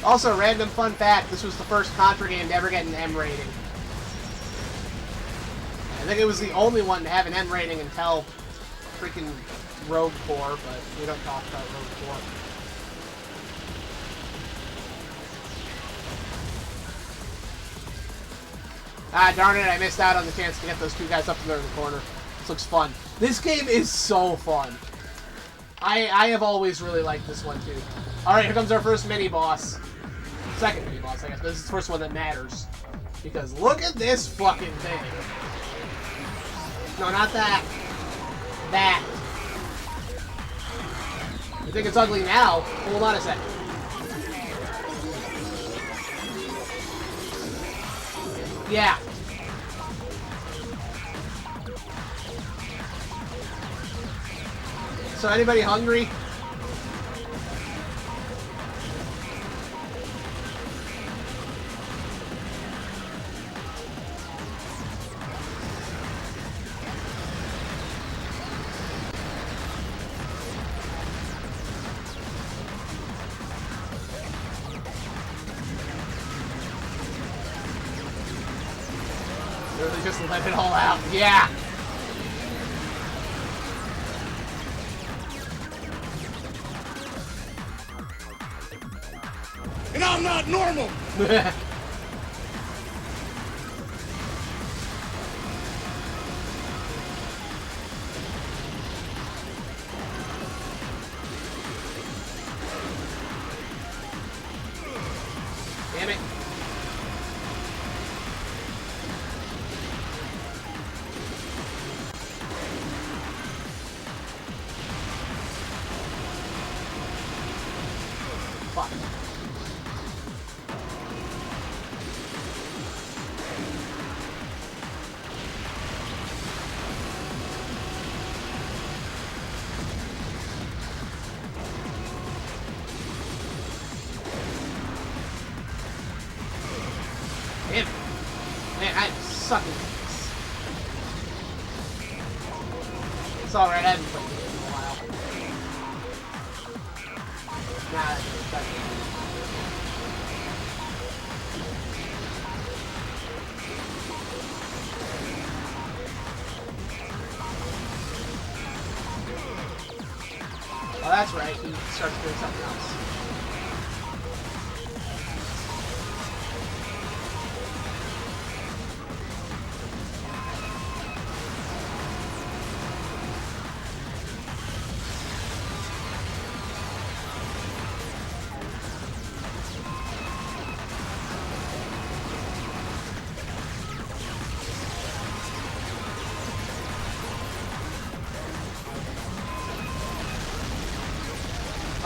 Also, random fun fact, this was the first Contra game to ever get an M rating. I think it was the only one to have an M rating until freaking Rogue Core, but we don't talk about Rogue Core. Ah, darn it, I missed out on the chance to get those two guys up there in the corner. This looks fun. This game is so fun. I have always really liked this one, too. Alright, here comes our first mini-boss. Second mini-boss, I guess, but this is the first one that matters. Because look at this fucking thing. No, not that. That. You think it's ugly now? Hold on a second. Yeah. So anybody hungry? Really just let it all out. Yeah. And I'm not normal! Damn it. Fuck. Damn it. Man, I'm sucking at this. It's alright, I haven't played this in a while. Nah, that's oh, that's right, he starts doing something else.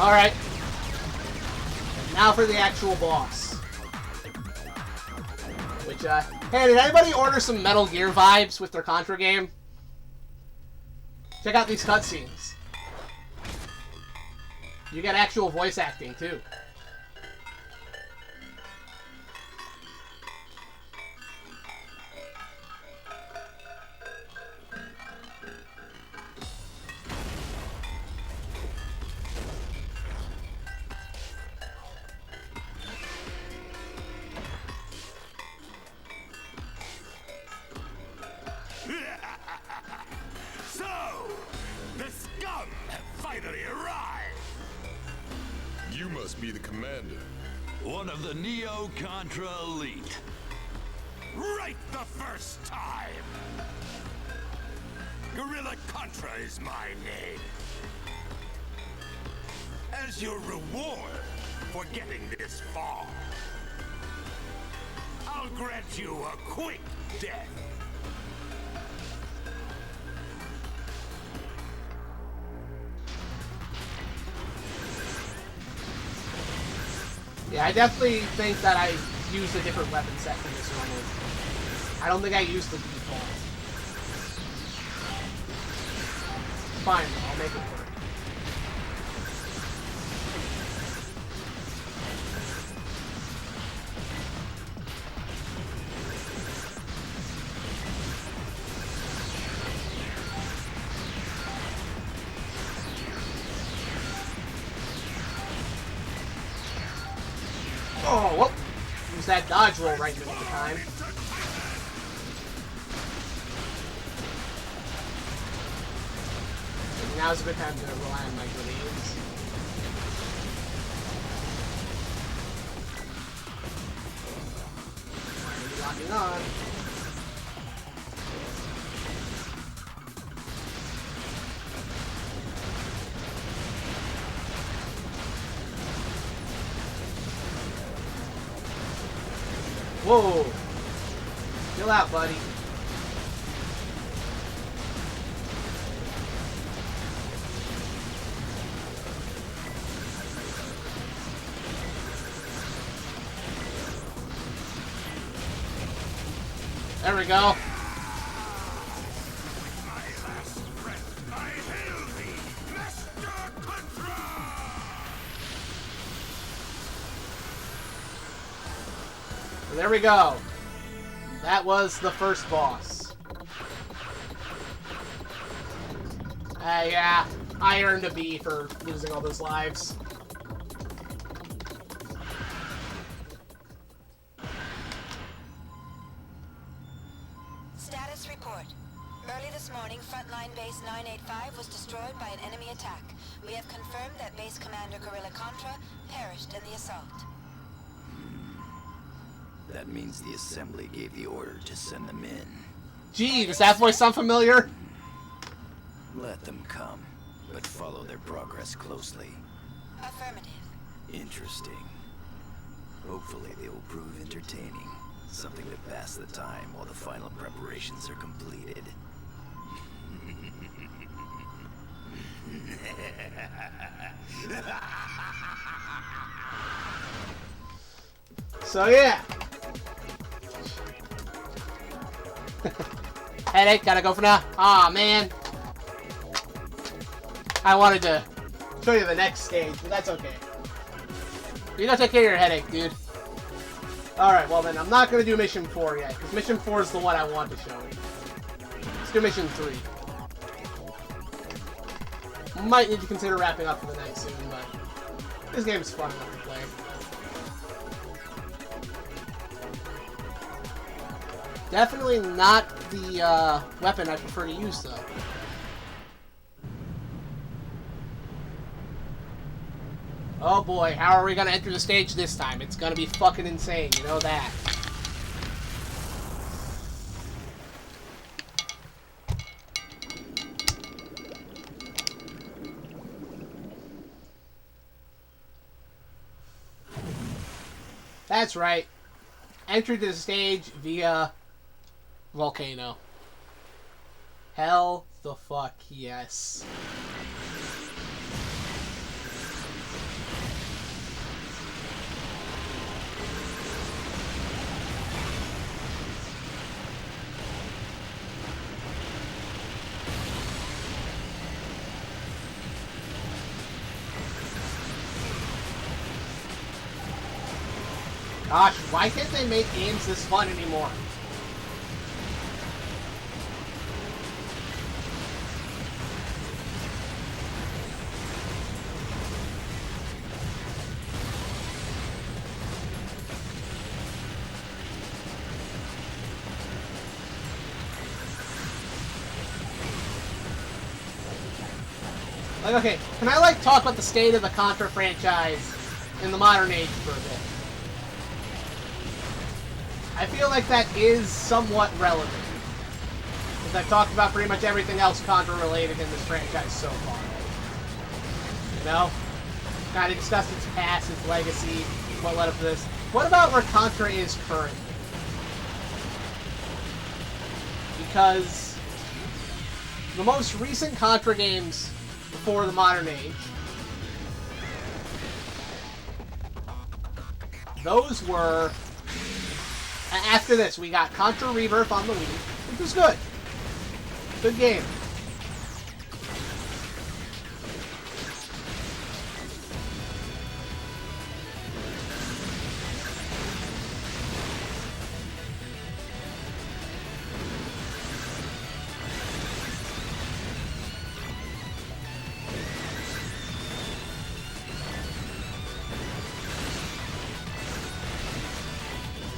Alright. Now for the actual boss. Which, hey, did anybody order some Metal Gear vibes with their Contra game? Check out these cutscenes. You get actual voice acting, too. So, the scum have finally arrived! You must be the commander. one of the Neo-Contra elite. Right the first time! Gorilla Contra is my name. As your reward for getting this far, I'll grant you a quick death. Yeah, I definitely think that I used a different weapon set for this one. I don't think I used the default. Fine, I'll make it work. Oh, whoop! Use that dodge roll right in the nick of time. And now's a good time to rely on my grenades. Finally locking on. Whoa! Chill out, buddy. There we go. There we go. That was the first boss. Yeah, I earned a B for losing all those lives. Status report. Early this morning, frontline base 985 was destroyed by an enemy attack. We have confirmed that base commander Gorilla Contra perished in the assault. That means the assembly gave the order to send them in. Gee, does that voice sound familiar? Let them come, but follow their progress closely. Affirmative. Interesting. Hopefully they will prove entertaining. Something to pass the time while the final preparations are completed. So yeah. Headache, gotta go for now. Aw, man. I wanted to show you the next stage, but that's okay. You gotta take care of your headache, dude. Alright, well then, I'm not gonna do Mission 4 yet, because Mission 4 is the one I want to show you. Let's do Mission 3. Might need to consider wrapping up for the night soon, but this game's fun enough to play. Definitely not the weapon I prefer to use, though. Oh boy, how are we gonna enter the stage this time? It's gonna be fucking insane, you know that. That's right. Enter the stage via volcano. Hell the fuck yes. Gosh, why can't they make games this fun anymore? Like, okay, can I, like, talk about the state of the Contra franchise in the modern age for a bit? I feel like that is somewhat relevant. Because I've talked about pretty much everything else Contra related in this franchise so far. You know? Kind of discussed its past, its legacy, what led up to this. What about where Contra is currently? Because the most recent Contra games before the modern age, those were... After this, we got Contra Rebirth on the Wii, which was good. Good game.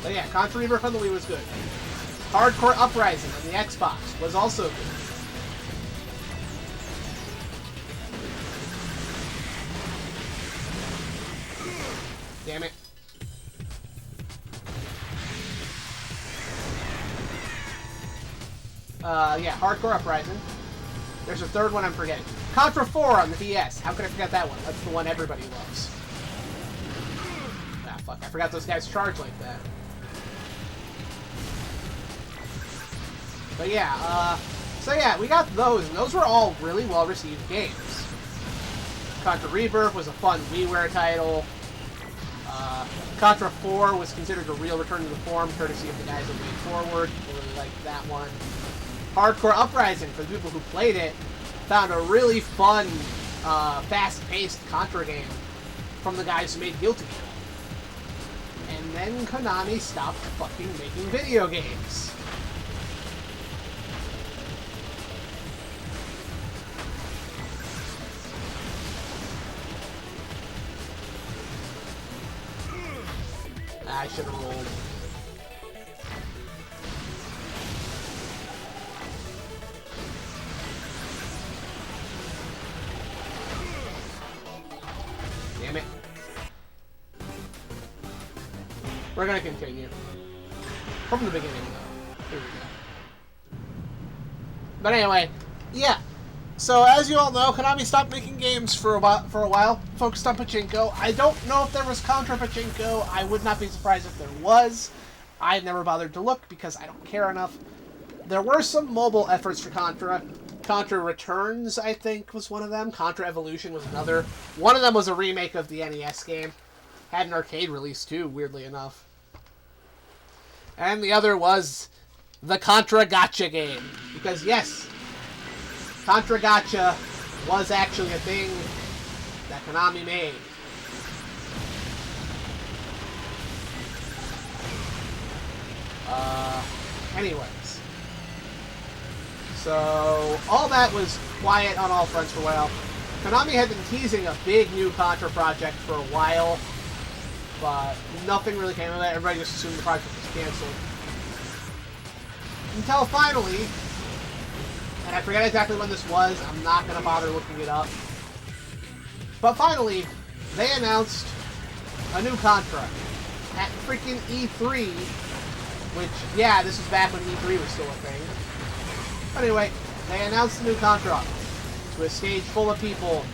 But yeah, Contra Rebirth on the Wii was good. Hardcore Uprising on the Xbox was also good. Damn it. Yeah, Hardcore Uprising. There's a third one I'm forgetting. Contra 4 on the DS. How could I forget that one? That's the one everybody loves. Ah, fuck. I forgot those guys charge like that. But yeah, so yeah, we got those, and those were all really well-received games. Contra Rebirth was a fun WiiWare title. Contra 4 was considered a real return to the form, courtesy of the guys at Way Forward. People really liked that one. Hardcore Uprising, for the people who played it, found a really fun, fast-paced Contra game from the guys who made Guilty Gear. And then Konami stopped fucking making video games. I should have rolled. Damn it. We're gonna continue. From the beginning, though. Here we go. But anyway, yeah. So, as you all know, Konami stopped making games for a while, focused on Pachinko. I don't know if there was Contra Pachinko. I would not be surprised if there was. I never bothered to look because I don't care enough. There were some mobile efforts for Contra. Contra Returns, I think, was one of them. Contra Evolution was another. One of them was a remake of the NES game. Had an arcade release, too, weirdly enough. And the other was the Contra Gotcha game. Because, yes, Contra Gotcha was actually a thing that Konami made. Anyways. So, all that was quiet on all fronts for a while. Konami had been teasing a big new Contra project for a while, but nothing really came of it. Everybody just assumed the project was canceled. Until finally, and I forget exactly when this was, I'm not going to bother looking it up, but finally, they announced a new Contra at freaking E3, which, yeah, this was back when E3 was still a thing. But anyway, they announced a new Contra to a stage full of people,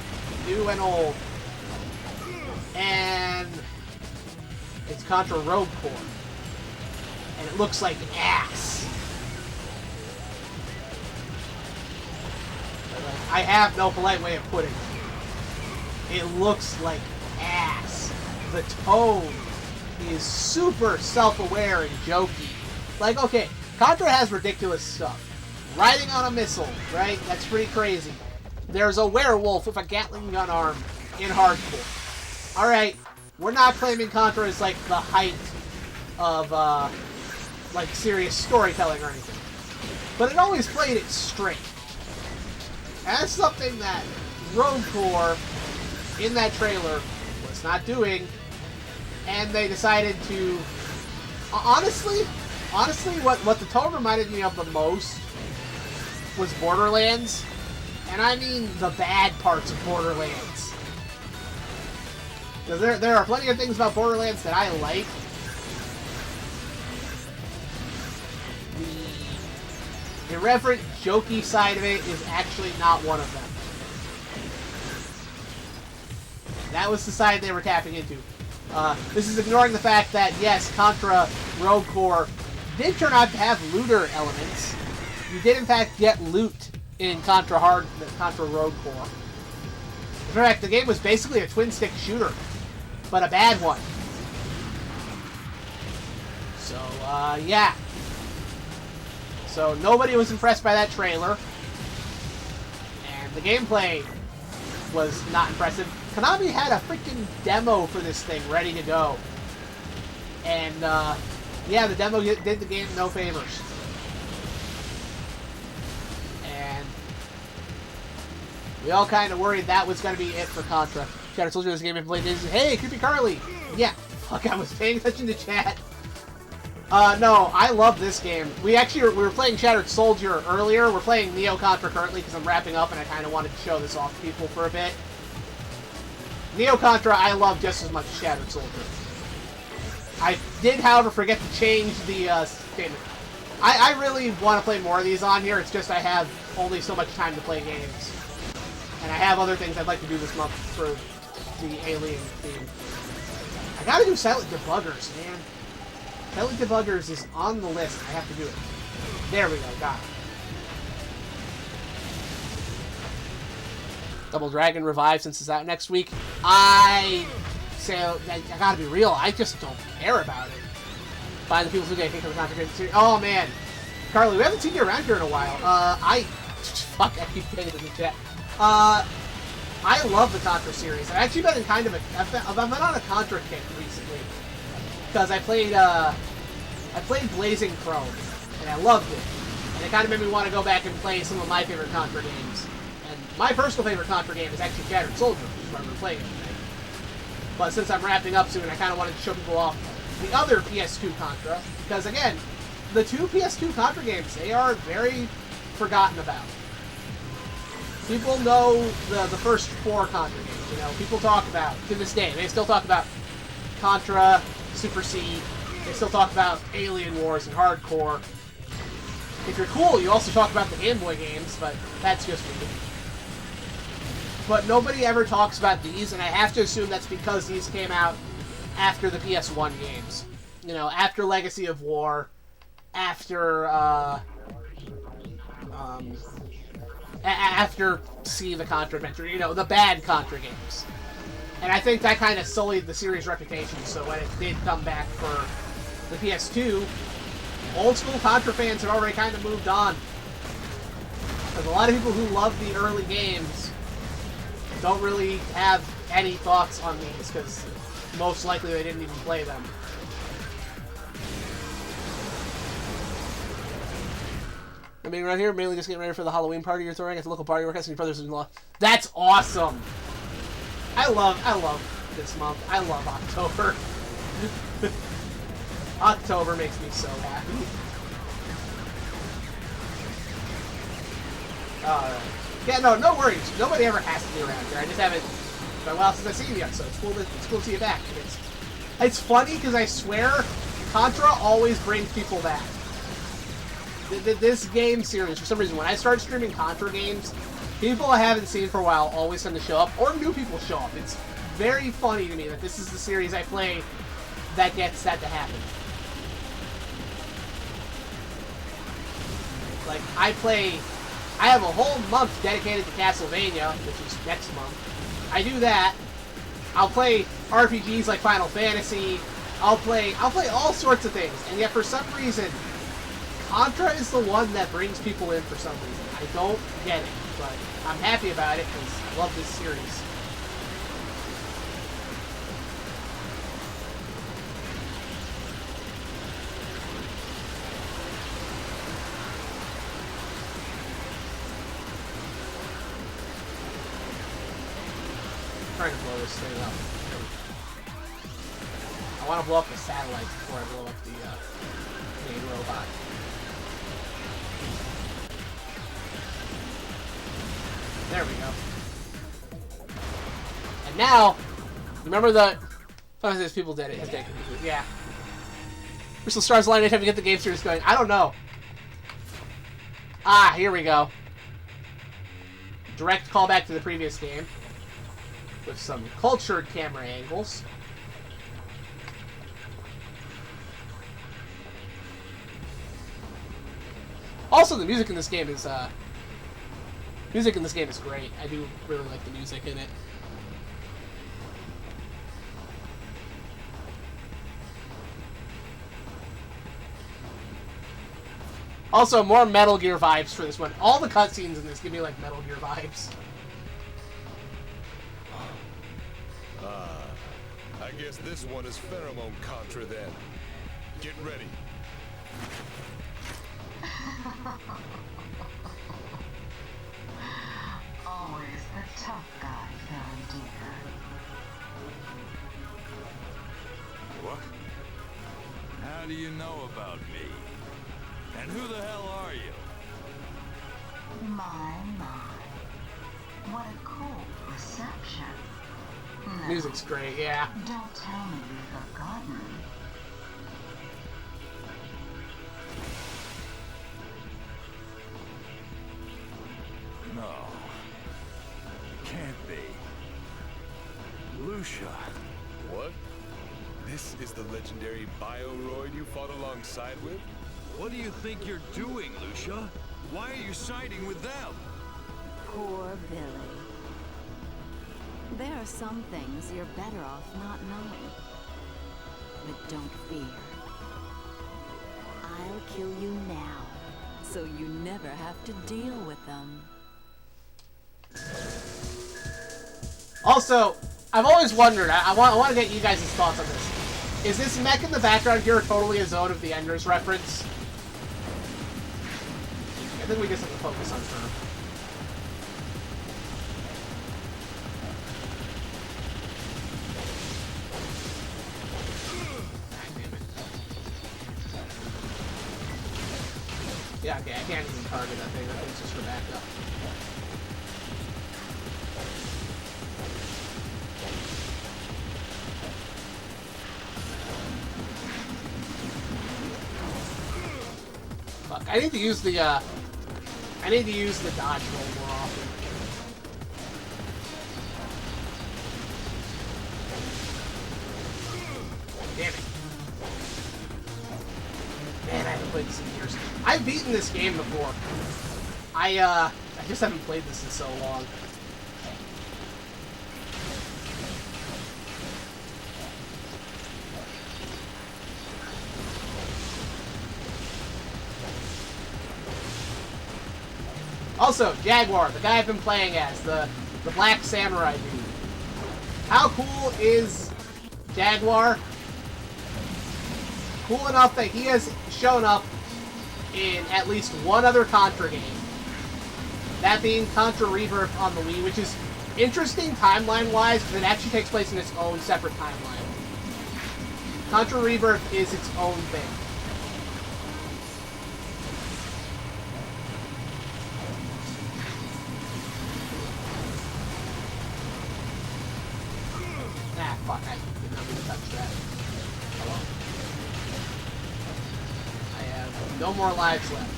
new and old, and it's Contra Rogue Corps, and it looks like ass. I have no polite way of putting it. It looks like ass. The tone is super self-aware and jokey. Like, okay, Contra has ridiculous stuff. Riding on a missile, right? That's pretty crazy. There's a werewolf with a Gatling gun arm in hardcore. Alright, we're not claiming Contra is like the height of, like, serious storytelling or anything. But it always played it straight. And that's something that Rogue Corps in that trailer was not doing, and they decided to... Honestly, what the tone reminded me of the most was Borderlands, and I mean the bad parts of Borderlands. Because there are plenty of things about Borderlands that I like, irreverent, jokey side of it is actually not one of them. That was the side they were tapping into. This is ignoring the fact that, yes, Contra Rogue Core did turn out to have looter elements. You did, in fact, get loot in Contra Rogue Core. In fact, the game was basically a twin-stick shooter, but a bad one. So, yeah. So, nobody was impressed by that trailer. And the gameplay was not impressive. Konami had a freaking demo for this thing ready to go. And, yeah, the demo did the game no favors. And we all kind of worried that was going to be it for Contra. Shattered Soldier, this game I played is, hey, Creepy Carly! Yeah, fuck, I was paying attention to chat. No, I love this game. We were playing Shattered Soldier earlier. We're playing Neo Contra currently because I'm wrapping up and I kind of wanted to show this off to people for a bit. Neo Contra I love just as much as Shattered Soldier. I did, however, forget to change the statement. I really want to play more of these on here. It's just I have only so much time to play games. And I have other things I'd like to do this month for the Alien theme. I gotta do Silent Debuggers, man. Silent Debuggers is on the list. I have to do it. There we go. Got it. Double Dragon Revive, since it's out next week. I gotta be real. I just don't care about it. Find the people who get kicked out of the Contra series. Oh man, Carly, we haven't seen you around here in a while. Fuck, I keep getting it in the chat. I love the Contra series. I've actually been in kind of I've been on a Contra kick recently because I played Blazing Chrome and I loved it, and it kind of made me want to go back and play some of my favorite Contra games. And my personal favorite Contra game is actually Shattered Soldier, which is why we're playing it today. But since I'm wrapping up soon, I kind of wanted to show people off the other PS2 Contra, because again, the two PS2 Contra games, they are very forgotten about. People know the first four Contra games, you know. People talk about, to this day, they still talk about Contra, Super C, they still talk about Alien Wars and Hardcore. If you're cool, you also talk about the Game Boy games, but that's just me. But nobody ever talks about these, and I have to assume that's because these came out after the PS1 games. You know, after Legacy of War, after, after See the Contra Adventure, you know, the bad Contra games. And I think that kind of sullied the series' reputation, so when it did come back for the PS2, old school Contra fans had already kind of moved on. Because a lot of people who love the early games don't really have any thoughts on these, because most likely they didn't even play them. I mean, right here, mainly just getting ready for the Halloween party you're throwing at the local party workhouse and your brothers-in-law. That's awesome! I love this month. I love October. October makes me so happy. Alright. Yeah, no worries. Nobody ever has to be around here. I just haven't been a while since I've seen you, so it's cool to see you back. It's funny because I swear Contra always brings people back. This game series, for some reason, when I start streaming Contra games, people I haven't seen for a while always tend to show up, or new people show up. It's very funny to me that this is the series I play that gets that to happen. Like, I have a whole month dedicated to Castlevania, which is next month. I do that. I'll play RPGs like Final Fantasy. I'll play all sorts of things, and yet for some reason, Contra is the one that brings people in for some reason. I don't get it, but I'm happy about it because I love this series. I'm trying to blow this thing up. I want to blow up the satellite before I blow up the main robot. There we go. And now, remember the... These people did it. Yeah. Crystal Stars line anytime to get the game series going. I don't know. Ah, here we go. Direct callback to the previous game. With some cultured camera angles. Also, the music in this game is great. I do really like the music in it. Also, more Metal Gear vibes for this one. All the cutscenes in this give me like Metal Gear vibes. I guess this one is pheromone Contra then. Get ready. Always the tough guy, very dear. What? How do you know about me? And who the hell are you? My. What a cool reception. No, Music's great, yeah. don't tell me you've forgotten. No. Can't be. Lucia. What? This is the legendary Bioroid you fought alongside with? What do you think you're doing, Lucia? Why are you siding with them? Poor Billy. There are some things you're better off not knowing. But don't fear. I'll kill you now, so you never have to deal with them. Also, I've always wondered, I want to get you guys' thoughts on this. Is this mech in the background here totally a Zone of the Enders reference? I think we just have to focus on her. Yeah, okay, I can't even target that thing. That thing's just for backup. Fuck, I need to use the dodge roll more often. Damn it. Man, I haven't played this in years. I've beaten this game before. I just haven't played this in so long. Also, Jaguar, the guy I've been playing as, the black samurai dude. How cool is Jaguar? Cool enough that he has shown up in at least one other Contra game. That being Contra Rebirth on the Wii, which is interesting timeline-wise, because it actually takes place in its own separate timeline. Contra Rebirth is its own thing. Ah, fuck, I did not mean to touch that. Hello. I have no more lives left.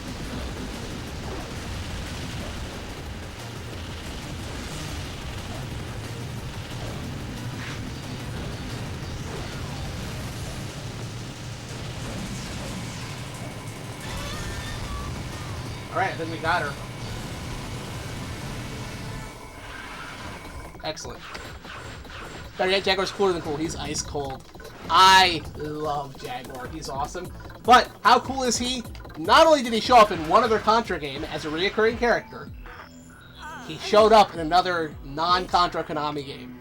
Alright, I think we got her. Excellent. Better yet, Jaguar's cooler than cool. He's ice cold. I love Jaguar. He's awesome. But how cool is he? Not only did he show up in one other Contra game as a reoccurring character, he showed up in another non-Contra Konami game.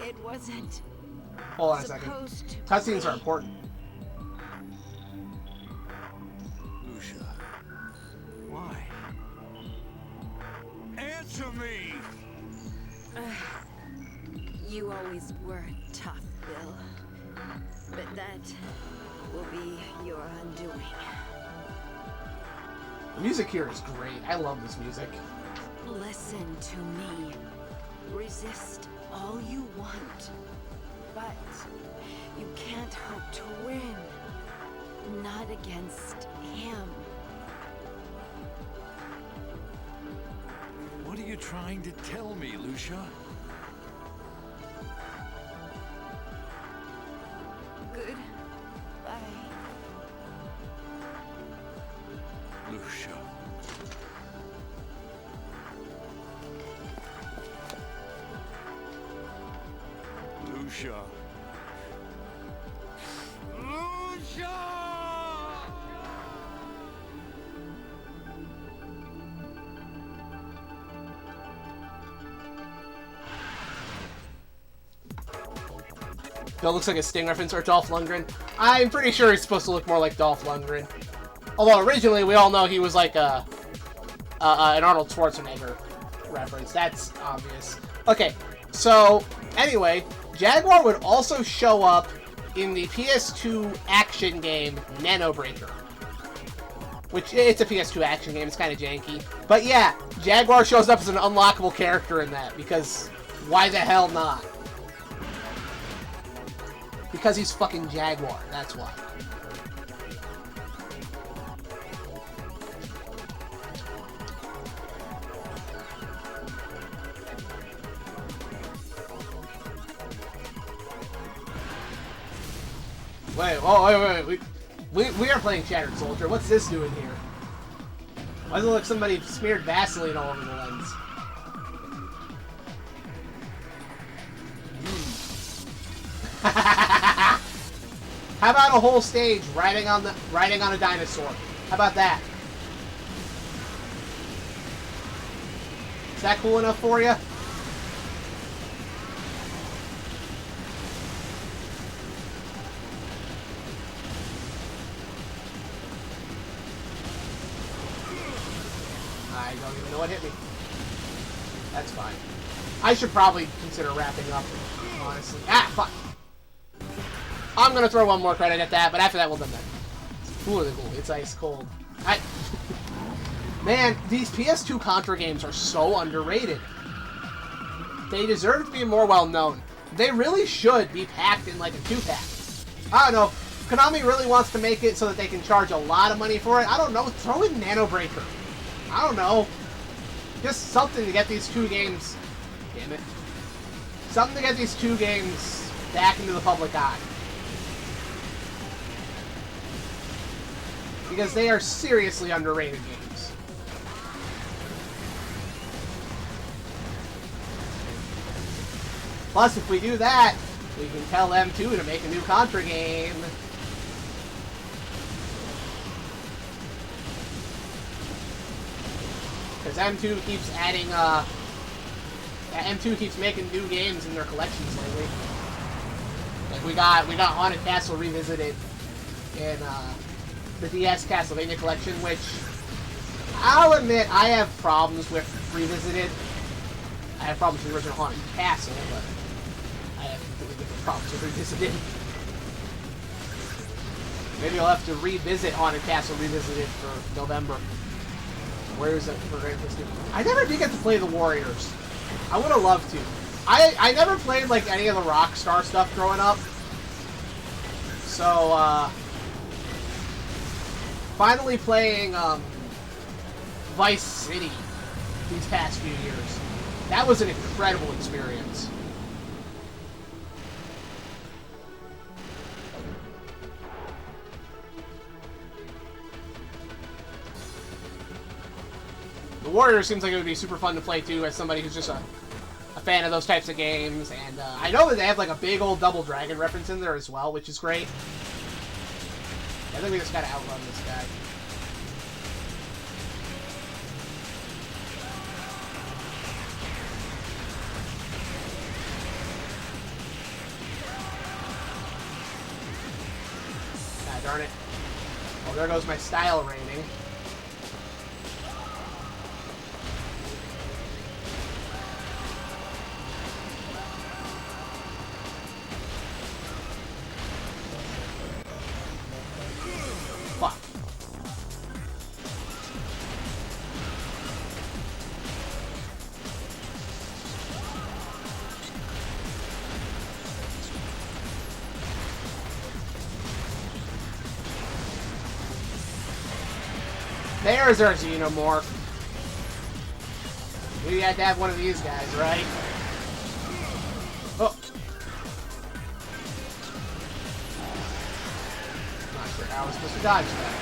It wasn't. Hold on a second. Cutscenes are important. Lucia. Why? Answer me! You always were tough, Bill. But that will be your undoing. The music here is great. I love this music. Listen to me. Resist all you want. But you can't hope to win. Not against him. trying to tell me, Lucia? Good. Bye. Lucia. Lucia. Lucia! That looks like a Sting reference or Dolph Lundgren. I'm pretty sure he's supposed to look more like Dolph Lundgren. Although originally we all know he was like an Arnold Schwarzenegger reference. That's obvious. Okay, so anyway, Jaguar would also show up in the PS2 action game Nano Breaker. Which, it's a PS2 action game, it's kind of janky. But yeah, Jaguar shows up as an unlockable character in that, because why the hell not? Because he's fucking Jaguar, that's why. Wait. We are playing Shattered Soldier. What's this doing here? Why does it look like somebody smeared Vaseline all over the lens? How about a whole stage riding on a dinosaur? How about that? Is that cool enough for you? I don't even know what hit me. That's fine. I should probably consider wrapping up, honestly. Ah, fuck! I'm gonna throw one more credit at that, but after that we'll done that. Ooh, it's ice cold. Man, these PS2 Contra games are so underrated. They deserve to be more well known. They really should be packed in like a 2-pack. I don't know. Konami really wants to make it so that they can charge a lot of money for it. I don't know. Throw in Nano Breaker. I don't know. Just something to get these two games... Damn it. Something to get these two games back into the public eye. Because they are seriously underrated games. Plus, if we do that, we can tell M2 to make a new Contra game. Because M2 keeps adding, M2 keeps making new games in their collections lately. Like, we got Haunted Castle Revisited in, the DS Castlevania collection, which, I'll admit, I have problems with Revisited. I have problems with the original Haunted Castle, but I have completely different problems with Revisited. Maybe I'll have to revisit Haunted Castle Revisited for November. Where is it? I never did get to play the Warriors. I would have loved to. I never played, like, any of the Rockstar stuff growing up. So, finally playing, Vice City these past few years. That was an incredible experience. The Warriors seems like it would be super fun to play too, as somebody who's just a fan of those types of games. And I know that they have like a big old Double Dragon reference in there as well, which is great. I think we just gotta outrun this guy. Ah, darn it. Well, there goes my style rating. Fuck. There's our Xenomorph. We had to have one of these guys, right? Oh. Not sure how I was supposed to dodge that.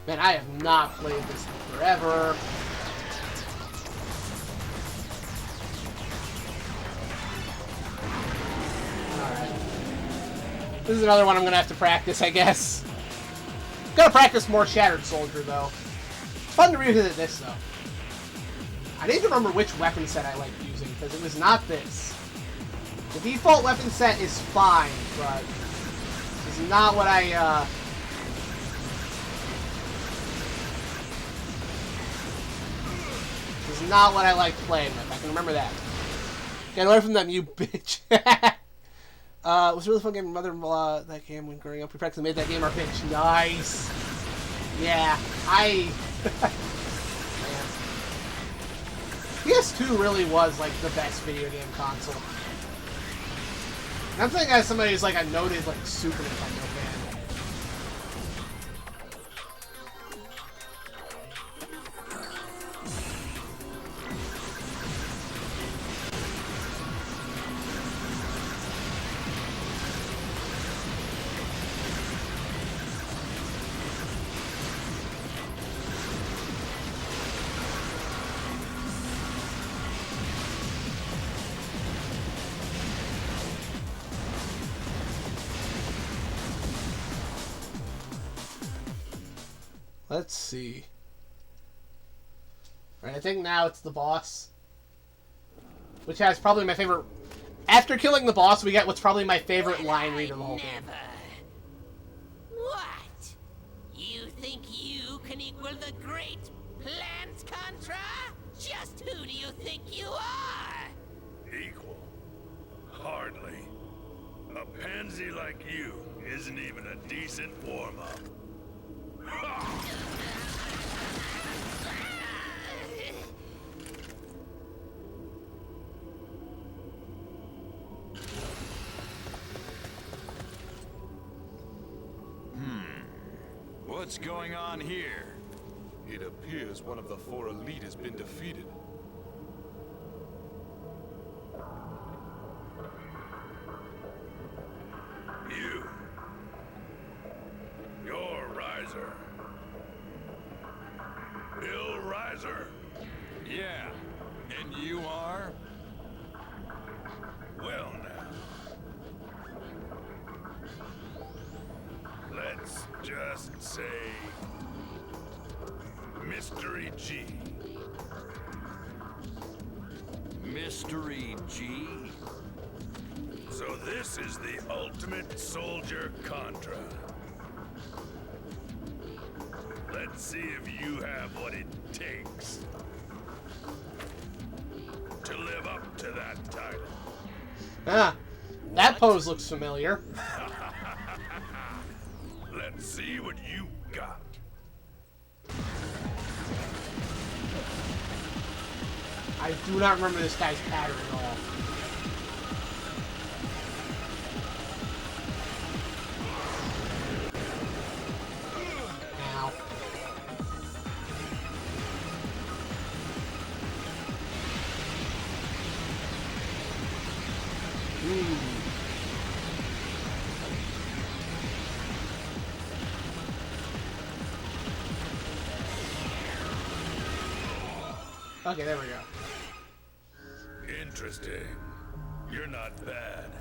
Man, I have not played this in forever. Alright. This is another one I'm gonna have to practice, I guess. Gotta practice more Shattered Soldier, though. It's fun to revisit this, though. I need to remember which weapon set I liked using, because it was not this. The default weapon set is fine, but it's not what I, It's not what I liked playing with. I can remember that. Get away from them, you bitch. It was a really fun game. My mother-in-law, that game when growing up, we practically made that game our bitch. Nice. Yeah, PS2 really was, like, the best video game console. And I'm thinking as somebody who's, like, a noted, like, Super Nintendo fan. Let's see. Alright, I think now it's the boss. Which has probably my favorite... After killing the boss, we get what's probably my favorite line read of the whole game. What? You think you can equal the great plant, Contra? Just who do you think you are? Equal? Hardly. A pansy like you isn't even a decent warm-up. What's going on here? It appears one of the 4 elite has been defeated. You're Riser. Bill Riser. Yeah, and you are? Well now. Let's just say Mystery G. Mystery G? So this is the ultimate soldier Contra. Let's see if you have what it takes to live up to that title. Ah, that pose looks familiar. Let's see what you got. I do not remember this guy's pattern at all. Ow. Okay, there we go. Interesting. You're not bad.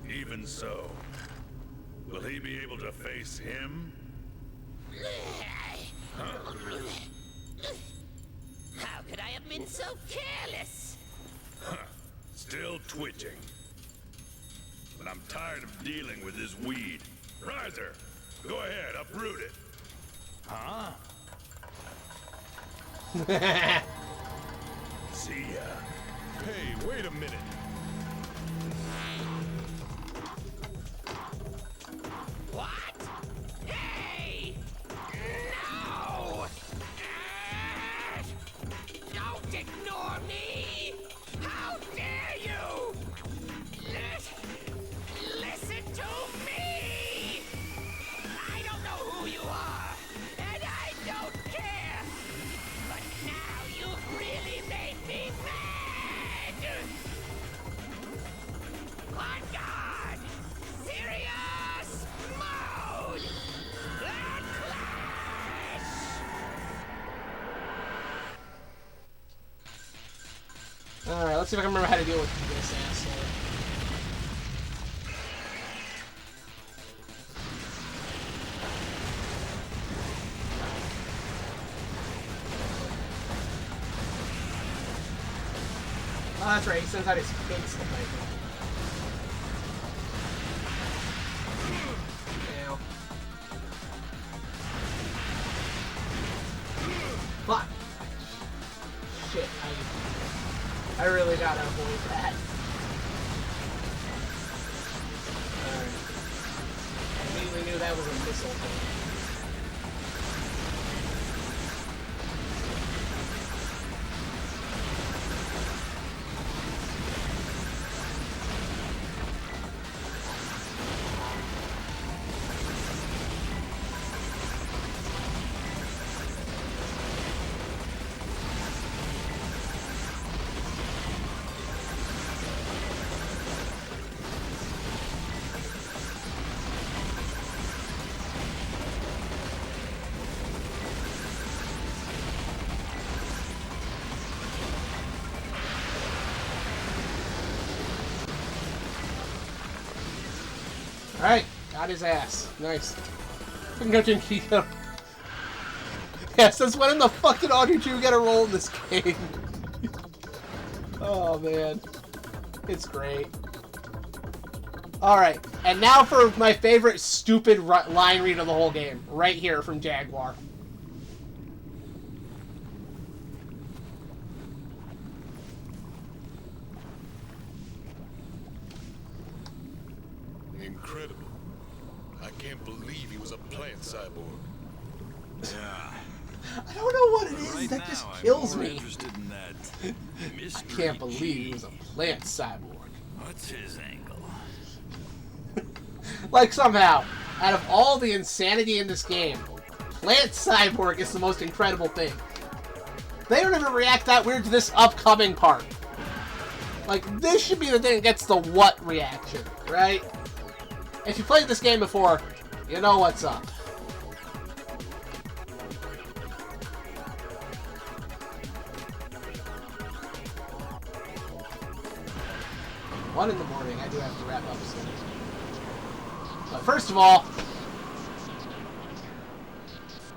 Even so, will he be able to face him? How could I have been so careless? Still twitching. But I'm tired of dealing with this weed. Riser, go ahead, uproot it. Huh? See ya. Hey, wait a minute. What? Hey! No! Don't ignore me! How dare you! Listen Let's see if I can remember how to deal with this asshole. Oh, that's right. He sends out his kids to fight me. Ow. Fuck. Shit. I really gotta avoid that. Alright. I immediately knew that was a missile thing. Alright, got his ass. Nice. Congratulations. Yeah, since when in the fucking order did you get a roll in this game? Oh, man. It's great. Alright, and now for my favorite stupid line read of the whole game. Right here from Jaguar. Incredible. I can't believe he was a plant cyborg. Yeah. I don't know what it is Right that now, just I'm kills more me. interested in that I mystery can't believe he key. was a plant cyborg. What's his angle? Like, somehow, out of all the insanity in this game, Plant Cyborg is the most incredible thing. They don't even react that weird to this upcoming part. Like, this should be the thing that gets the what reaction, right? If you played this game before, you know what's up. One in the morning, I do have to wrap up soon. But first of all,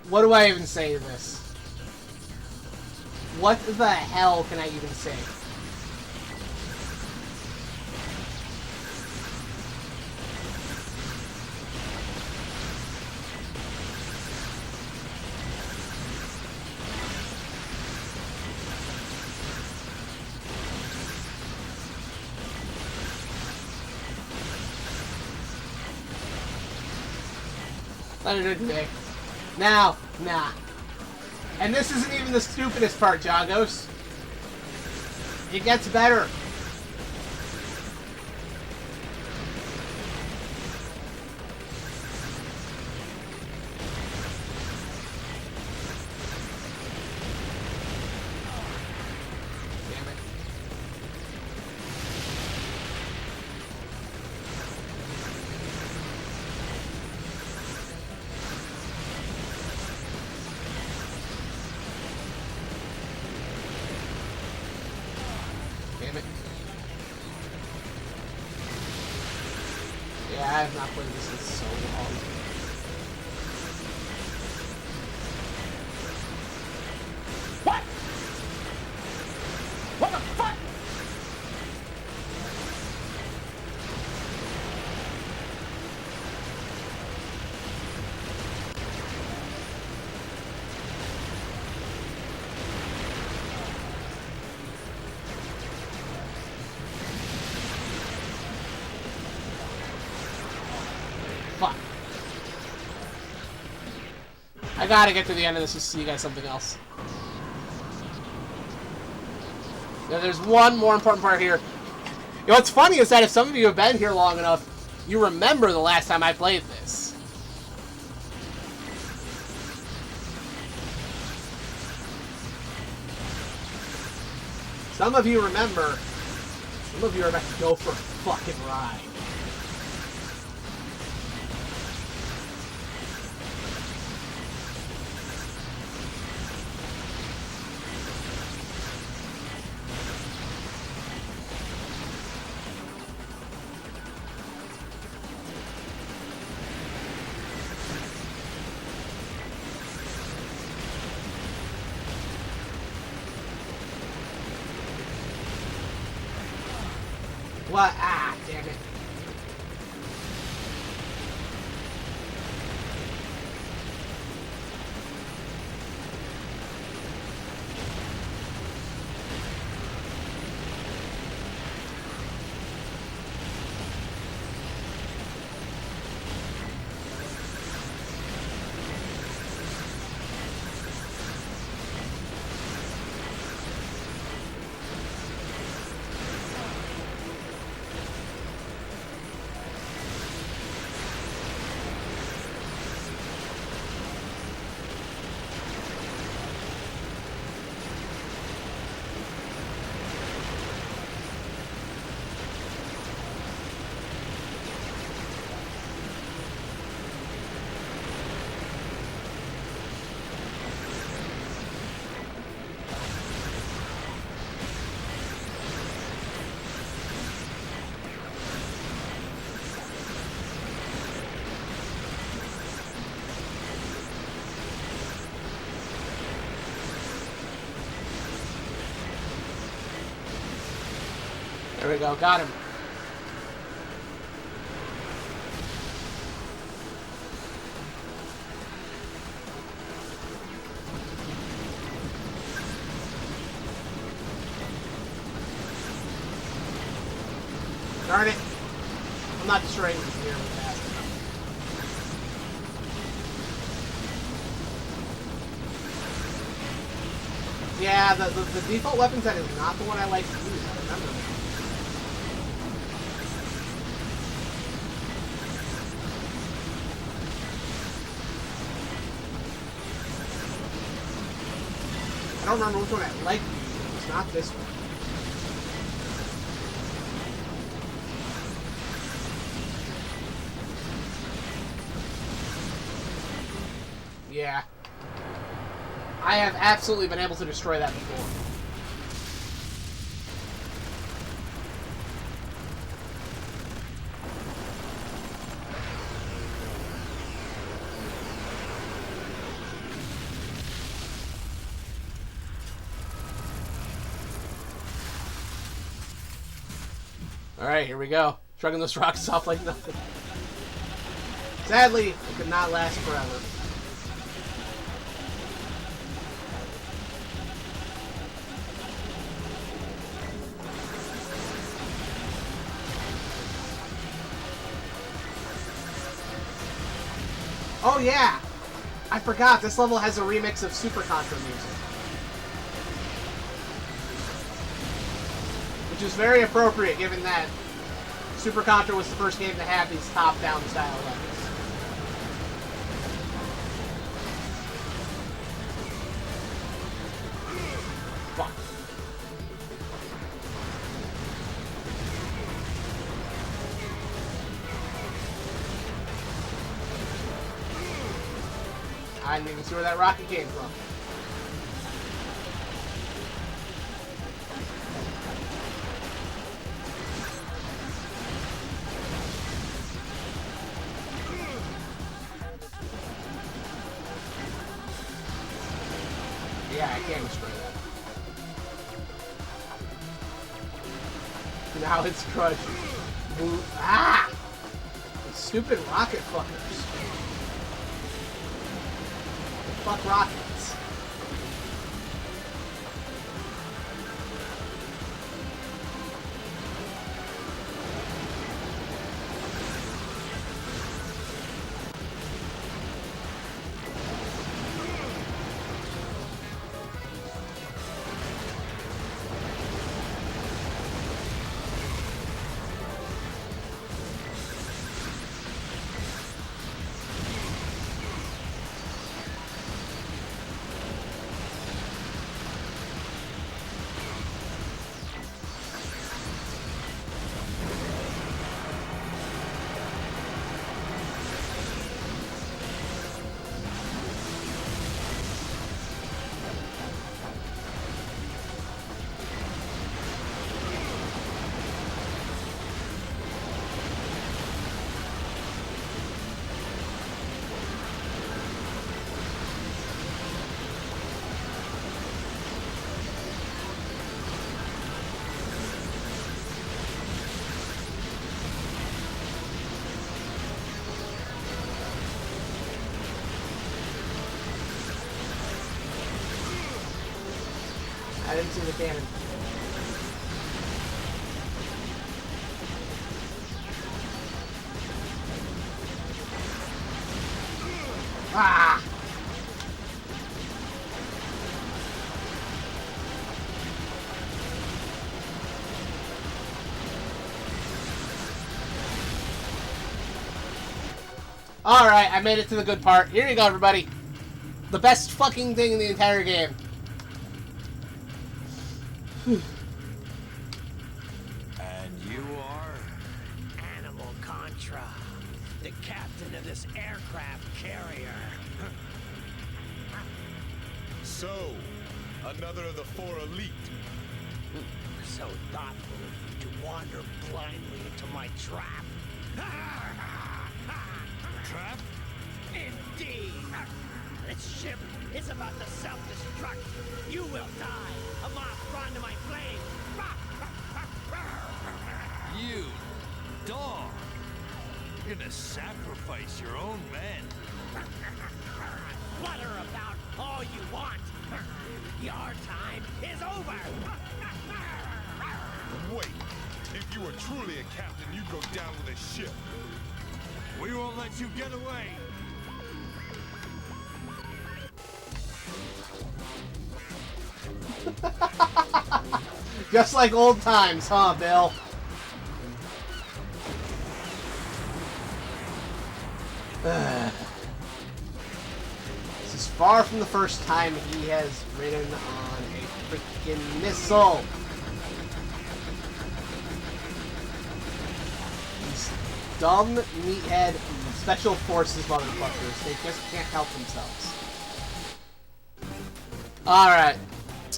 what do I even say to this? What the hell can I even say? Let it today. Now, nah. And this isn't even the stupidest part, Jagos. It gets better. Damn it. Damn it. Yeah, I have not played this in so long. What? What the fuck? Fuck. I gotta get to the end of this to see you guys something else. Now, there's one more important part here. You know, what's funny is that if some of you have been here long enough, you remember the last time I played this. Some of you remember. Some of you are about to go for a fucking ride. What? Ah, damn it. There we go, got him. Darn it. I'm not destroying this nearly fast enough. Yeah, the default weapon set is not the one I like to use, I remember that. I don't remember which one I like to use. It's not this one. Yeah. I have absolutely been able to destroy that before. Alright, here we go. Shrugging those rocks off like nothing. Sadly, it could not last forever. Oh yeah! I forgot, this level has a remix of Super Contra music. Which is very appropriate given that Super Contra was the first game to have these top-down style levels. Fuck. I didn't even see where that rocket came from. Yeah, I can't destroy that. Now it's crushed. Move. Ah! These stupid rocket fuckers. Fuck rockets. I didn't see the cannon. Ah! Alright, I made it to the good part. Here you go, everybody. The best fucking thing in the entire game. And you are? Animal Contra, the captain of this aircraft carrier. So, another of the 4 elite. So thoughtful of you to wander blindly into my trap. Trap? Indeed. This ship is about to self-destruct. You will die. A moth drawn to my flame. You dog. You're gonna sacrifice your own men. Flutter about all you want. Your time is over. Wait, if you were truly a captain, you'd go down with a ship. We won't let you get away. Just like old times, huh, Bill? This is far from the first time he has ridden on a freaking missile. These dumb meathead special forces motherfuckers, they just can't help themselves. Alright.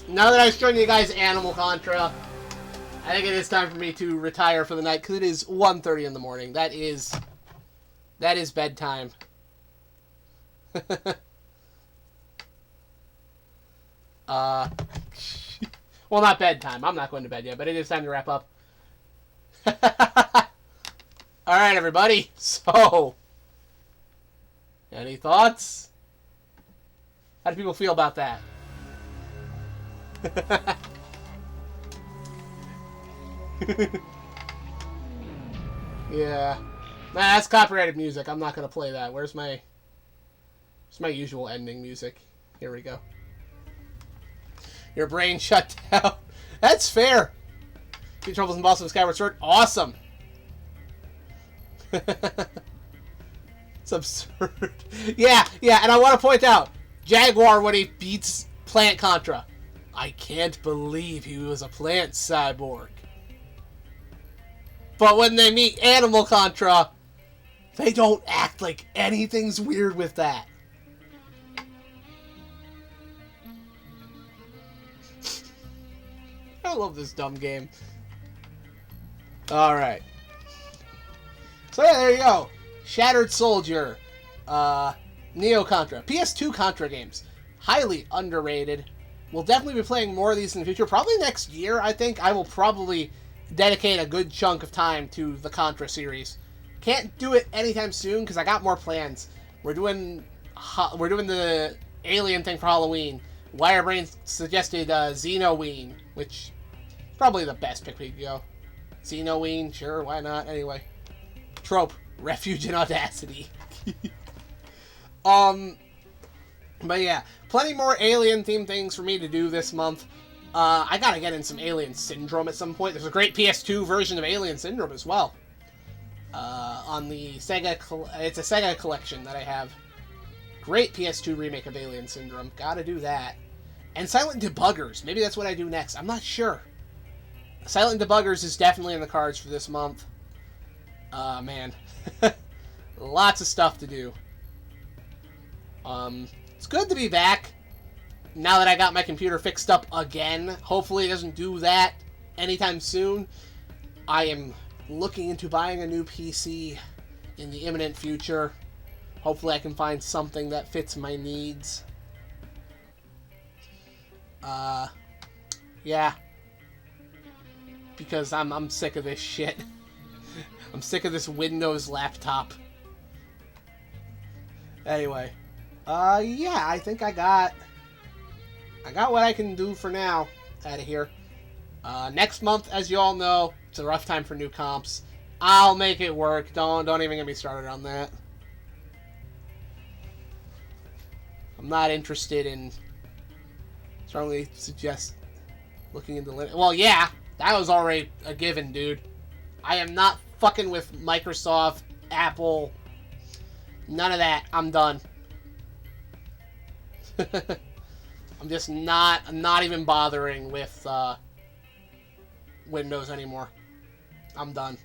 Now that I've shown you guys Animal Contra, I think it is time for me to retire for the night, because it is 1:30 in the morning. That is bedtime. Well, not bedtime. I'm not going to bed yet, but it is time to wrap up. Alright, everybody. So, any thoughts? How do people feel about that? Yeah. Nah, that's copyrighted music. I'm not gonna play that. Where's my usual ending music? Here we go. Your brain shut down. That's fair. Get Troubles in Boston Skyward Sword. Awesome. It's absurd. Yeah, and I want to point out, Jaguar, when he beats Plant Contra, I can't believe he was a plant cyborg. But when they meet Animal Contra, they don't act like anything's weird with that. I love this dumb game. Alright. So yeah, there you go. Shattered Soldier. Neo Contra. PS2 Contra games. Highly underrated. We'll definitely be playing more of these in the future. Probably next year, I think. I will probably dedicate a good chunk of time to the Contra series. Can't do it anytime soon because I got more plans. We're doing the Alien thing for Halloween. Wirebrain suggested Xenoween, which is probably the best pick we could go. Xenoween, sure, why not? Anyway. Trope. Refuge and Audacity. But yeah, plenty more Alien-themed things for me to do this month. I gotta get in some Alien Syndrome at some point. There's a great PS2 version of Alien Syndrome as well. On the Sega... It's a Sega collection that I have. Great PS2 remake of Alien Syndrome. Gotta do that. And Silent Debuggers. Maybe that's what I do next. I'm not sure. Silent Debuggers is definitely in the cards for this month. Man. Lots of stuff to do. It's good to be back. Now that I got my computer fixed up again. Hopefully it doesn't do that anytime soon. I am looking into buying a new PC in the imminent future. Hopefully I can find something that fits my needs. Yeah. Because I'm sick of this shit. I'm sick of this Windows laptop. Anyway. Yeah, I think I got what I can do for now. out of here. Next month, as you all know, it's a rough time for new comps. I'll make it work. Don't even get me started on that. I'm not interested in... Strongly suggest looking into... Well, yeah, that was already a given, dude. I am not fucking with Microsoft, Apple... None of that. I'm done. I'm just not... I'm not even bothering with Windows anymore. I'm done.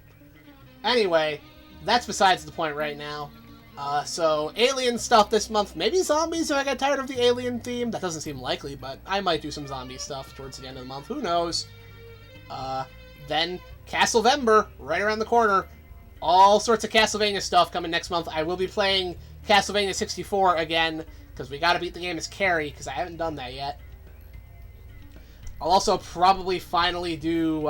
Anyway, that's besides the point right now. So, alien stuff this month. Maybe zombies if I get tired of the alien theme. That doesn't seem likely, but I might do some zombie stuff towards the end of the month. Who knows? Then, Castlevember, right around the corner. All sorts of Castlevania stuff coming next month. I will be playing Castlevania 64 again, because we gotta beat the game as Carrie, because I haven't done that yet. I'll also probably finally do,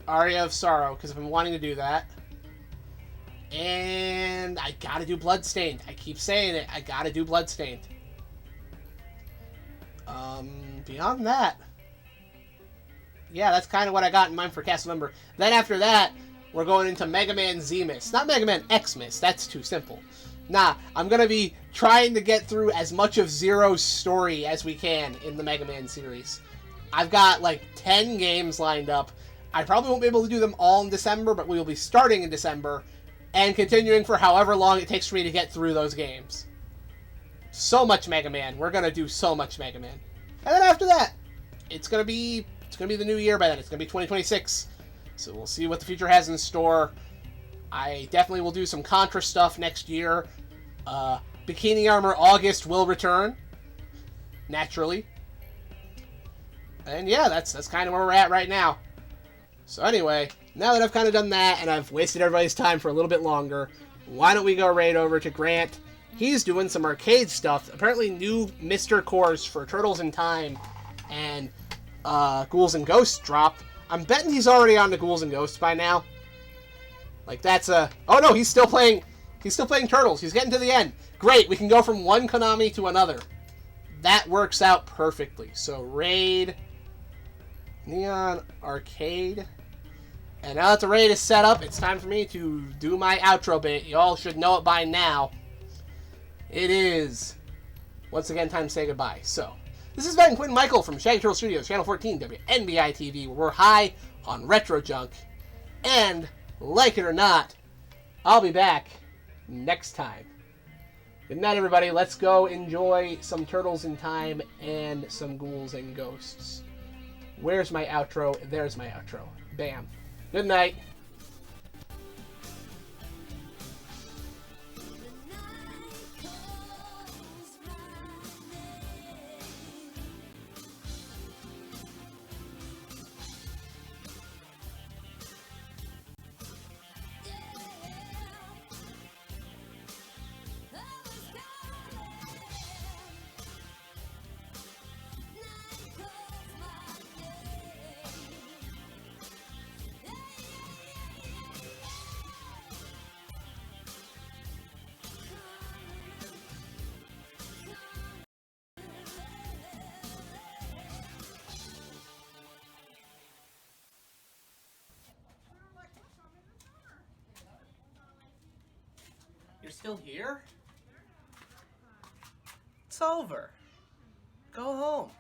Aria of Sorrow, because I've been wanting to do that. And I gotta do Bloodstained. I keep saying it. I gotta do Bloodstained. Beyond that... Yeah, that's kind of what I got in mind for Castlevember. Then after that, we're going into Mega Man Xmas. Not Mega Man Xmas. That's too simple. Nah, I'm going to be trying to get through as much of Zero's story as we can in the Mega Man series. I've got like 10 games lined up. I probably won't be able to do them all in December, but we will be starting in December and continuing for however long it takes for me to get through those games. So much Mega Man. We're going to do so much Mega Man. And then after that, it's going to be the new year by then. It's going to be 2026. So we'll see what the future has in store. I definitely will do some Contra stuff next year. Bikini Armor August will return. Naturally. And yeah, that's kind of where we're at right now. So anyway, now that I've kind of done that and I've wasted everybody's time for a little bit longer, why don't we go right over to Grant? He's doing some arcade stuff. Apparently new Mr. Cores for Turtles in Time and Ghouls and Ghosts dropped. I'm betting he's already on to Ghouls and Ghosts by now. Like that's a... Oh no, he's still playing Turtles. He's getting to the end. Great, we can go from one Konami to another. That works out perfectly. So raid, Neon Arcade. And now that the raid is set up, it's time for me to do my outro bit. Y'all should know it by now. It is, once again, time to say goodbye. So, this is Ben Quinn Michael from Shaggy Turtle Studios, Channel 14, WNBI TV, where we're high on retro junk. And, like it or not, I'll be back next time. Good night, everybody. Let's go enjoy some Turtles in Time and some Ghouls and Ghosts. Where's my outro? There's my outro. Bam. Good night. You're still here? It's over. Go home.